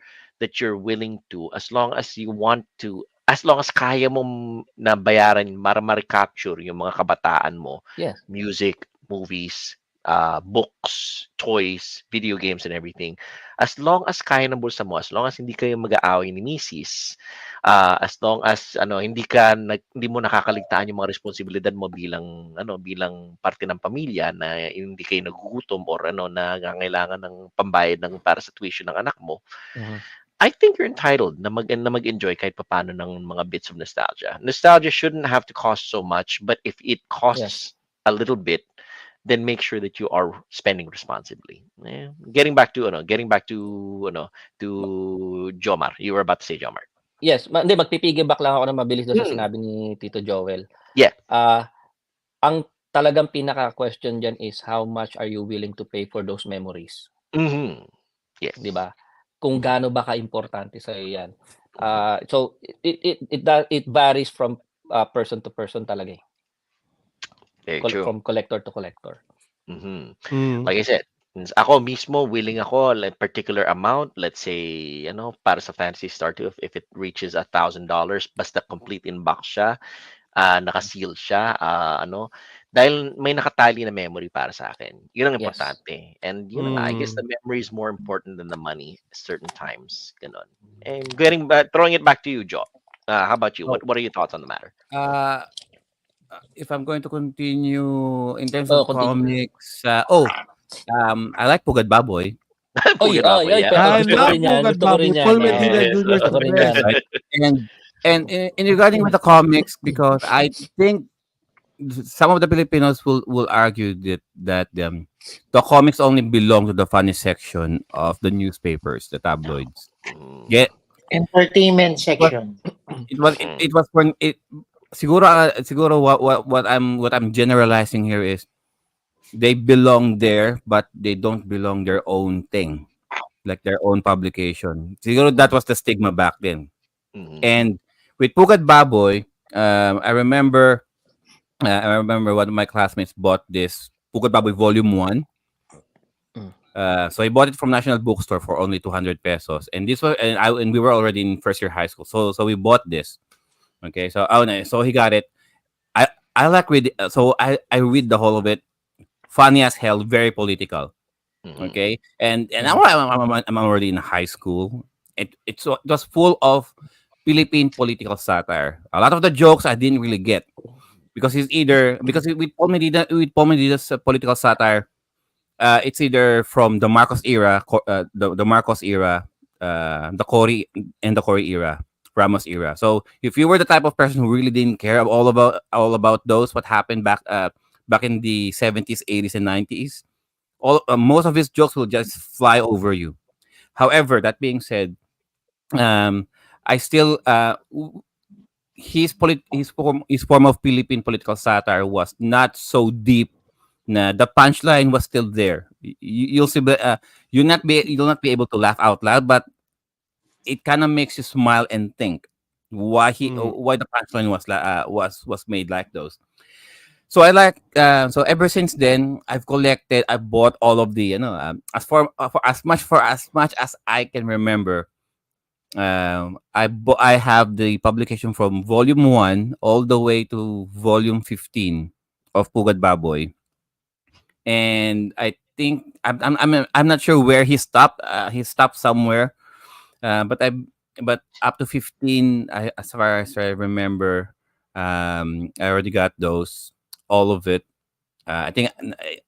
willing to, as long as you want to, as long as kaya mo na bayaran para ma-recapture yung mga kabataan mo, Yes. music, movies, books, toys, video games, and everything. As long as kaya ng bulsa mo, as long as hindi kayo mag-aaway ni misis, as long as hindi mo nakakaligtaan yung mga responsibilidad mo bilang parte ng pamilya na hindi kayo nagugutom or na nangangailangan ng pambayad para sa tuition ng anak mo. I think you're entitled na mag-enjoy kahit papaano ng mga bits of nostalgia. Nostalgia shouldn't have to cost so much, but if it costs a little bit, then make sure that you are spending responsibly. Getting back to Jomar. You were about to say Jomar. Yes, magpipiggyback lang ako na mabilis doon sa sinabi ni Tito Joel. Yeah. Ang talagang pinaka-question dyan is how much are you willing to pay for those memories? Yes. Di ba? Kung gaano ba ka-importante sa iyo yan. So it varies from person to person talaga eh. Very true. From collector to collector. Like I said, ako mismo willing ako like particular amount, let's say para sa Fantasy Star 2 if it reaches $1,000 basta complete in box siya, naka-seal siya, dahil may nakatali na memory para sa akin. Yun ang importante. And I guess the memory is more important than the money certain times. Ganon. And throwing it back to you, Joe. How about you? What are your thoughts on the matter? If I'm going to continue in terms of comics, I like Pugad Baboy. I love Pugad Baboy. Paul Medina Jr. is the best. And in regarding with the comics, because I think some of the Filipinos will argue that the comics only belong to the funny section of the newspapers, the tabloids. Yeah, entertainment section. It was for it. Siguro what I'm generalizing here is they belong there, but they don't belong their own thing, like their own publication. Siguro that was the stigma back then. And with Pugad Baboy, I remember one of my classmates bought this Pugad Baboy Volume 1. So I bought it from National Bookstore for only 200 pesos. And this was and we were already in first year high school. So we bought this. Okay, so he got it. I like read. So I read the whole of it. Funny as hell, very political. Okay, and I'm already in high school. It was full of Philippine political satire. A lot of the jokes I didn't really get because with Paul Medida's political satire, it's either from the Marcos era, the Marcos era, the Cory era. Ramos era. So if you were the type of person who really didn't care all about those what happened back in the 70s, 80s, and 90s, most of his jokes will just fly over you. However, that being said, I still his form of Philippine political satire was not so deep the punchline was still there. You'll see, you'll not be able to laugh out loud, but it kind of makes you smile and think Mm. why the punchline was made like those. So I like so ever since then I bought all of the for as much as I can remember. I have the publication from volume 1 all the way to volume 15 of Pugad Baboy, and I think I'm not sure where he stopped. He stopped somewhere, but up to 15, as far as I remember, I already got those, all of it. I think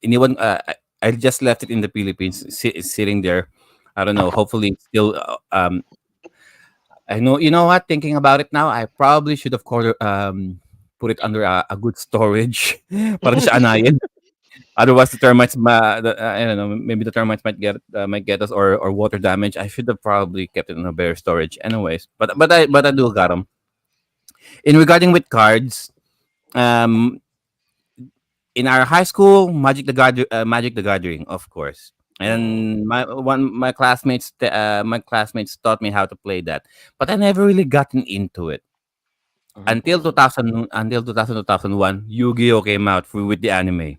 anyone. I just left it in the Philippines, sitting there. I don't know. Hopefully, it's still. I know. You know what? Thinking about it now, I probably should have put it under a good storage para di siya anayin. Otherwise, I don't know. Maybe the termites might get us, or water damage. I should have probably kept it in a better storage, anyways. But I do got them. In regarding with cards, um, in our high school, Magic the Gathering, of course. And my classmates taught me how to play that, but I never really gotten into it until Mhm. 2000 until 2000 2001. Yu-Gi-Oh came out with the anime,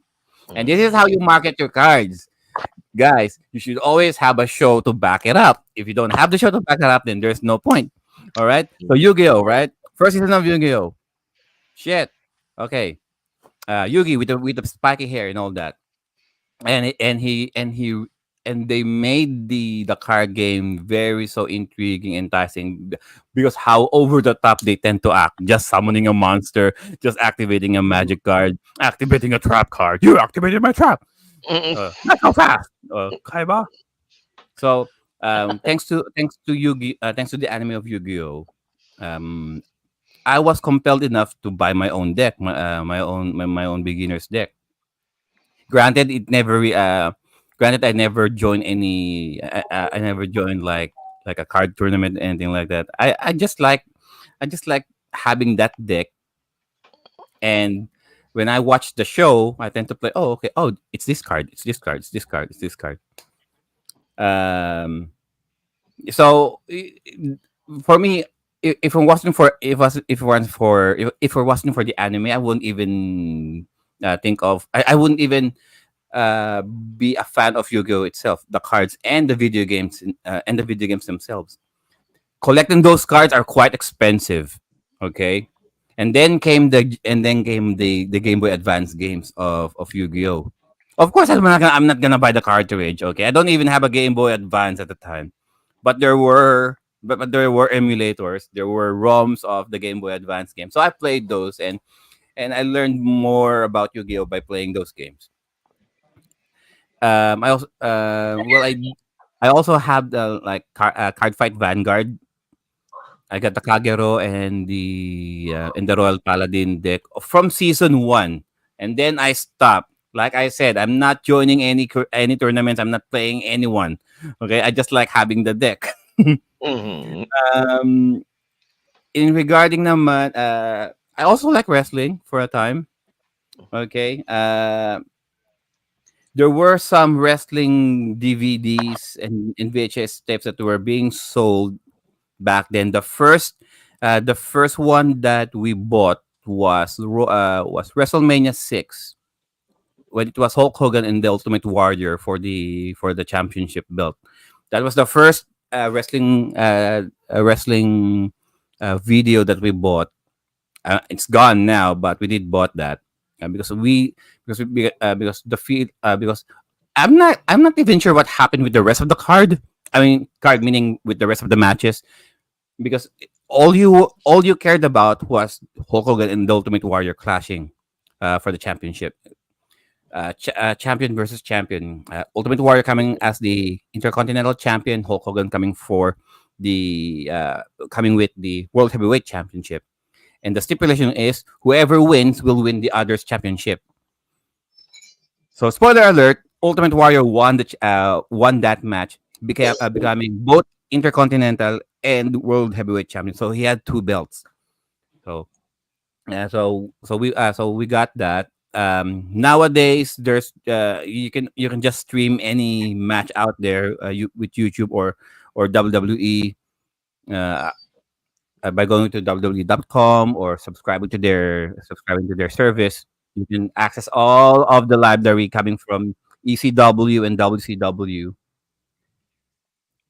and this is Mm. how you market your cards. Guys, you should always have a show to back it up. If you don't have the show to back it up, then there's no point. All right. So Yu-Gi-Oh, right? First season of Yu-Gi-Oh. Shit. Okay. Yugi with the spiky hair and all that. And they made the card game very so intriguing, enticing, because how over the top they tend to act. Just summoning a monster, just activating a magic card, activating a trap card. You activated my trap. Mm. Not how fast. Kaiba. So thanks to the anime of Yu-Gi-Oh, um, I was compelled enough to buy my own deck, my own beginner's deck. Granted, I never joined I never joined like a card tournament, anything like that. I just like having that deck, and when I watch the show, I tend to play. Oh, okay. Oh, it's this card. It's this card. It's this card. It's this card. Um, so for me, if it wasn't for if it wasn't for the anime, I wouldn't even think of. I wouldn't even be a fan of Yu-Gi-Oh itself, the cards and the video games themselves. Collecting those cards are quite expensive. Okay, and then came the Game Boy Advance games of Yu-Gi-Oh. Of course, I'm not gonna buy the cartridge. Okay, I don't even have a Game Boy Advance at the time, but there were emulators. There were ROMs of the Game Boy Advance game, so I played those, and I learned more about Yu-Gi-Oh by playing those games. I also I also have the card fight Vanguard. I got the Kagero and the Royal Paladin deck from season 1, and then I stopped. Like I said, I'm not joining any tournaments. I'm not playing anyone. Okay, I just like having the deck. Mhm. um, in regarding naman, I also like wrestling for a time. Okay, there were some wrestling DVDs and VHS tapes that were being sold back then. The first one that we bought was WrestleMania 6, when it was Hulk Hogan and the Ultimate Warrior for the championship belt. That was the first wrestling video that we bought. It's gone now, but we did bought that because the feel because I'm not even sure what happened with the rest of the card. I mean, card meaning with the rest of the matches, because all you cared about was Hulk Hogan and the Ultimate Warrior clashing for the championship. Champion versus champion. Ultimate Warrior coming as the Intercontinental Champion. Hulk Hogan coming with the World Heavyweight Championship. And the stipulation is whoever wins will win the other's championship. So spoiler alert: Ultimate Warrior won that match, becoming both Intercontinental and World Heavyweight Champion. So he had two belts. So so we got that. nowadays there's you can just stream any match out there with YouTube or WWE uh, by going to www.com or subscribing to their service. You can access all of the library coming from ECW and WCW.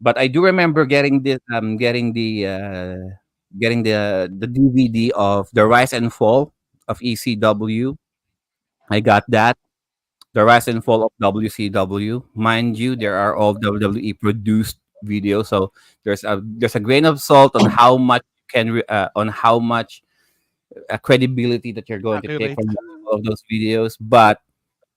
But I do remember getting the DVD of the Rise and Fall of ECW. I got that. The Rise and Fall of WCW. Mind you, there are all WWE produced videos, so there's a grain of salt on how much on how much credibility that you're going to take Accurate. from all of those videos. But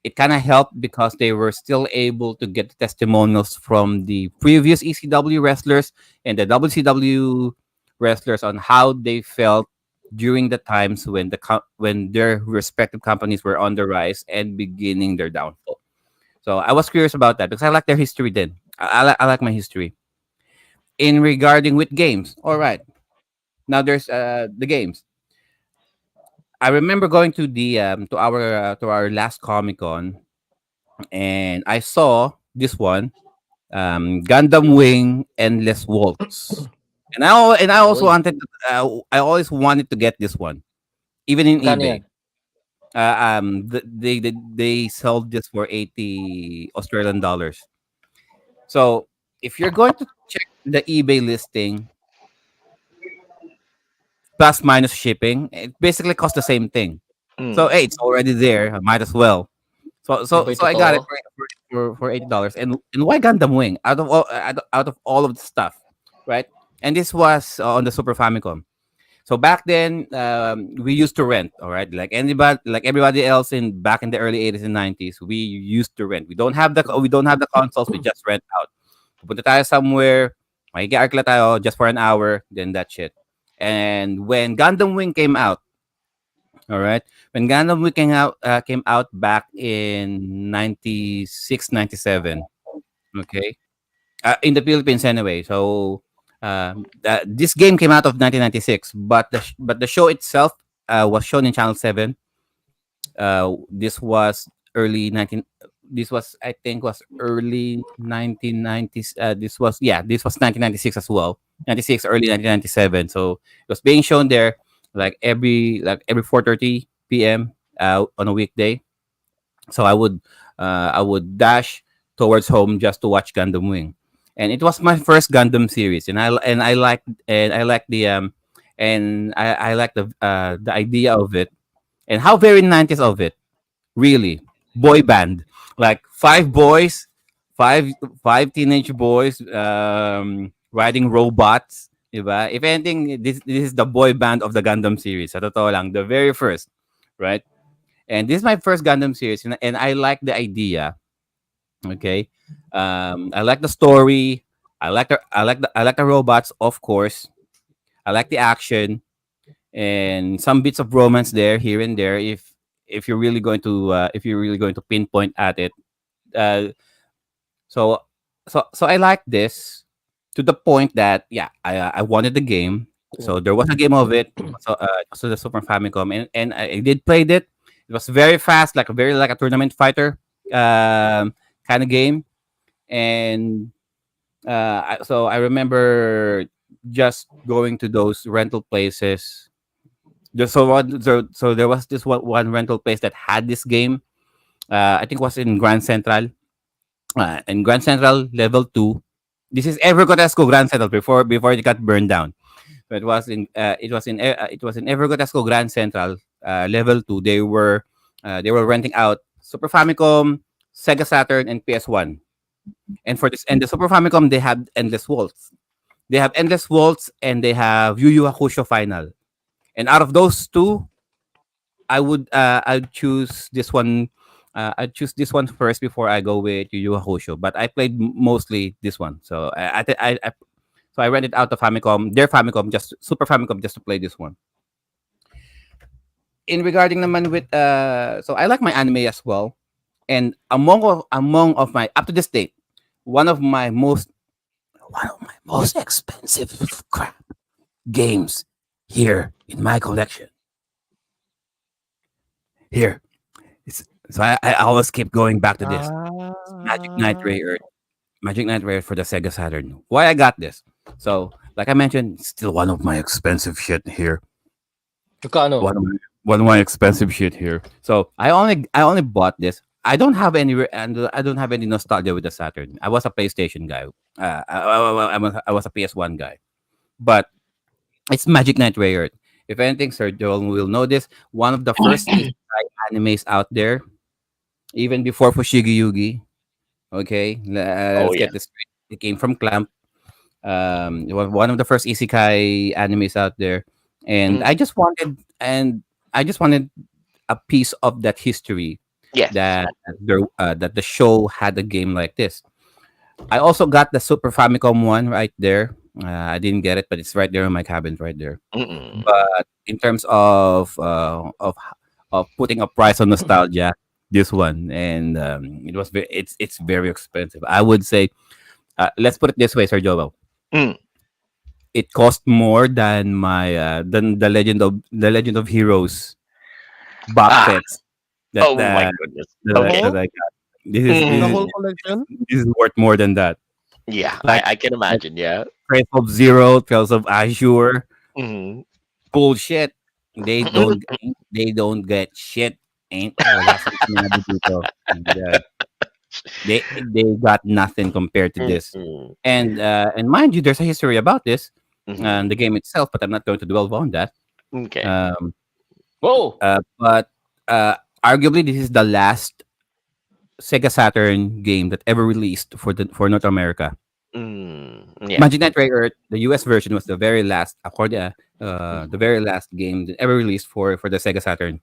it kind of helped because they were still able to get testimonials from the previous ECW wrestlers and the WCW wrestlers on how they felt during the times when when their respective companies were on the rise and beginning their downfall. So I was curious about that because I like their history. Then I like my history in regarding with games. All right, now there's the games. I remember going to the to our last Comic Con and I saw this one, Gundam Wing Endless Waltz, and I also Uy, I always wanted to get this one, even in magkano eBay. yan? They sold this for 80 Australian dollars. So if you're going to check the eBay listing plus minus shipping, it basically costs the same thing. So Mm. hey, it's already there. I might as well. Yun ba yung So I got it totoo? for $80. And why Gundam Wing out of all of the stuff, right? And this was on the Super Famicom. So back then, we used to rent. All right, like everybody else in back in the early 80s and 90s, we used to rent. We don't have the consoles. We just rent out. Pupunta tayo somewhere, makiki-arkla tayo just for an hour, then that's it. And when Gundam Wing came out, all right. When Gundam Wing came out back in 96, 97. Okay. In the Philippines anyway. So this game came out of 1996, but the show itself was shown in Channel 7. This was early 19 this was I think was early 1990s. This was 1996 as well. 96 early 1997. So it was being shown there like every 4:30 p.m. On a weekday. So I would dash towards home just to watch Gundam Wing, and it was my first Gundam series, and I like I like the idea of it and how very 90s of it. Really, boy band, like five boys, five five teenage boys riding robots. Diba? If anything, this is the boy band of the Gundam series. Sa totoo lang, the very first, right? And this is my first Gundam series, and I like the idea. Okay, I like the story. I like the robots, of course. I like the action and some bits of romance there, here and there. If you're really going to pinpoint at it, uh, so so I like this to the point that yeah, I wanted the game. So there was a game of it. So the Super Famicom, and I did played it. It was very fast, like a tournament fighter kind of game. And so I remember just going to those rental places. So there was this one rental place that had this game. I think it was in Grand Central. In Grand Central Level 2. This is Evergotesco Grand Central before it got burned down. So it was in Evergotesco Grand Central Level 2. They were renting out Super Famicom, Sega Saturn, and PS1. And the Super Famicom, they have Endless Waltz. They have Endless Waltz and they have Yu Yu Hakusho Final. And out of those two, I'd choose this one. I'd choose this one first before I go with Yu Yu Hakusho. But I played mostly this one. So so I rented out the Famicom, their Famicom, just Super Famicom, just to play this one. In regarding naman with so I like my anime as well. And among of my up to this date, one of my most expensive crap games here in my collection. Here So I always keep going back to this Magic Knight Ah. Ray Earth, Magic Knight Ray Earth for the Sega Saturn. Why I got this? So, like I mentioned, still one of my expensive shit here. Magkano? One of my expensive shit here. So I only bought this. I don't have any and I don't have any nostalgia with the Saturn. I was a PlayStation guy. I was a PS1 guy. But it's Magic Knight Ray Earth. If anything, Sir Joel will know this. One of the first isekai animes out there, even before Fushigi Yugi. Okay, Oh let's yeah. get this straight. It came from Clamp. It was one of the first isekai animes out there, and Mm, I just wanted a piece of that history yes. that the show had a game like this. I also got the Super Famicom one right there. I didn't get it, but it's right there in my cabinet, right there. Mm-mm. But in terms of putting a price on nostalgia, this one, and it's very expensive. I would say, let's put it this way, Sir Joel. Mm. It cost more than my than the Legend of Heroes box Ah. sets that Oh my that goodness. that, Okay. that I got. This is The this Mm. is whole collection? this is worth more than that. Yeah, Like I can like imagine. Yeah. Trails of Zero, Trails of Azure, Mhm. bullshit. They don't get shit. Wala silang sinabi dito. And, they got nothing compared to this. Mm-mm. And mind you, there's a history about this Mhm. and the game itself, but I'm not going to dwell on that. Okay. Um, Whoa! but arguably, this is the last Sega Saturn game that ever released for North America. Yeah. Magic Knight Ray Earth, the US version was the very last, according the very last game that ever released for the Sega Saturn.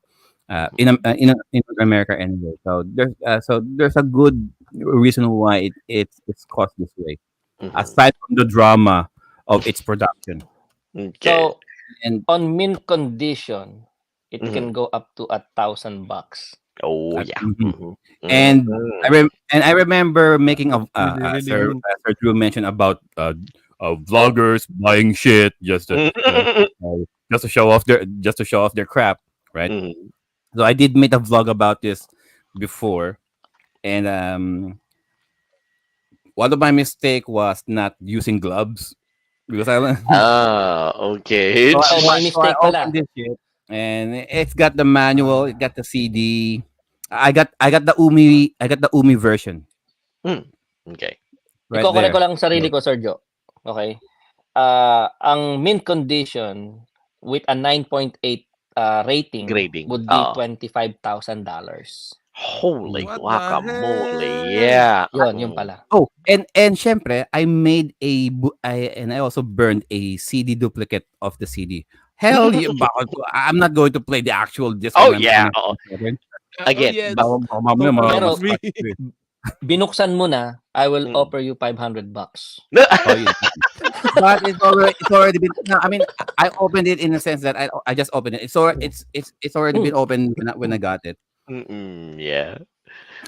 In North America anyway. So there's a good reason why it's cost this way. Mhm. Aside from the drama of its production. Okay. So, And on mint condition, it Mhm. can go up to $1,000. Oh uh, yeah. mhm. Mhm. and Mhm. I remember making a Really, really Sir mint. Sir Drew mentioned about vloggers buying shit just to show off their crap, right? Mhm. So I did make a vlog about this before, and one of my mistake was not using gloves because I Ah, okay. so I, Oh, so I may so I mistake opened pala. this shit and it's got the manual, it got the CD. I got the Umi version Mm. Okay. right Iko-correct ko there. lang ang sarili So, ko, Sergio. Okay? Ang mint condition with a 9.8 rating Grading. would be $25,000. Holy What the guacamole. hell? Yeah. Yun pala. oh, and syempre I also burned a CD duplicate of the CD. Hell, I'm not going to play the actual disc Oh when I'm yeah. playing it. Oh, Again, yeah. but Baka mamaya Don't Pero, confuse me. ma-scratch ko eh. binuksan mo na, I will Mm. offer you $500. Oh, yeah. But it's already been. No, I mean, I opened it in the sense that I just opened it. It's already been opened when I got it. Yeah.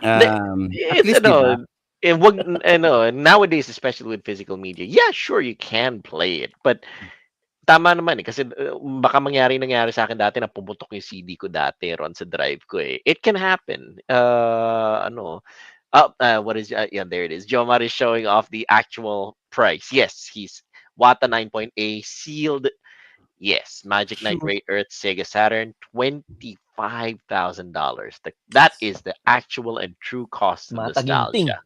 At It's least, diba? nowadays, especially with physical media, yeah, sure you can play it, but tama naman eh kasi baka nangyari sa akin dati na pumutok yung CD ko dati ron sa drive ko eh. It can happen. What is yeah, there it is. Jomar is showing off the actual price. Yes, he's Wata 9.A sealed. Yes, Magic Knight Shoot. Ray Earth Sega Saturn, $25,000. That is the actual and true cost of Mataginting. nostalgia.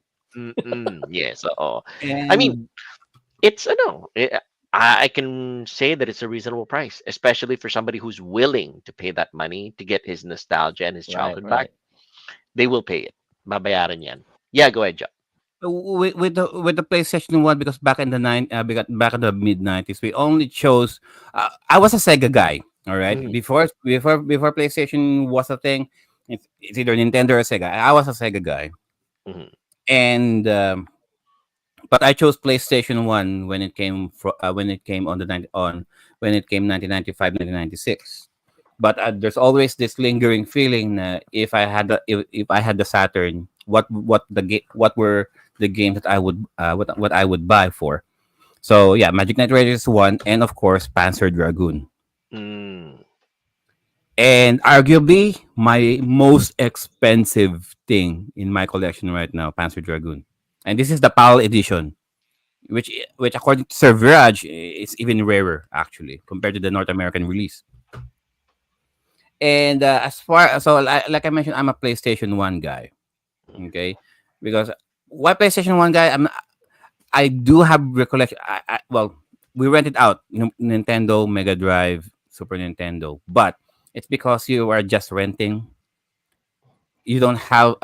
Yes, I mean, And it's I can say that it's a reasonable price, especially for somebody who's willing to pay that money to get his nostalgia and his Right, childhood back. right. They will pay it. Babayaran yan. Yeah, go ahead, Joe. with the PlayStation One, because back in the mid 90s, we only chose. I was a Sega guy. All right, Mhm. before PlayStation was a thing, it's either Nintendo or Sega. I was a Sega guy, Mhm. and but I chose PlayStation One when it came on the 90, on when it came 1995, 1996. But there's always this lingering feeling that if I had the Saturn, what were the games that what I would buy for. So yeah, Magic Knight Raiders one, and of course Panzer Dragoon. Mm. And arguably my most expensive thing in my collection right now, Panzer Dragoon. And this is the PAL edition, which according to Sir Viraj is even rarer actually compared to the North American release. And as far so like I mentioned, I'm a PlayStation 1 guy. Okay, because why PlayStation 1 guy? I do have recollection. Well, we rented out Nintendo, Mega Drive, Super Nintendo, but it's because you are just renting. You don't have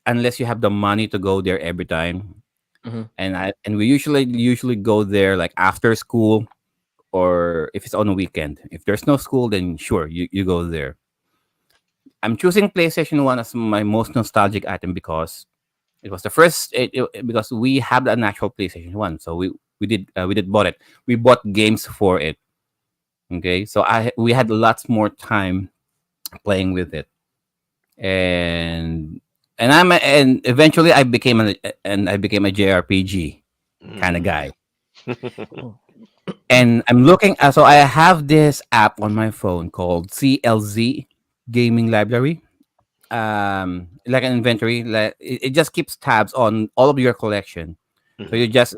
unless you have the money to go there every time. Mhm. And we usually go there like after school or if it's on a weekend. If there's no school, then sure you go there. I'm choosing PlayStation 1 as my most nostalgic item because it was the first because we have an actual PlayStation 1. So we did bought it. We bought games for it. Okay? So I we had lots more time playing with it. And and eventually I became a JRPG kind of guy. And I'm looking so I have this app on my phone called CLZ Gaming Library, like an inventory. Like it just keeps tabs on all of your collection. So you just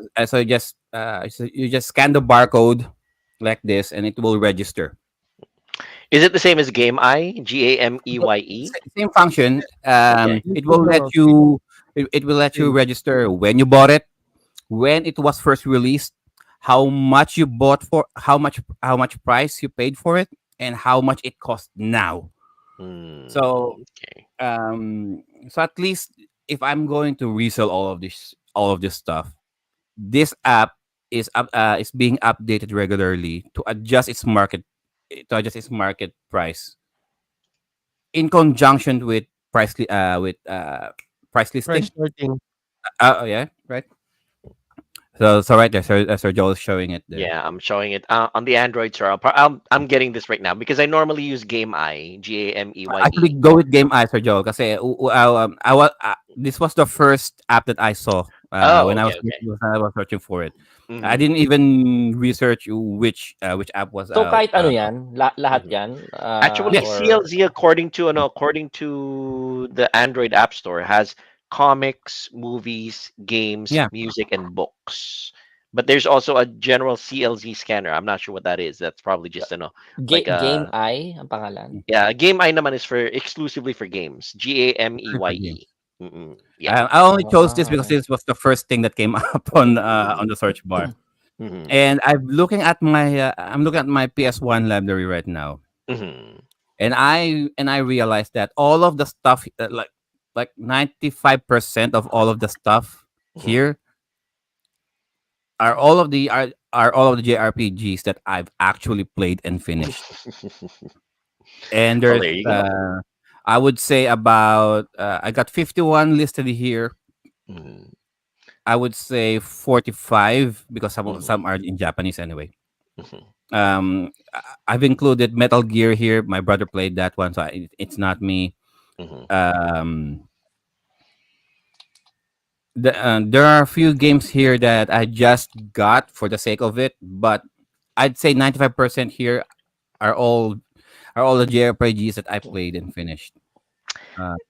scan the barcode like this, and it will register. Is it the same as Game I? So, GAMEYE? same function. Okay. It will let it will let you register when you bought it, when it was first released, how much you bought for, how much price you paid for it, and how much it costs now. So Okay. so at least if I'm going to resell all of this stuff, this app is being updated regularly to adjust its market price in conjunction with price Price listing. sorting. Yeah, right. So right there, Sir Joel is showing it there. Yeah, I'm showing it on the Android store. I'm getting this right now because I normally use Game I, Actually, GAMEYE. go with Game Eye, Sir Joel, kasi this was the first app that I saw Oh, okay, okay. when I was searching for it. I Mm-hmm. didn't even research which app was So out. kahit ano 'yan, lahat Mm-hmm. 'yan, Actually, Yes, or CLZ according to the Android App Store has comics, movies, games, yeah. music, and books. But there's also a general CLZ scanner. I'm not sure what that is. That's probably just like Game a Eye ang pangalan? yeah. Game I naman is for exclusively for games. Sorry for games. GAMEYE. Yeah. I only chose this because Okay. this was the first thing that came up Mm-hmm. on the search bar. Mm-hmm. And I'm looking at my PS1 library right now, Mm-hmm. and I realized that all of the stuff like 95% of all of the stuff here are all of the JRPGs that I've actually played and finished. And Well, there's there you go. I would say about I got 51 listed here. Mm-hmm. I would say 45 because Mm-hmm. some are in Japanese anyway. Mm-hmm. I've included Metal Gear here. My brother played that one, so it's not me. Mm-hmm. Um, there are a few games here that I just got for the sake of it, but I'd say 95% here are all are all the JRPGs that I played and finished.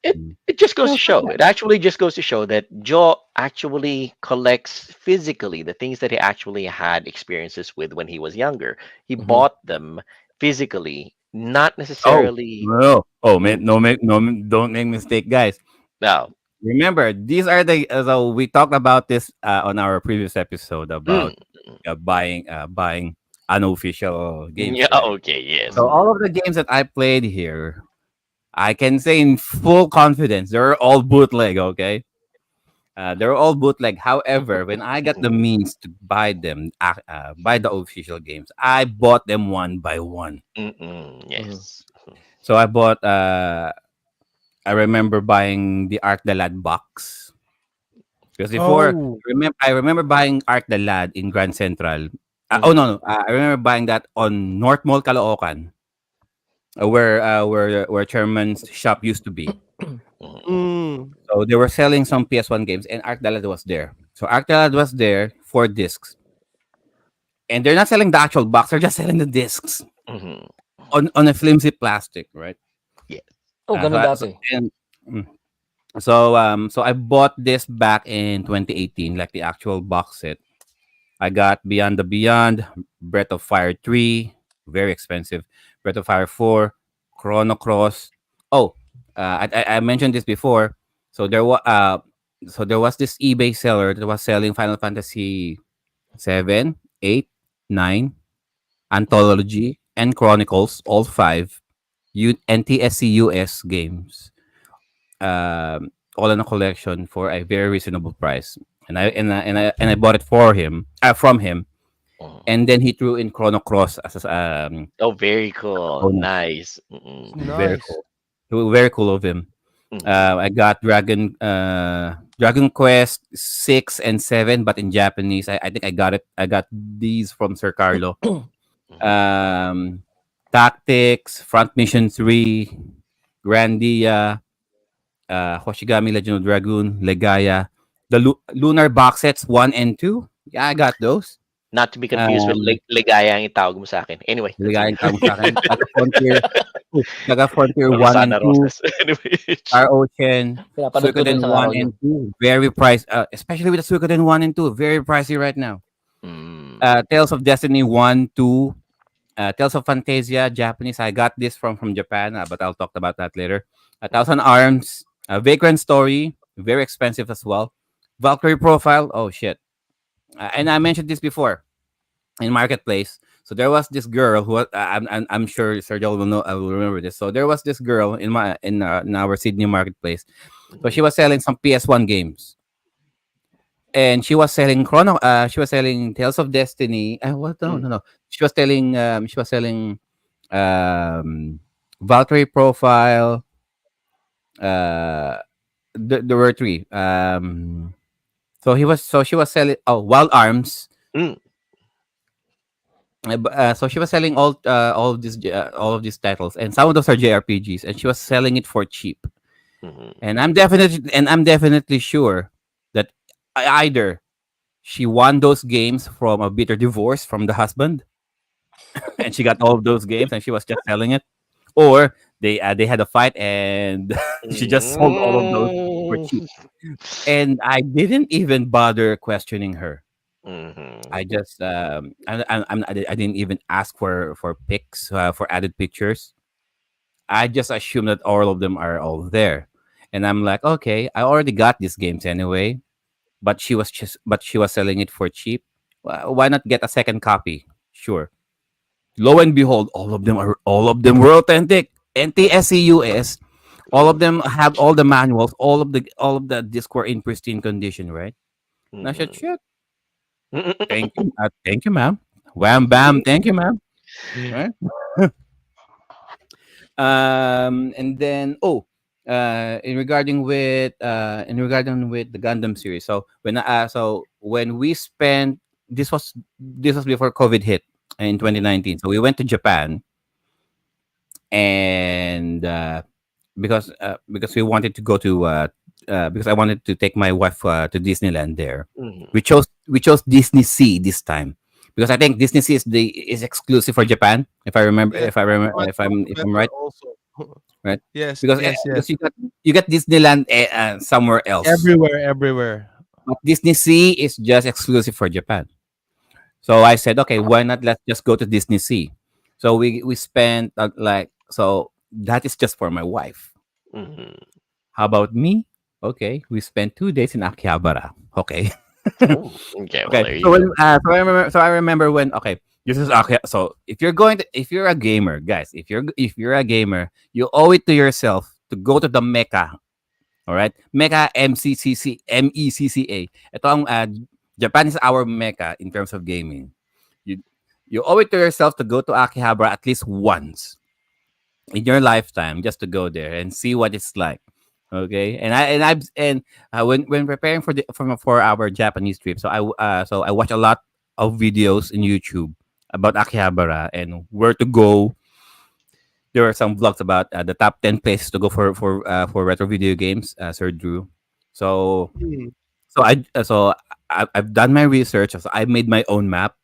It Um, it just goes So, to show. It actually just goes to show that Joe actually collects physically the things that he actually had experiences with when he was younger. He Mhm. bought them physically, not oh necessarily. no! Oh man, Mm, don't make mistake, guys. no. Remember, these are the so we talked about this on our previous episode Mm, about buying unofficial games, yeah. right? Okay. Yes. So all of the games that I played here, I can say in full confidence, they're all bootleg. Okay, they're all bootleg. However, when I got the Mhm, means to buy the official games, I bought them one by one. Mhm. yes. So I bought. I remember buying the Arc the Lad box because before Oh, I remember buying Arc the Lad in Grand Central. Oh Mhm, no, no. I remember buying that on North Mall Caloocan, where Chairman's shop used to be. mhm, mm, So they were selling some PS1 games, and Arc the Lad was there. So Arc the Lad was there, 4 discs, and they're not selling the actual box; they're just selling the discs. mhm. on a flimsy plastic, right? Yeah. Oh, ganun So dati. and mm, so I bought this back in 2018, like the actual box set. I got Beyond the Beyond, Breath of Fire 3, very expensive. Breath of Fire 4, Chrono Cross. Oh, I mentioned this before. So there was this eBay seller that was selling Final Fantasy 7, 8, 9, Anthology, and Chronicles, all five NTSC US games, all in a collection for a very reasonable price. And I bought it for him, from him, Mhm. and then he threw in Chrono Cross as Oh, very a cool. bonus. Nice. Very Nice. cool. Very cool of him. I got Dragon Quest 6 and 7, but in Japanese. I think I got it. I got these from Sir Carlo. Um, Tactics, Front Mission 3, Grandia, Hoshigami Legend of Dragoon, Legaya, the Lunar box sets 1 and 2. Yeah, I got those. Not to be confused with Um, Ligaya ang itawag mo sa akin. Anyway, continue. Ligayang tawag mo sa akin. Taga Frontier 1 and Rosana 2, Rosas. Anyway. Star Ocean, Pinapanood ko din Suikoden isang 1 araw yun. and 2. Very pricey, especially with the Suikoden 1 and 2. Very pricey right now. Mm. Tales of Destiny 1, 2. Tales of Fantasia, Japanese. I got this from Japan, but I'll talk about that later. A Thousand Arms, Vagrant Story, very expensive as well. Valkyrie Profile, oh shit. And I mentioned this before in Marketplace. So there was this girl who I'm sure Sergio will know. I will remember this. So there was this girl in our Sydney Marketplace. So she was selling some PS1 games, and she was selling Chrono. She was selling Tales of Destiny. What? No, no, no. She was selling Valkyrie Profile. Uh, there were three. So she was selling. Oh, Wild Arms. Mm. So she was selling all of these titles, and some of those are JRPGs, and she was selling it for cheap. Mhm. And I'm definitely sure that either she won those games from a bitter divorce from the husband, and she got all of those games, and she was just selling it, or they had a fight, and she just sold all of those for Mm. cheap. And I didn't even bother questioning her. Mhm. I just I didn't even ask for pics, for added pictures. I just assumed that all of them are all there, and I'm like, okay, I already got these games anyway. But she was selling it for cheap. Why not get a second copy? Sure. Lo and behold, all of them were authentic. NTSCUS. All of them have all the manuals. All of the discs were in pristine condition, right? And I said, Mhm. shit. Thank you, ma'am. Wham bam, thank you, ma'am. Right? And then in regarding with the Gundam series. So when we spent this was before COVID hit in 2019. So we went to Japan, and because we wanted to go to because I wanted to take my wife to Disneyland there. Mhm. We chose Disney Sea this time, because I think Disney Sea is exclusive for Japan. If I remember, Yes. if I remember, Much if I'm better right, also. right? Yes, Because yes, yes. you got Disneyland somewhere else, Everywhere, everywhere. but Disney Sea is just exclusive for Japan. So I said, okay, why not? Let's just go to Disney Sea. So we spent so that is just for my wife. Mhm. How about me? Okay, we spent 2 days in Akihabara. Okay. Oh, okay. Well, Okay. there you So go. I remember when. Okay, this is okay. So if you're a gamer, guys, if you're a gamer, you owe it to yourself to go to the Mecca. All right, Mecca MECCA. Ito ang Japan is our Mecca in terms of gaming. You you owe it to yourself to go to Akihabara at least once in your lifetime, just to go there and see what it's like. Okay, when preparing for our Japanese trip, so I watch a lot of videos in YouTube about Akihabara and where to go. There are some vlogs about the top 10 places to go for retro video games, Sir Drew. So Mm. I've done my research. So I made my own map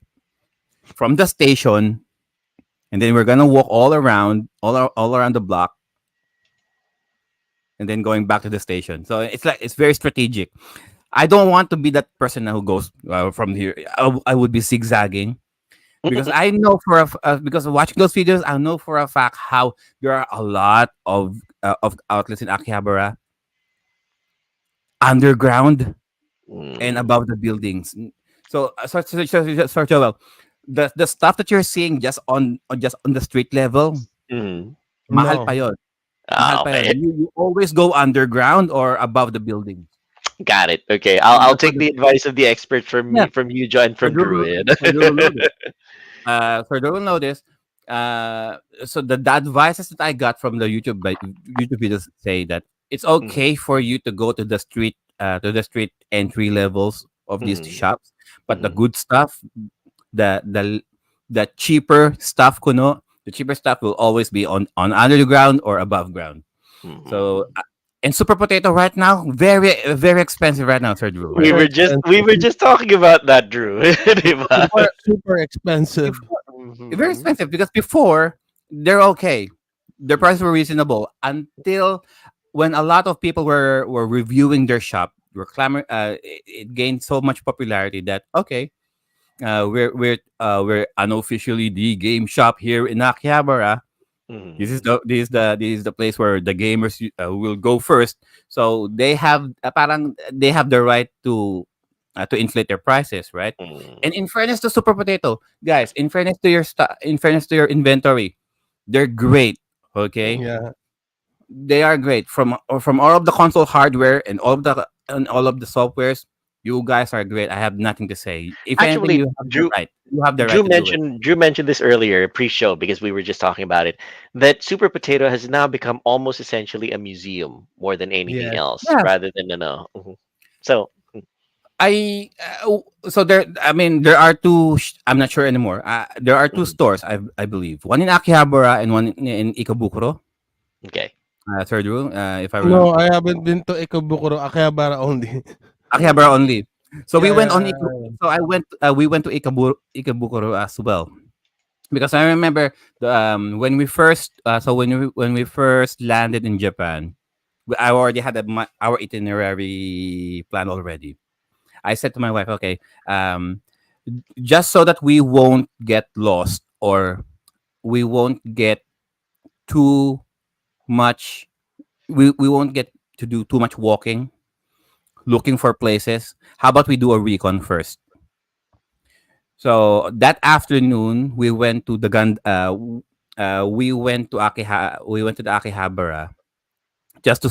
from the station and then we're gonna walk all around, all around the block, and then going back to the station. So it's like it's very strategic. I don't want to be that person who goes from here. I would be zigzagging because I know because of watching those videos, I know for a fact how there are a lot of outlets in Akihabara underground and Mm, above the buildings. Well, the stuff that you're seeing just on the street level, mhm. mahal pa No. yon. Mahal Ah, pa yon. okay. You always go underground or above the buildings. Got it. Okay. I'll That's what take the, the advice of the expert from yeah. me, from you, John, For from those Drew. for those who know this, for those who know this, so the advices that I got from the YouTube videos say that it's Mhm, okay for you to go to the street entry levels of these mhm, shops, but the mhm, good stuff, the the the cheaper stuff, kuno, the cheaper stuff will always be on underground or above ground. So mhm. and Super Potato right now, very very expensive right now, Sir Drew, We right? Super were expensive. just talking about that, Drew. Di ba? Super super expensive. Before, very Mhm, expensive because before they're okay, their prices were reasonable until when a lot of people were reviewing their shop, were clamor. It gained so much popularity that okay, we're unofficially the game shop here in Akihabara. mhm, This is the place where the gamers will go first. So they have they have the right to inflate their prices, right? mhm, And in fairness to Super Potato, guys, in fairness to your inventory, they're great. Okay, mhm. Yeah. they are great from all of the console hardware and all of the softwares. You guys are great. I have nothing to say. If anything, Actually, you have the right. You have the right to do it. Drew mentioned this earlier pre-show because we were just talking about it. That Super Potato has now become almost essentially a museum more than anything Yes. else, Yeah. rather than no. Mhm. So, So there. I mean, there are two. I'm not sure anymore. There are two mhm, stores. I believe one in Akihabara and one in Ikebukuro. okay. Third Drew, if I remember. No, I haven't been to Ikebukuro, Akihabara only. Akihabara Mhm, only. So we Yeah, went yeah, on. So I went. We went to Ikebukuro as well because I remember when we first. When we first landed in Japan, I already had our itinerary plan already. I said to my wife, okay, just so that we won't get lost or we won't get too much. We won't get to do too much walking looking for places. How about we do a recon first? So that afternoon, we went to the we went to the Akihabara just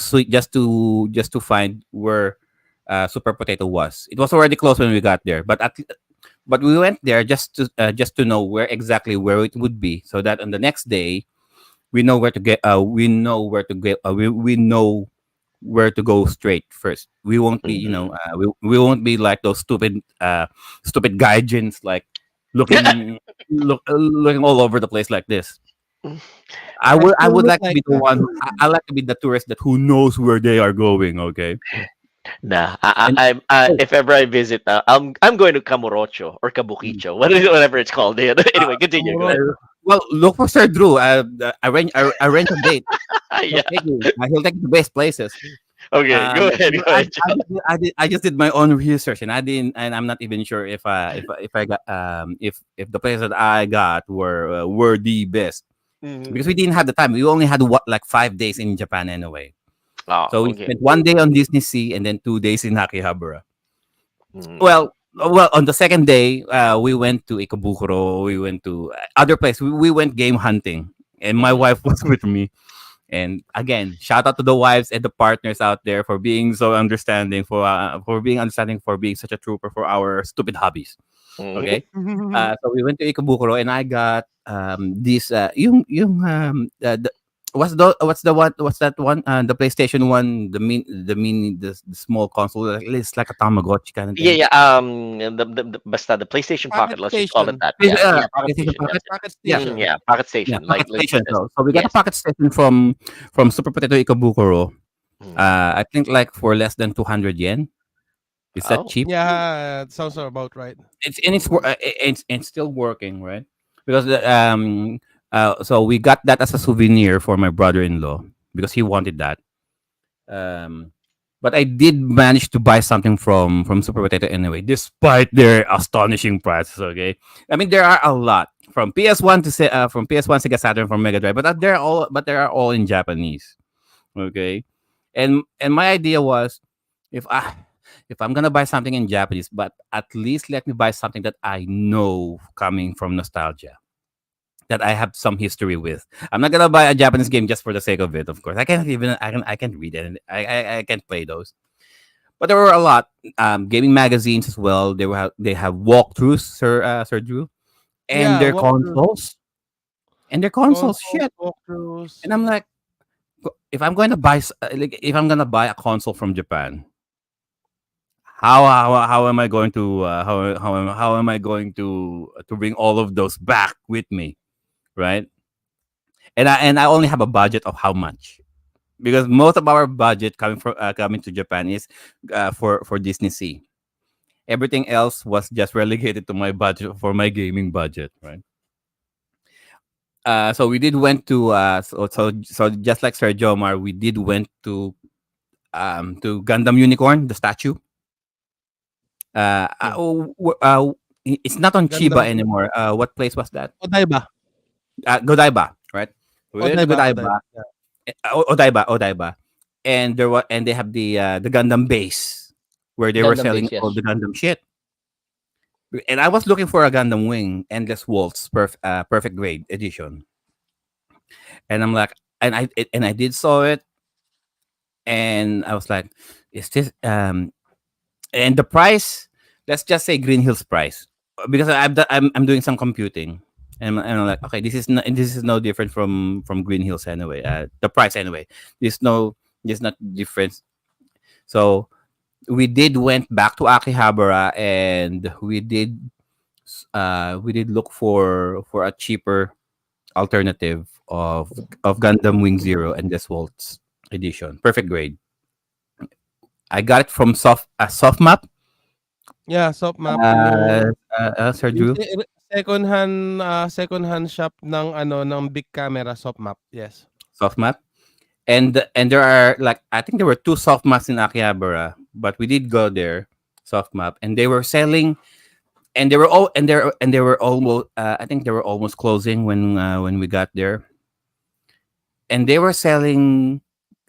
to find where Super Potato was. It was already closed when we got there, but we went there just to know where it would be, so that on the next day we know where to get. We know where to go straight first. We won't be, mhm. we won't be like those stupid gaijins, like looking looking all over the place like this. I I still would look like to like be the that. one. I like to be the tourist that who knows where they are going. Okay, Nah, and oh, if ever I visit, I'm going to Kamurocho or mm, Kabukicho, whatever it's called. Yeah. Anyway, continue. Go uh, ahead. Kamurocho. well, look for Sir Drew. Arrange a date. He'll Yeah. take you. He'll take you to best places. Okay. Go ahead. Go But ahead, John. I just did my own research, and I'm not even sure if I got if the places that I got were the best because we Mhm. didn't have the time. We only had what like 5 days in Japan anyway. Oh, So we okay. spent one day on Disney Sea and then 2 days in Akihabara. Mhm. Well, on the second day, we went to Ikebukuro. We went to other place. We went game hunting, and my Mhm. wife was with me. And again, shout out to the wives and the partners out there for being so understanding, for being understanding, for being such a trooper for our stupid hobbies. Mhm. Okay, so we went to Ikebukuro and I got this what's the one what's that one the PlayStation one, the small console, it's like a Tamagotchi kind of Yeah, thing. yeah. The basta the PlayStation Pocket Pocket. Let's just call it station. that. Yeah, yeah. Pocket PlayStation Station. Pocket. That's it. Pocket Yeah, station. Yeah, Pocket yeah, Station. Pocket Like Station. this. So we got a Yes. Pocket Station from Super Potato Ikebukuro. Mhm. I think like for less than 200 yen. Is that Oh. cheap? Yeah, it sounds about right. It's Mhm. it's still working, right? Because So we got that as a souvenir for my brother-in-law because he wanted that. Um, but I did manage to buy something from Super Potato anyway, despite their astonishing prices. Okay, I mean there are a lot from PS1 to from PS1, Sega Saturn, from Mega Drive, but they are all in Japanese. Okay, and my idea was if I if I'm gonna buy something in Japanese, but at least let me buy something that I know coming from nostalgia, that I have some history with. I'm not gonna buy a Japanese game just for the sake of it. Of course, I can't read it. I can't play those. But there were a lot gaming magazines as well. They have walkthroughs, Sir Drew, and Yeah, their walkthrough consoles and their consoles. consoles, Shit, walkthroughs. and I'm like, if I'm going to buy like if I'm gonna buy a console from Japan, how am I going to how am I going to bring all of those back with me, right? And I only have a budget of how much, because most of our budget coming to Japan is for Disney Sea. Everything else was just relegated to my budget for my gaming budget, right? So we did went to so just like Sir Jomar, we did went to Gundam Unicorn, the statue. Yeah. It's not on Chiba Gundam anymore. What place was that? Odaiba. Godaiba, right? We went to Odaiba. Godaiba. Yeah. Odaiba, and they have the Gundam base where they were Gundam selling base, all yes. the Gundam shit. And I was looking for a Gundam Wing Endless Waltz perfect grade edition, and I'm like, and I did saw it, and I was like, is this and the price? Let's just say Green Hills price, because I'm doing some computing, and I'm like, okay, this is no different from Green Hills anyway. The price anyway, there's not difference. So we did went back to Akihabara, and we did look for a cheaper alternative of Gundam Wing Zero and this Waltz edition, perfect grade. I got it from soft map. Yeah, soft map yung Sir yung Drew, second hand shop ng ng big camera soft map. Yes. soft map, and there are, like, I think there were two soft maps in Akihabara, but we did go there, soft map, and they were selling, and they were almost, I think they were almost closing when we got there, and they were selling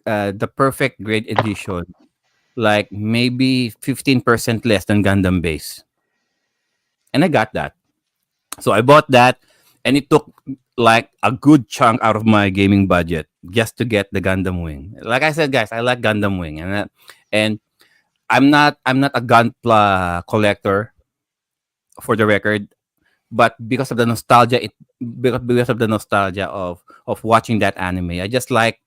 the perfect grade edition, like maybe 15% less than Gundam base, and I got that. So I bought that, and it took like a good chunk out of my gaming budget just to get the Gundam Wing. Like I said, guys, I like Gundam Wing, and I'm not a Gunpla collector, for the record, but because of the nostalgia of watching that anime, I just like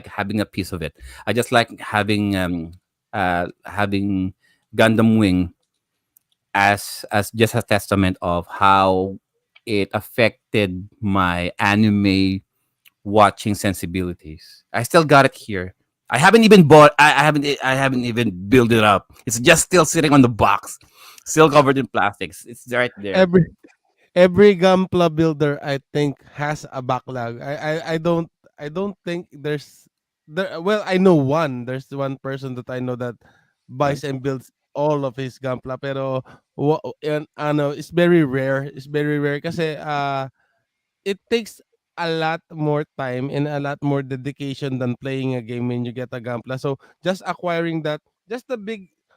having a piece of it. I just like having Gundam Wing as just a testament of how it affected my anime watching sensibilities. I still got it here. I haven't even bought. I haven't even built it up. It's just still sitting on the box, still covered in plastics. It's right there. Every every Gampla builder I think has a backlog. I don't think well, I know one. There's one person that I know that Right. buys and builds all of his Gampla, pero it's very rare. It's very rare kasi it takes a lot more time and a lot more dedication than playing a game when you get a Gampla. So just acquiring that, just the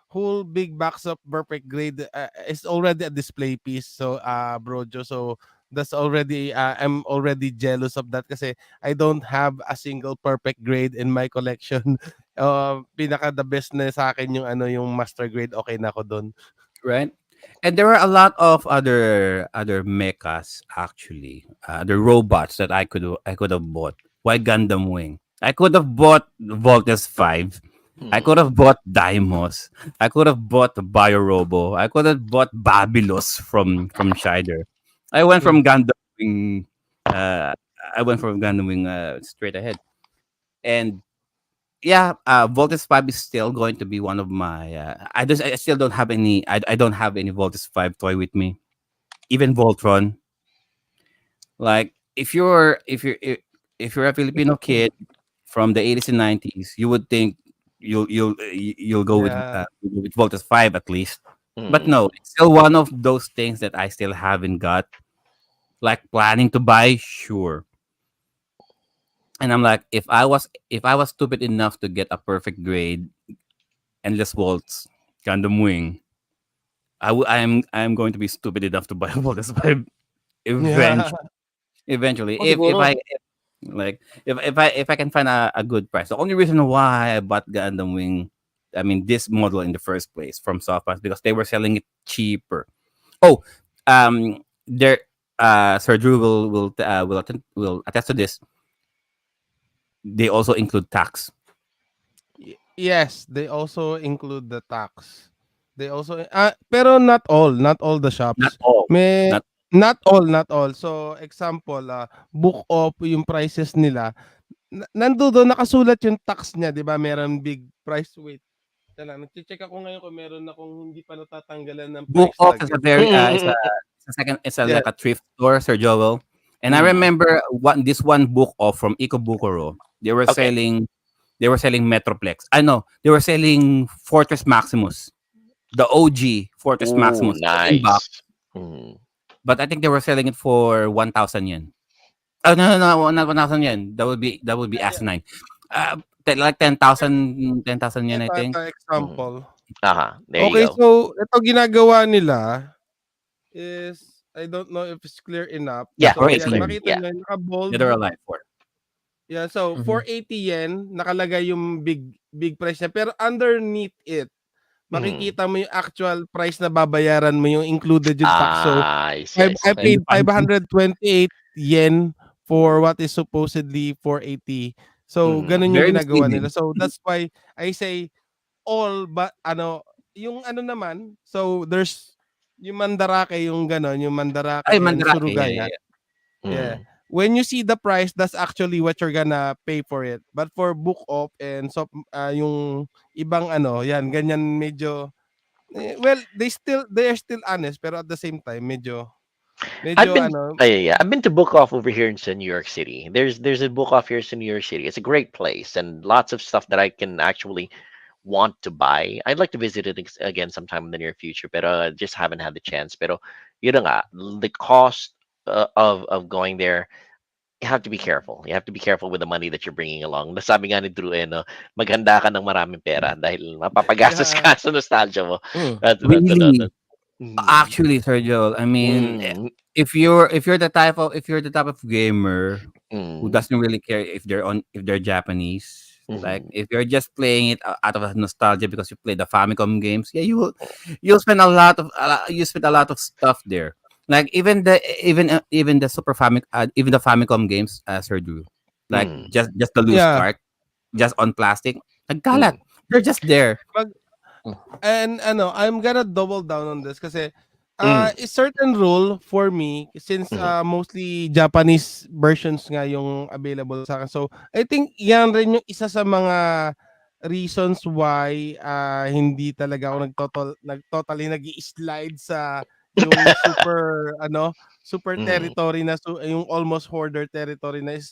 whole big box of perfect grade is already a display piece. So Brojo, so that's already I'm already jealous of that kasi I don't have a single perfect grade in my collection. Pinaka the best na sa akin yung yung master grade, okay na ako doon. Right. And there were a lot of other mechas, actually, the robots that I could have bought. Why Gundam Wing? I could have bought Voltes 5. I could have bought Daimos. I could have bought the Biorobo. I could have bought Babylos from Shider. I went Mm. from Gundam Wing. Uh, I went from Gundam Wing straight ahead, and yeah, Voltes 5 is still going to be one of my. I still don't have any. I don't have any Voltes 5 toy with me. Even Voltron, like if you're if you're if you're a Filipino kid from the 80s and 90s, you would think you'll Yeah. go with Voltes 5 at least. But Mm. no, it's still one of those things that I still haven't got. Like planning to buy, sure. And I'm like, if I was stupid enough to get a perfect grade, Endless Waltz, Gundam Wing, I'm going to be stupid enough to buy Voltes 5 Yeah. eventually. Eventually, Oh, if siguro. I like if I can find a good price. The only reason why I bought Gundam Wing, I mean this model in the first place from SoftBank because they were selling it cheaper. Oh, there Sir Drew will attest to this. They also include tax. Yes, they also include the tax. They also pero not all the Not shops. all. May Not not all. So example, book off yung prices nila. Nandoon nakasulat yung tax niya, 'di ba? Meron big price. Wait. Teka lang, nagche-check ako ngayon kung meron akong hindi pa natatanggalan ng Book price Off tag is a eh. very Mm. it's a Yeah. like a thrift store, Sir Joel. And I Mm. remember this one Book Off from Ikebukuro. Okay. They were selling Metroplex. I know they were selling Fortress Maximus, the OG Fortress Ooh, Maximus, still in box. nice. Mm. But I think they were selling it for 1,000 yen. Oh no, not 1,000 yen. That would be Yeah, yeah. asinine. Like 10,000 yen, I Ito, think. Mm. example. There you Okay, go. so ito ginagawa nila is I don't know if it's clear enough. Yeah, Yeah, for So it's yan, clear. ATM. makita Yeah. nyo, Dead naka-bold. or alive for. Yeah, so Mhm. 480 yen, nakalagay yung big price niya. Pero underneath it, Mm. makikita mo yung actual price na babayaran mo, yung included yung tax. So, I see. I I see. And the paid funny thing, 528 yen for what is supposedly 480. So, Mm. ganun yung very ginagawa nila. misleading. So, that's why I say all but yung naman, so there's yung Mandarake, yung ganon, yung Mandarake Ay, and Mandarake. Yeah, Surugaya. yeah, yeah. Yeah. Mm. When you see the price, that's actually what you're gonna pay for it. But for book off and so yung ibang yan, ganyan medyo well, they are still honest pero at the same time medyo I've medyo been yeah, I've been to Book Off over here in New York City. There's a Book Off here in New York City. It's a great place and lots of stuff that I can actually want to buy. I'd like to visit it again sometime in the near future, but just haven't had the chance. Pero yun na nga, the cost of going there, you have to be careful. You have to be careful with the money that you're bringing along. Nasabi nga ni Drew, no, maghanda ka ng maraming pera dahil mapapagastos yeah. ka sa nostalgia mo. Mm. Really, Mm. actually, Sir Joel. I mean, Mm. if you're the type of gamer who Mm. doesn't really care if they're Japanese, like Mhm. if you're just playing it out of nostalgia because you play the Famicom games, yeah, you'll spend you spend a lot of stuff there. Like even the even the Famicom games, Sir Drew, like Mm. just the loose Yeah. cart, just on plastic, nagkalat. Mm. They're just there. And I'm gonna double down on this kasi Mm. a certain rule for me since Mhm. mostly Japanese versions nga yung available sa akin. So I think yan rin yung isa sa mga reasons why hindi talaga ako nagtotally nag-slide sa yung super Mm. territory na yung almost hoarder territory na is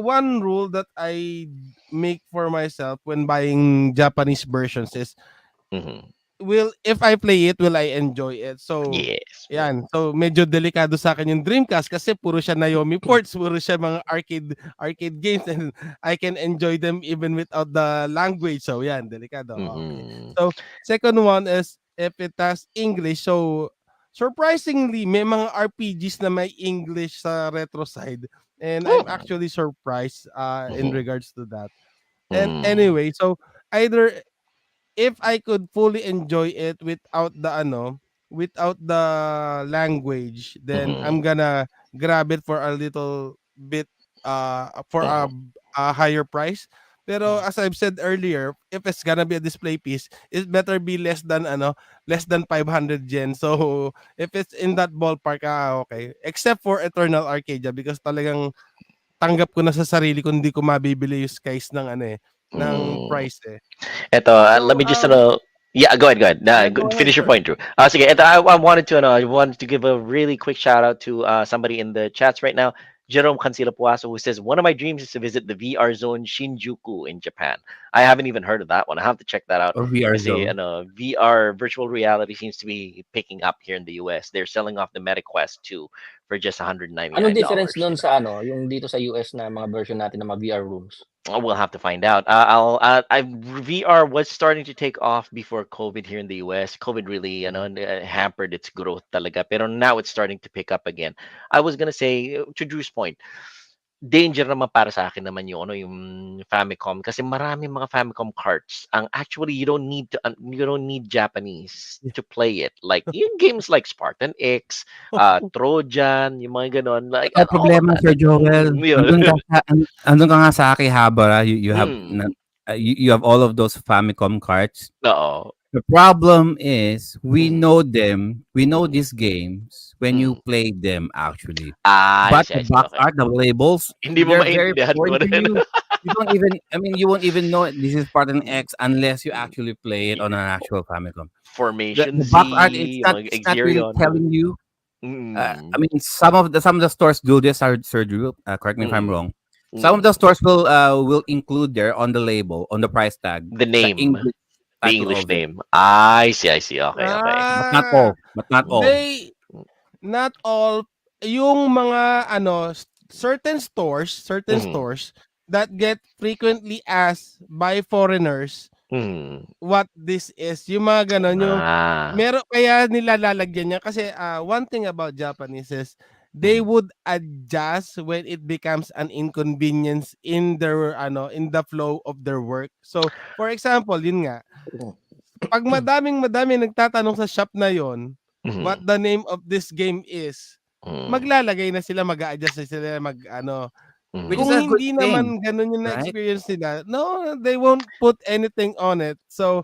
one rule that I make for myself when buying Japanese versions is Mhm. if I play it, will I enjoy it? So, Yes. yan. So, medyo delikado sa akin yung Dreamcast kasi puro siya Naomi ports, puro siya mga arcade games and I can enjoy them even without the language. So, yan, delikado. Okay. Mhm. So, second one is if it has English. So, surprisingly, may mga RPGs na may English sa retro side. And I'm Oh. actually surprised in Mhm. regards to that. And Mm. anyway, so either if I could fully enjoy it without the language, then Mhm. I'm gonna grab it for a little bit for Mhm. a higher price. Pero as I've said earlier, if it's gonna be a display piece, it better be less than 500 yen. So if it's in that ballpark, okay. Except for Eternal Arcadia because talagang tanggap ko na sa sarili ko hindi ko mabibili yung skies ng ng Mm. price eh. Eto, let So, me just yeah, go ahead, go ahead. yeah, go ahead, Finish your sir. point, Drew. Sige, eto, I wanted to give a really quick shout out to somebody in the chats right now. Jerome Cancela Puaso, who says, one of my dreams is to visit the VR zone Shinjuku in Japan. I haven't even heard of that one. I have to check that out. Or VR Because zone. VR virtual reality seems to be picking up here in the US. They're selling off the MetaQuest 2 for just Anong difference nun $199. sa yung dito sa US na mga version natin ng mga VR rooms? We'll have to find out. VR was starting to take off before COVID here in the US. COVID really, hampered its growth talaga. Pero now it's starting to pick up again. I was gonna say, to Drew's point, danger naman para sa akin naman yung Famicom kasi marami mga Famicom carts. Actually you don't need Japanese to play it. Like yung games like Spartan X, Trojan, yung mga ganon, like Ang all of problema, that. Sir Joel, andun ka nga sa Akihabara, you have you have all of those Famicom carts. Oo. The problem is we know them, we know these games when you play them actually. But I the see, box okay. art, the labels, Hindi mo they're very maintindihan foreign mo to rin. you. You don't even, I mean, you won't even know this is Spartan X unless you actually play it on an actual Famicom. Formation The box art, Z, it's not really Xerion. telling you. Mm. I mean, some of the stores do this. Sir Drew, correct me if I'm wrong. Some of Mm. the stores will include there on the label, on the price tag, The name, English the title English of it. name. I see. Okay, okay. But not all. But not all. Not all, yung mga certain stores that get frequently asked by foreigners what this is. Yung mga ganon, yung meron kaya nila lalagyan niya kasi one thing about Japanese is they would adjust when it becomes an inconvenience in their in the flow of their work. So, for example, yun nga, pag madaming nagtatanong sa shop na yon, what the name of this game is, maglalagay na sila, mag-a-adjust na sila, Which is kung a good hindi thing, naman ganun yung right? na-experience nila, no, they won't put anything on it. So,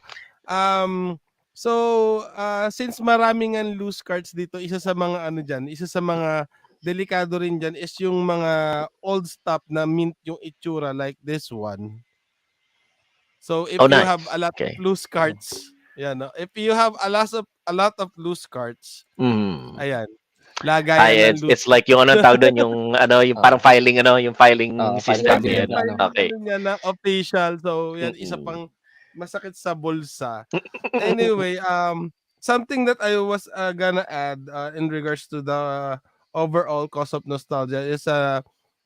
since maraming ang loose cards dito, isa sa mga delikado rin dyan is yung mga old stuff na mint yung itsura like this one. So if you have a lot of loose cards, if you have a lot of loose cards, ayan, lagayan ng loose. It's like yung tawag doon, yung parang filing yung filing system filing yan. Okay. Na official. So yan isa pang masakit sa bulsa. Anyway, something that I was gonna add in regards to the overall cost of nostalgia is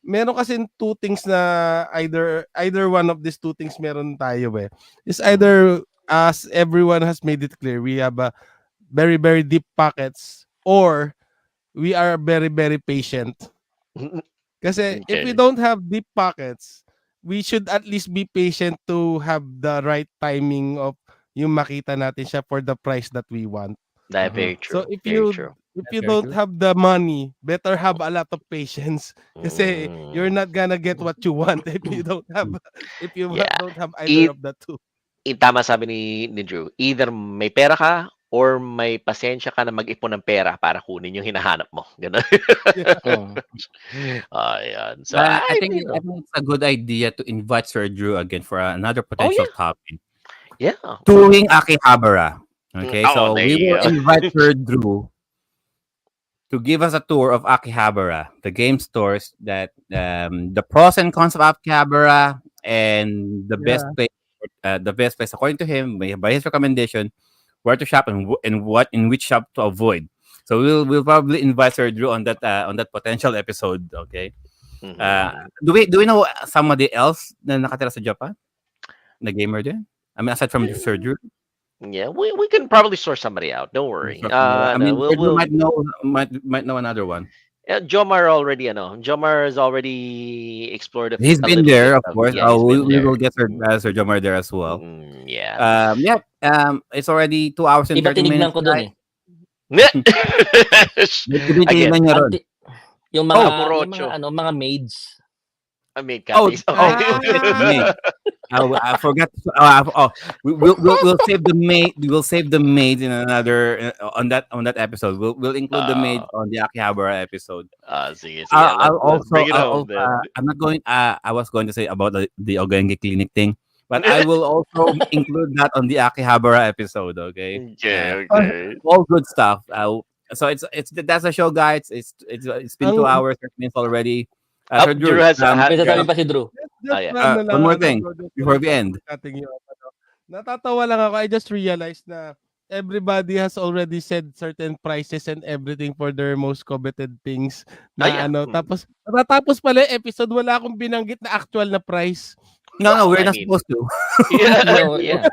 meron kasi two things na either one of these two things meron tayo It's either, as everyone has made it clear, we have very, very deep pockets, or we are very, very patient. Kasi if we don't have deep pockets, we should at least be patient to have the right timing of yung makita natin siya for the price that we want. That's very true. So if you don't have the money, better have a lot of patience kasi you're not gonna get what you want if you don't have don't have either of the two. Tama sabi ni Drew, either may pera ka or may pasensya ka na mag-ipon ng pera para kunin yung hinahanap mo. Ganun. So I think it's a good idea to invite Sir Drew again for another potential topic. Yeah. Touring Akihabara. Okay, so we will go. invite Sir Drew to give us a tour of Akihabara, the game stores, that the pros and cons of Akihabara, and the best place according to him, by his recommendation, where to shop and in which shop to avoid. So we'll probably invite Sir Drew on that potential episode. Okay. Do we know somebody else na nakatira sa Japan, na gamer din? I mean, aside from Sir Drew. Yeah, we can probably source somebody out. Don't worry. I mean, we might know another one. Jomar already, Jomar has already explored. He's been there, of course. We will get Sir Jomar there as well. It's already 2 hours and 30 minutes. Ko dun eh. Yung mga maids. Maid copies. I forgot. We'll save the maid. We will save the maid in another on that episode. We'll include the maid on the Akihabara episode. I'll also. I'm not going. I was going to say about the Ogenge Clinic thing, but I will also include that on the Akihabara episode. Okay. Okay. All good stuff. So it's that's the show, guys. It's been 2 hours, 30 minutes already. Sir Drew Drew, has May Drew sasabihin has pa si Drew. oh Just yeah. ano lang, one more ano, thing bro, just before sorry we end. for cutting you off. Ano. Natatawa lang ako. I just realized na everybody has already said certain prices and everything for their most coveted things Oh na yeah. ano. Tapos, natapos pala yung episode, wala akong binanggit na actual na price. No, Well, we're I not mean, supposed to. yeah, No, yeah. yeah.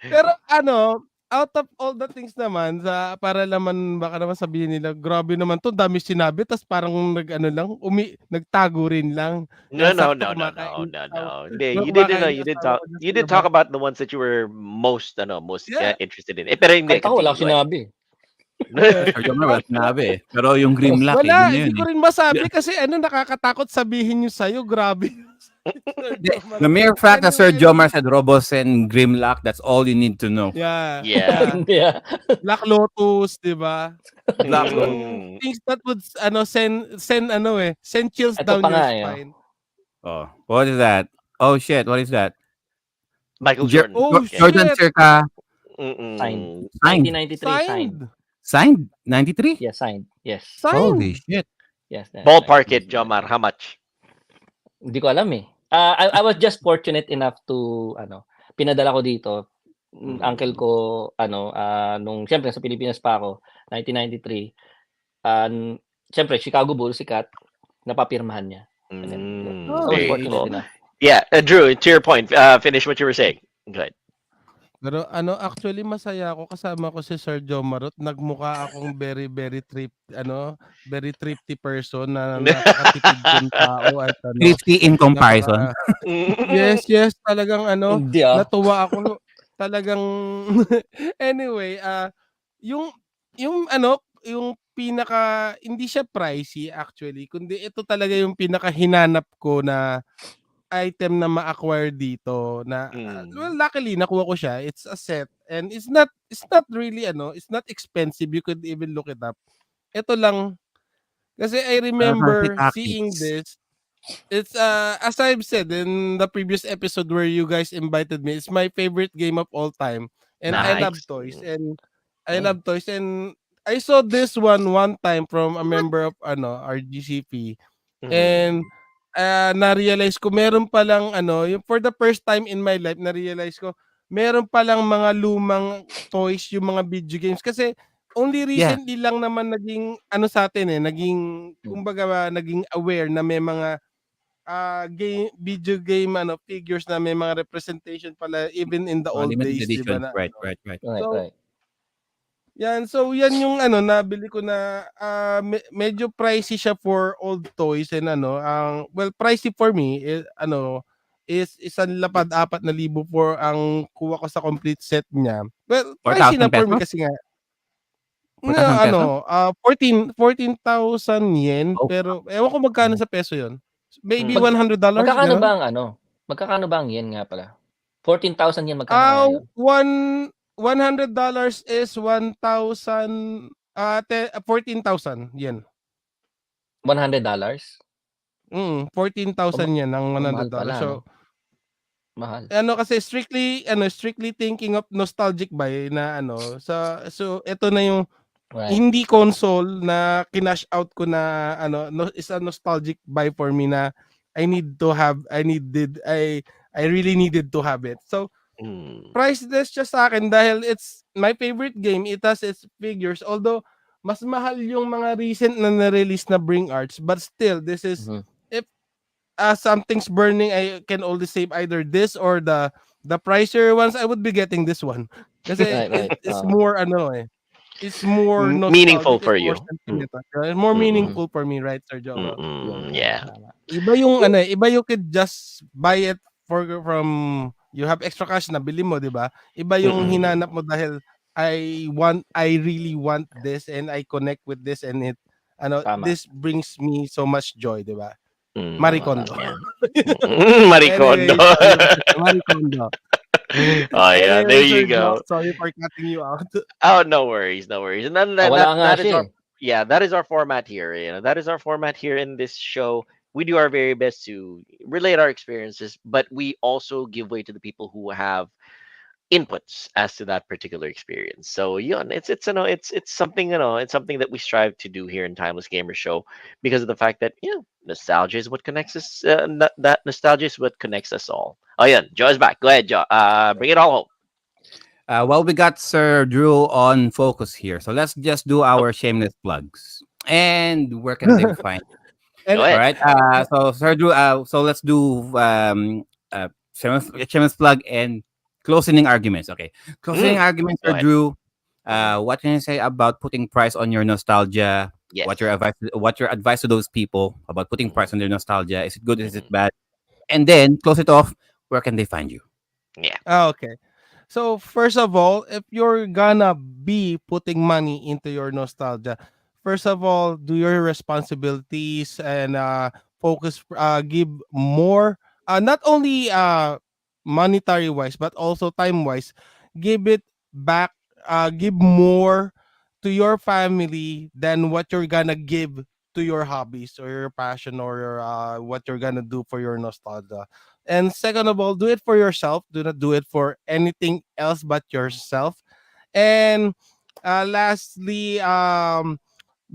Pero ano, out of all the things naman, para naman, baka naman sabihin nila, grabe naman to, dami sinabi, tas parang nagtago rin lang. No, Yan, no, sakto no, no, no, kumakain no, asawa. no. Hindi, Diba you didn't know. kumakain yung asawa ko dyan You sa did talk labas? about the ones that you were most, most Yeah. interested in. Pero hindi, Kahit ako wala continue. akong Go ahead. sinabi. Sir Jomar, wala sinabi eh. Pero yung Grimlock, yun Wala, na hindi yun ko eh. rin masabi kasi ano, nakakatakot sabihin yung sa'yo, grabe. Sir Jomar. The mere fact that Sir Anyway, Jomar said Robos and Grimlock, that's all you need to know. yeah, Yeah. Hindi ah. Black Lotus, di ba? Black Lotus. Yung things that would send chills Ito down pa your nga eh. spine. Oh, what is that? Oh shit, what is that? Michael Jer- Jordan. Oh, Yeah. Jordan shit. circa Mm-mm. signed. 1993 signed. Signed. Signed? 93? Yes, signed. Yes. Holy Signed. shit. Yes. that's Ballpark right. it, Jomar. How much? Hindi ko alam eh. I was just fortunate enough to pinadala ko dito. Uncle ko nung siyempre sa Pilipinas pa ako 1993. Siyempre Chicago Bulls sikat, napapirmahan niya. And then, I was Very fortunate cool. enough. Yeah, Drew, to your point, finish what you were saying. Go ahead. Pero actually masaya ako kasama ko si Sir Jomarot. Nagmukha akong very very thrifty person na napakatipid kong tao at 50 in comparison. Yes, talagang Hindi ah. natuwa ako talagang anyway, yung pinaka hindi siya pricey actually, kundi ito talaga yung pinaka hinanap ko na item na ma-acquire dito na well, luckily nakuha ko siya. It's a set and it's not really it's not expensive. You could even look it up. Ito lang kasi I remember seeing this. It's as I've said in the previous episode where you guys invited me, it's my favorite game of all time. And I love Nice. toys and I saw this one time from a member of RGCP and na-realize ko meron palang yung for the first time in my life na-realize ko meron palang mga lumang toys yung mga video games kasi only recently lang naman naging sa atin naging kumbaga naging aware na may mga video game figures na may mga representation pala even in the old Limited days, di ba? edition. Right. So, yan yung nabili ko na medyo pricey siya for old toys and well pricey for me is isang lapad 4,000 for ang kuha ko sa complete set niya. Well, pricey na for me kasi nga 14,000 yen pero ewan ko magkano sa peso yon. Maybe $100. Magkakano ba ang yen nga pala? 14,000 yen magkano yun? $100 is 1,000 14,000 yen. $100? 14,000 yen ang $100. Mahal pala, So mahal. kasi strictly thinking of nostalgic buy na so ito na yung hindi console na kinash out ko na is a nostalgic buy for me na I really needed to have it. So priceless siya sa akin dahil it's my favorite game. It has its figures. Although, mas mahal yung mga recent na na-release na Bring Arts. But still, this is, if something's burning, I can only save either this or the pricier ones. I would be getting this one. Kasi it's more, it's more meaningful for you. More meaningful for me, right, Sir Joe? Yeah. Iba yung, you could just buy it from you have extra cash na bili mo, 'di ba? Iba yung hinanap mo dahil I really want this and I connect with this and it this brings me so much joy, 'di ba? Maricondo. Maricondo. Maricondo. Oh yeah, there you go. Sorry for cutting you out. Oh, no worries. And then that is our that is our format here. That is our format here in this show. We do our very best to relate our experiences, but we also give way to the people who have inputs as to that particular experience. So yeah, it's it's something, it's something that we strive to do here in Timeless Gamer Show, because of the fact that nostalgia is what connects us. That nostalgia is what connects us all. Oh yeah, Joe's back. Go ahead, Joe. Bring it all home. Well, we got Sir Drew on focus here, so let's just do Oh, our shameless plugs. And where can they find? go And All ahead. right. So Sir Drew, so let's do shameless plug and closing arguments. Okay, closing Mm, arguments, go Sir ahead. Drew. Hmm. What can you say about putting price on your nostalgia? What your Yes. advice? What your advice to those people about putting price Hmm. on their nostalgia? Is it good? Is it Hmm. bad? And then close it off. Where can they find you? Yeah. okay. So first of all, if you're gonna be putting money into your nostalgia, first of all, do your responsibilities and focus. Give more, not only monetary wise, but also time wise. Give it back. Give more to your family than what you're gonna give to your hobbies or your passion or your what you're gonna do for your nostalgia. And second of all, do it for yourself. Do not do it for anything else but yourself. And lastly,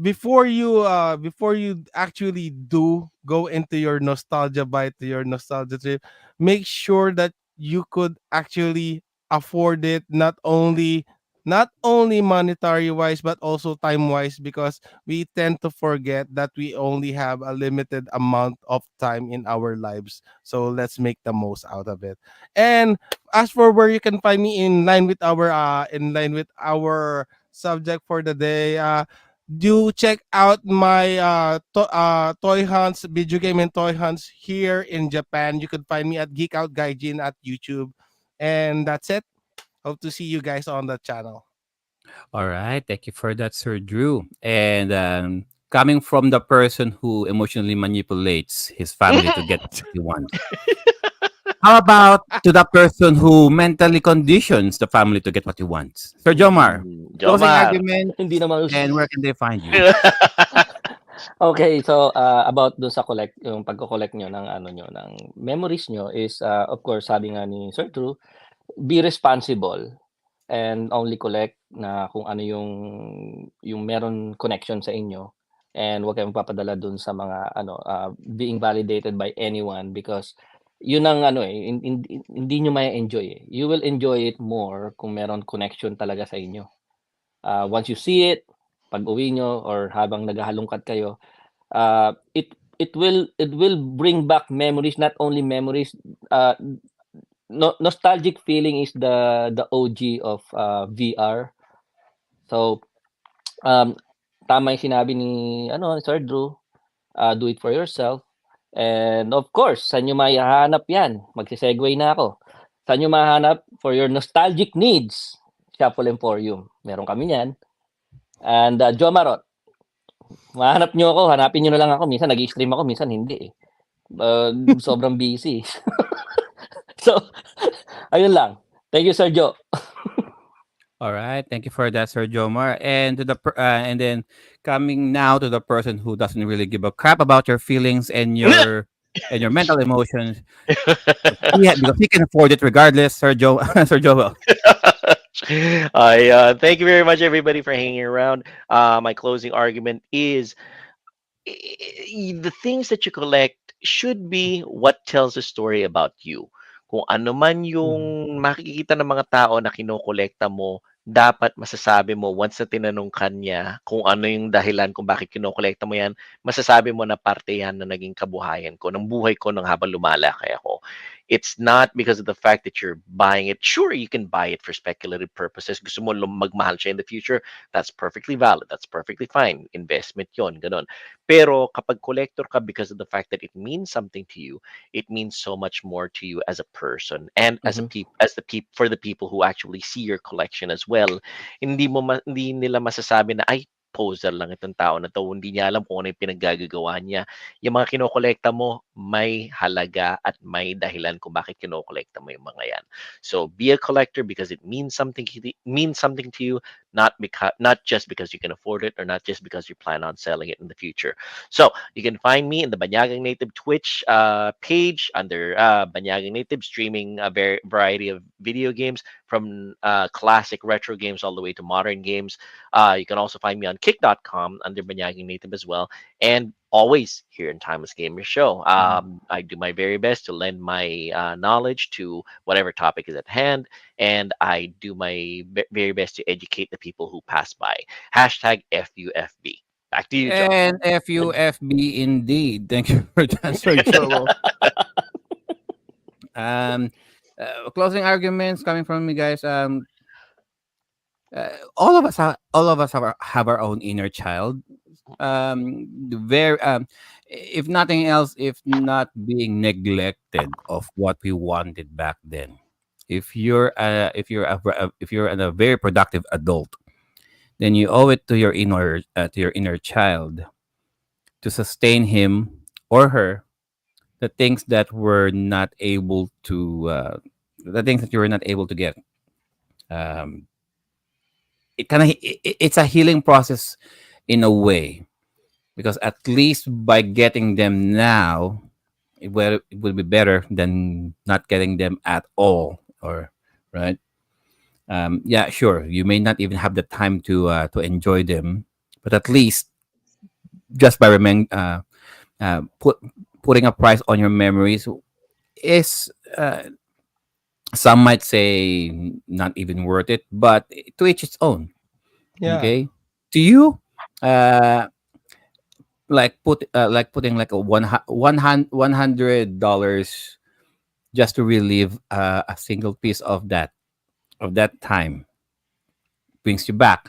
before you actually do go into your nostalgia bite to your nostalgia trip, make sure that you could actually afford it, not only monetary wise but also time wise, because we tend to forget that we only have a limited amount of time in our lives, so let's make the most out of it. And as for where you can find me, in line with our subject for the day, do check out my toy hunts, video game and toy hunts here in Japan. You could find me at Geek Out Gaijin at YouTube. And that's it. Hope to see you guys on the channel. All right. Thank you for that, Sir Drew. And coming from the person who emotionally manipulates his family to get what he wants. How about to the person who mentally conditions the family to get what he wants? Sir Jomar, closing Jomar. argument, Hindi naman and where can they find you? Okay, so about dun sa yung pagko-collect nyo ng ano nyo, ng memories nyo is of course sabi nga ni Sir True, be responsible and only collect na kung ano yung meron connection sa inyo, and wag kayong papadala dun sa mga ano being validated by anyone, because yun ang ano hindi nyo ma-enjoy eh. You will enjoy it more kung meron connection talaga sa inyo. Once you see it, pag-uwi nyo or habang naghahalongkat kayo, it will bring back memories, not only memories. Nostalgic feeling is the OG of VR. So um tama yung sinabi ni Sir Drew, do it for yourself. And of course, saan nyo mahahanap yan? Magsisegue na ako. Saan nyo mahanap for your nostalgic needs? Shuffle Emporium. Meron kami yan. And Joe Marot, mahanap nyo ako, hanapin nyo na lang ako. Minsan nag-i-stream ako, minsan hindi eh. Sobrang busy. So, ayun lang. Thank you, Sir Joe. All right. Thank you for that, Sir Jomar. And to and then coming now to the person who doesn't really give a crap about your feelings and your mental emotions. Yeah, because he can afford it regardless, Sir Joe. Sir Joel. I thank you very much, everybody, for hanging around. My closing argument is, the things that you collect should be what tells a story about you. Kung ano man Mhm. yung makikita ng mga tao na kinokolekta mo, dapat masasabi mo once na tinanong ka niya kung ano yung dahilan kung bakit kinokolekta mo yan, masasabi mo na parte yan na naging kabuhayan ko, ng buhay ko nang habang lumalaki ako. It's not because of the fact that you're buying it. Sure, you can buy it for speculative purposes. Gusto mo magmahal siya in the future, that's perfectly valid. That's perfectly fine. Investment yon, ganun. Pero kapag collector ka because of the fact that it means something to you, it means so much more to you as a person, and as a Mhm. for the people who actually see your collection as well. Hindi nila masasabi na, ay, poser lang itong tao na to. Hindi niya alam kung ano yung pinaggagawa niya. Yung mga kinokolekta mo, may halaga at may dahilan kung bakit kinokolekta mo yung mga yan. So be a collector because it means something to you, not just because you can afford it or not just because you plan on selling it in the future. So you can find me in the Banyagang Native Twitch page under Banyagang Native, streaming a variety of video games from classic retro games all the way to modern games. You can also find me on kick.com under Banyagang Native as well. And always here in Timeless Gamer Show. I do my very best to lend my knowledge to whatever topic is at hand, and I do my very best to educate the people who pass by. Hashtag FUFB. Back to you, Joe. And FUFB indeed. Thank you for that, Sir Joel. Um, Closing arguments coming from me, guys. All of us have our own inner child. Very if nothing else, if not being neglected of what we wanted back then. If you're a very productive adult, then you owe it to your inner child to sustain him or her the things that were not able to the things that you were not able to get. Um, it's a healing process in a way because at least by getting them now it will be better than not getting them at all, or right. Yeah, sure, you may not even have the time to enjoy them, but at least just by putting a price on your memories is some might say not even worth it, but to each its own. Yeah. Okay, to you, uh like putting like a $100 just to relive a single piece of that time brings you back.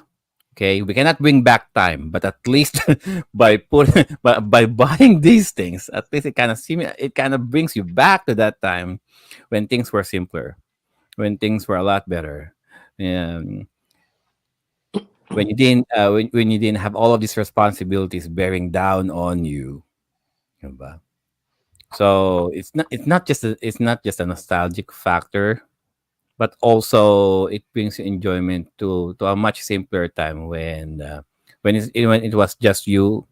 Okay, we cannot bring back time, but at least by buying these things, at least it kind of brings you back to that time when things were simpler, when things were a lot better. Um, when you didn't have all of these responsibilities bearing down on you. Diba? So it's not just a nostalgic factor, but also it brings you enjoyment to a much simpler time when it was just you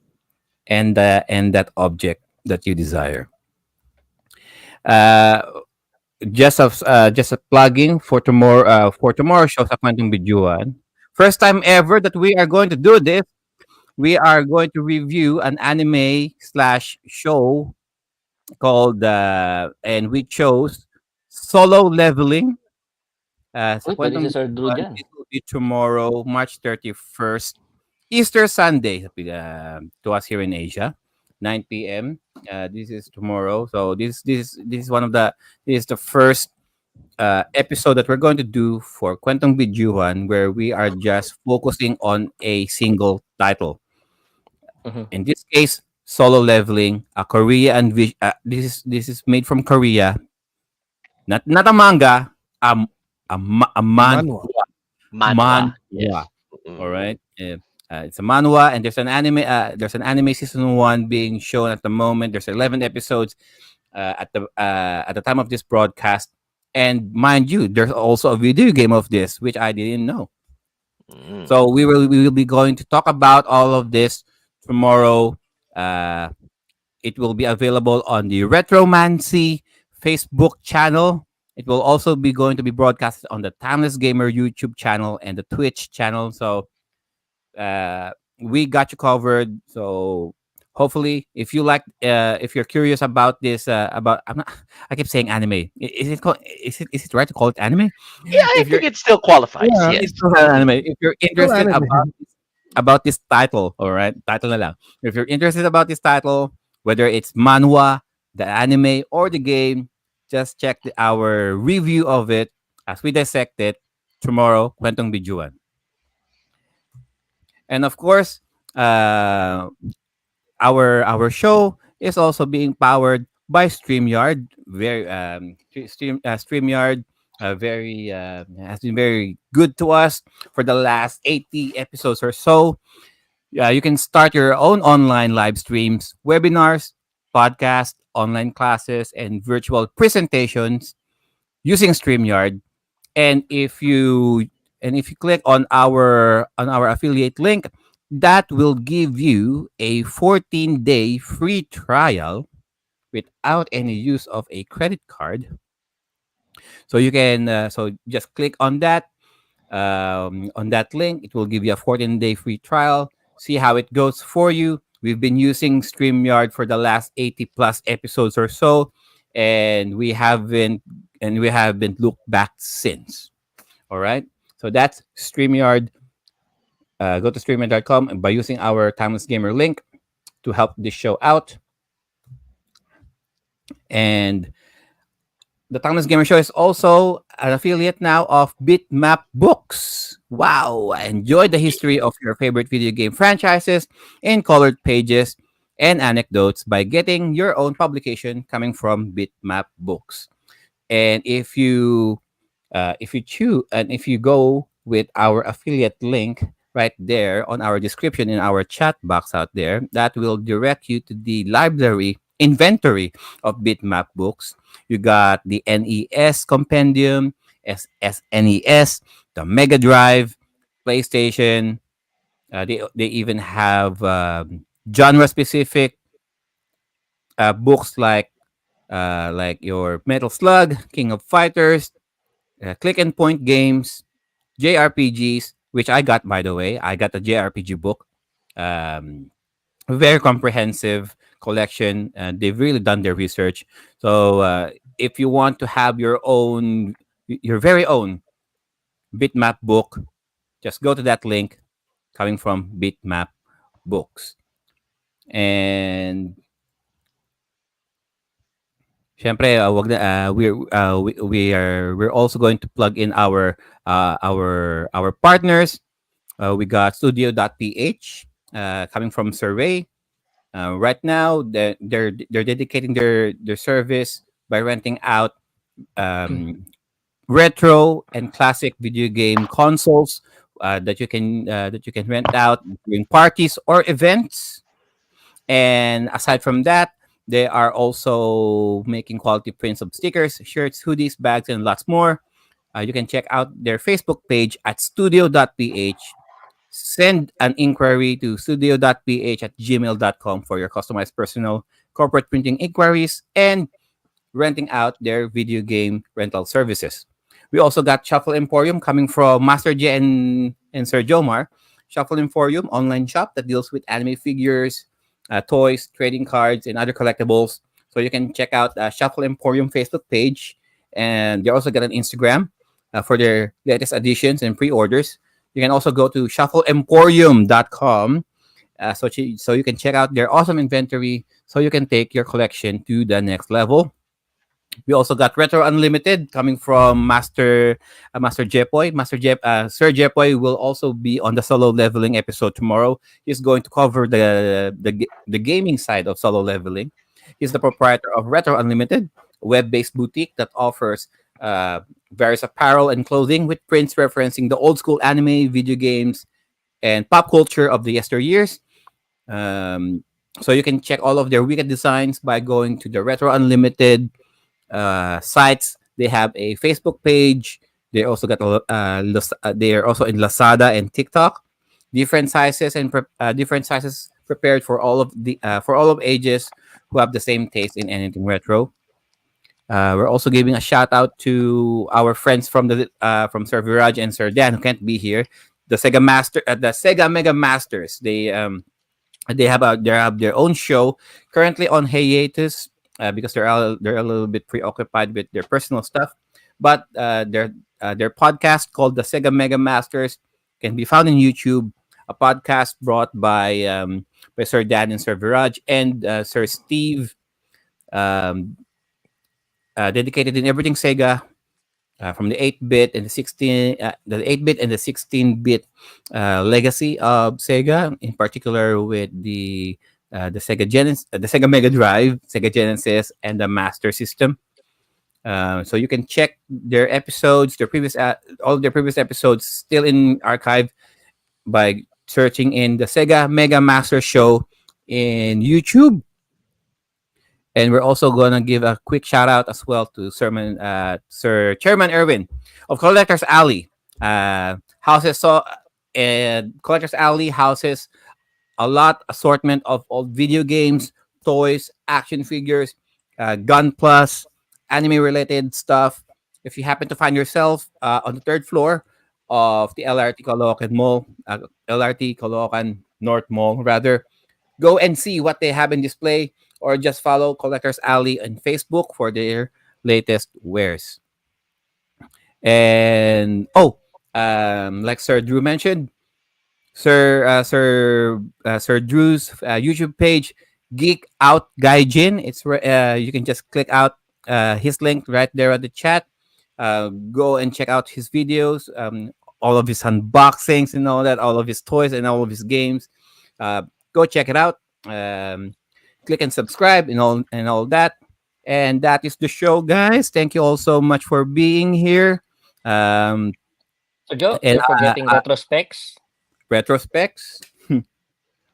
and that object that you desire. Uh, just a plugging for tomorrow show sa Kwentong Bijuan. First time ever that we are going to do this. We are going to review an anime slash show called and we chose Solo Leveling. Sa Uy, pwede si Kwentong Sir Drew Bijuan, dyan. it will be tomorrow, March 31st, Easter Sunday, to us here in Asia, 9 p.m. This is tomorrow. So this is one of the this is the first episode that we're going to do for Kwentong Bijuan, where we are just focusing on a single title. Mhm. In this case, Solo Leveling, a Korea and this is made from Korea, not a manga, a Manhwa. Manhwa. manhwa. Yes. All right. It's a manhwa, and there's an anime. There's an anime season one being shown at the moment. There's 11 episodes at the time of this broadcast, and mind you, there's also a video game of this, which I didn't know. Mm. So we will be going to talk about all of this tomorrow. Uh, it will be available on the Retromancy Facebook channel. It will also be going to be broadcasted on the Timeless Gamer YouTube channel and the Twitch channel. So uh, we got you covered. So hopefully, if you're curious about this, about I keep saying anime. Is it right to call it anime? Yeah, I If you're think it still qualifies. Yeah, Yes. it's still an anime. If you're Still interested anime. about this title, all right, title na lang. If you're interested about this title, whether it's manhwa, the anime, or the game, just check our review of it as we dissect it tomorrow. Kwentong Bijuan, and of course, uh, our show is also being powered by Streamyard. Streamyard very has been very good to us for the last 80 episodes or so. You can start your own online live streams, webinars, podcasts, online classes, and virtual presentations using Streamyard. And if you click on our affiliate link, that will give you a 14-day free trial without any use of a credit card. So you can just click on that link. It will give you a 14-day free trial. See how it goes for you. We've been using StreamYard for the last 80 plus episodes or so, and we haven't looked back since. All right. So that's StreamYard. Go to streamyard.com and by using our Timeless Gamer link to help this show out. And the Timeless Gamer Show is also an affiliate now of BitMap Books. Wow! Enjoy the history of your favorite video game franchises in colored pages and anecdotes by getting your own publication coming from BitMap Books. And if you go with our affiliate link right there on our description in our chat box out there, that will direct you to the library inventory of Bitmap Books. You got the NES Compendium, SNES, the Mega Drive, PlayStation. They even have genre specific books like your Metal Slug, King of Fighters, click and point games, JRPGs, which I got, by the way. I got a JRPG book. Um, Very comprehensive collection. They've really done their research. So if you want to have your very own Bitmap book, just go to that link coming from Bitmap Books. And syempre, we're also going to plug in our partners. We got Studio.ph coming from Survey. Right now, they're dedicating their service by renting out um, retro and classic video game consoles that you can rent out during parties or events. And aside from that, they are also making quality prints of stickers, shirts, hoodies, bags, and lots more. You can check out their Facebook page at studio.ph. Send an inquiry to studio.ph@gmail.com for your customized personal corporate printing inquiries and renting out their video game rental services. We also got Shuffle Emporium coming from Master J and Sir Jomar. Shuffle Emporium, online shop that deals with anime figures, toys, trading cards, and other collectibles. So you can check out Shuffle Emporium Facebook page. And they also got an Instagram for their latest additions and pre-orders. You can also go to shuffleemporium.com so you can check out their awesome inventory so you can take your collection to the next level. We also got Retro Unlimited coming from Master Jepoy. Sir Jepoy will also be on the solo leveling episode tomorrow. He's going to cover the gaming side of solo leveling. He's the proprietor of Retro Unlimited, a web-based boutique that offers various apparel and clothing with prints referencing the old school anime, video games, and pop culture of the yesteryears. So you can check all of their wicked designs by going to the Retro Unlimited sites. They have a Facebook page. They also got they are also in Lazada and TikTok. Different sizes prepared for all of ages who have the same taste in anything retro. We're also giving a shout out to our friends from Sir Viraj and Sir Dan who can't be here. The Sega Mega Masters. They have their own show currently on hiatus because they're a little bit preoccupied with their personal stuff. But their podcast called the Sega Mega Masters can be found on YouTube. A podcast brought by Sir Dan and Sir Viraj and Sir Steve, dedicated in everything Sega, from the 8-bit and the 8-bit and the 16-bit legacy of Sega, in particular with the Sega Mega Drive, Sega Genesis, and the Master System. So you can check all of their previous episodes still in archive by searching in the Sega Mega Master Show in YouTube. And we're also gonna give a quick shout out as well to Sir Chairman Irwin of Collectors Alley. And Collectors Alley houses a lot assortment of old video games, toys, action figures, gun plus, anime related stuff. If you happen to find yourself on the third floor of the LRT Caloocan Mall, LRT Caloocan North Mall, rather, go and see what they have in display, or just follow Collectors Alley on Facebook for their latest wares. And like Sir Drew mentioned, Sir Drew's YouTube page, Geek Out Gaijin. You can just click out his link right there at the chat. Go and check out his videos, all of his unboxings and all that, all of his toys and all of his games. Go check it out. Click and subscribe and all that. And that is the show, guys. Thank you all so much for being here. So Joe, And you're forgetting retrospects. retrospects.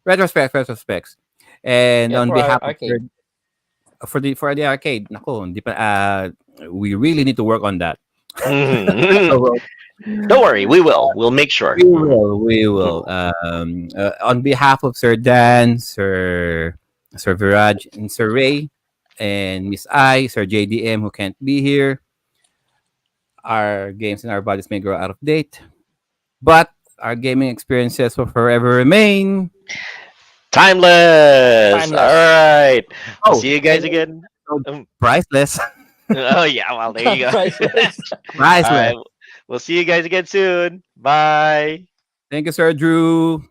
Retrospects. And Yeah, on for behalf our arcade. for the arcade, nako, hindi pa, we really need to work on that. Mhm. So, Don't worry, we will. We'll make sure. we will. On behalf of Sir Dan, Sir Viraj, and Sir Ray, and Miss I, Sir JDM, who can't be here, our games and our bodies may grow out of date, but our gaming experiences will forever remain Timeless. All right. I'll Oh, see you guys again. priceless. Oh yeah, well there you go. Priceless. All Priceless. right. We'll see you guys again soon. Bye. Thank you, Sir Drew.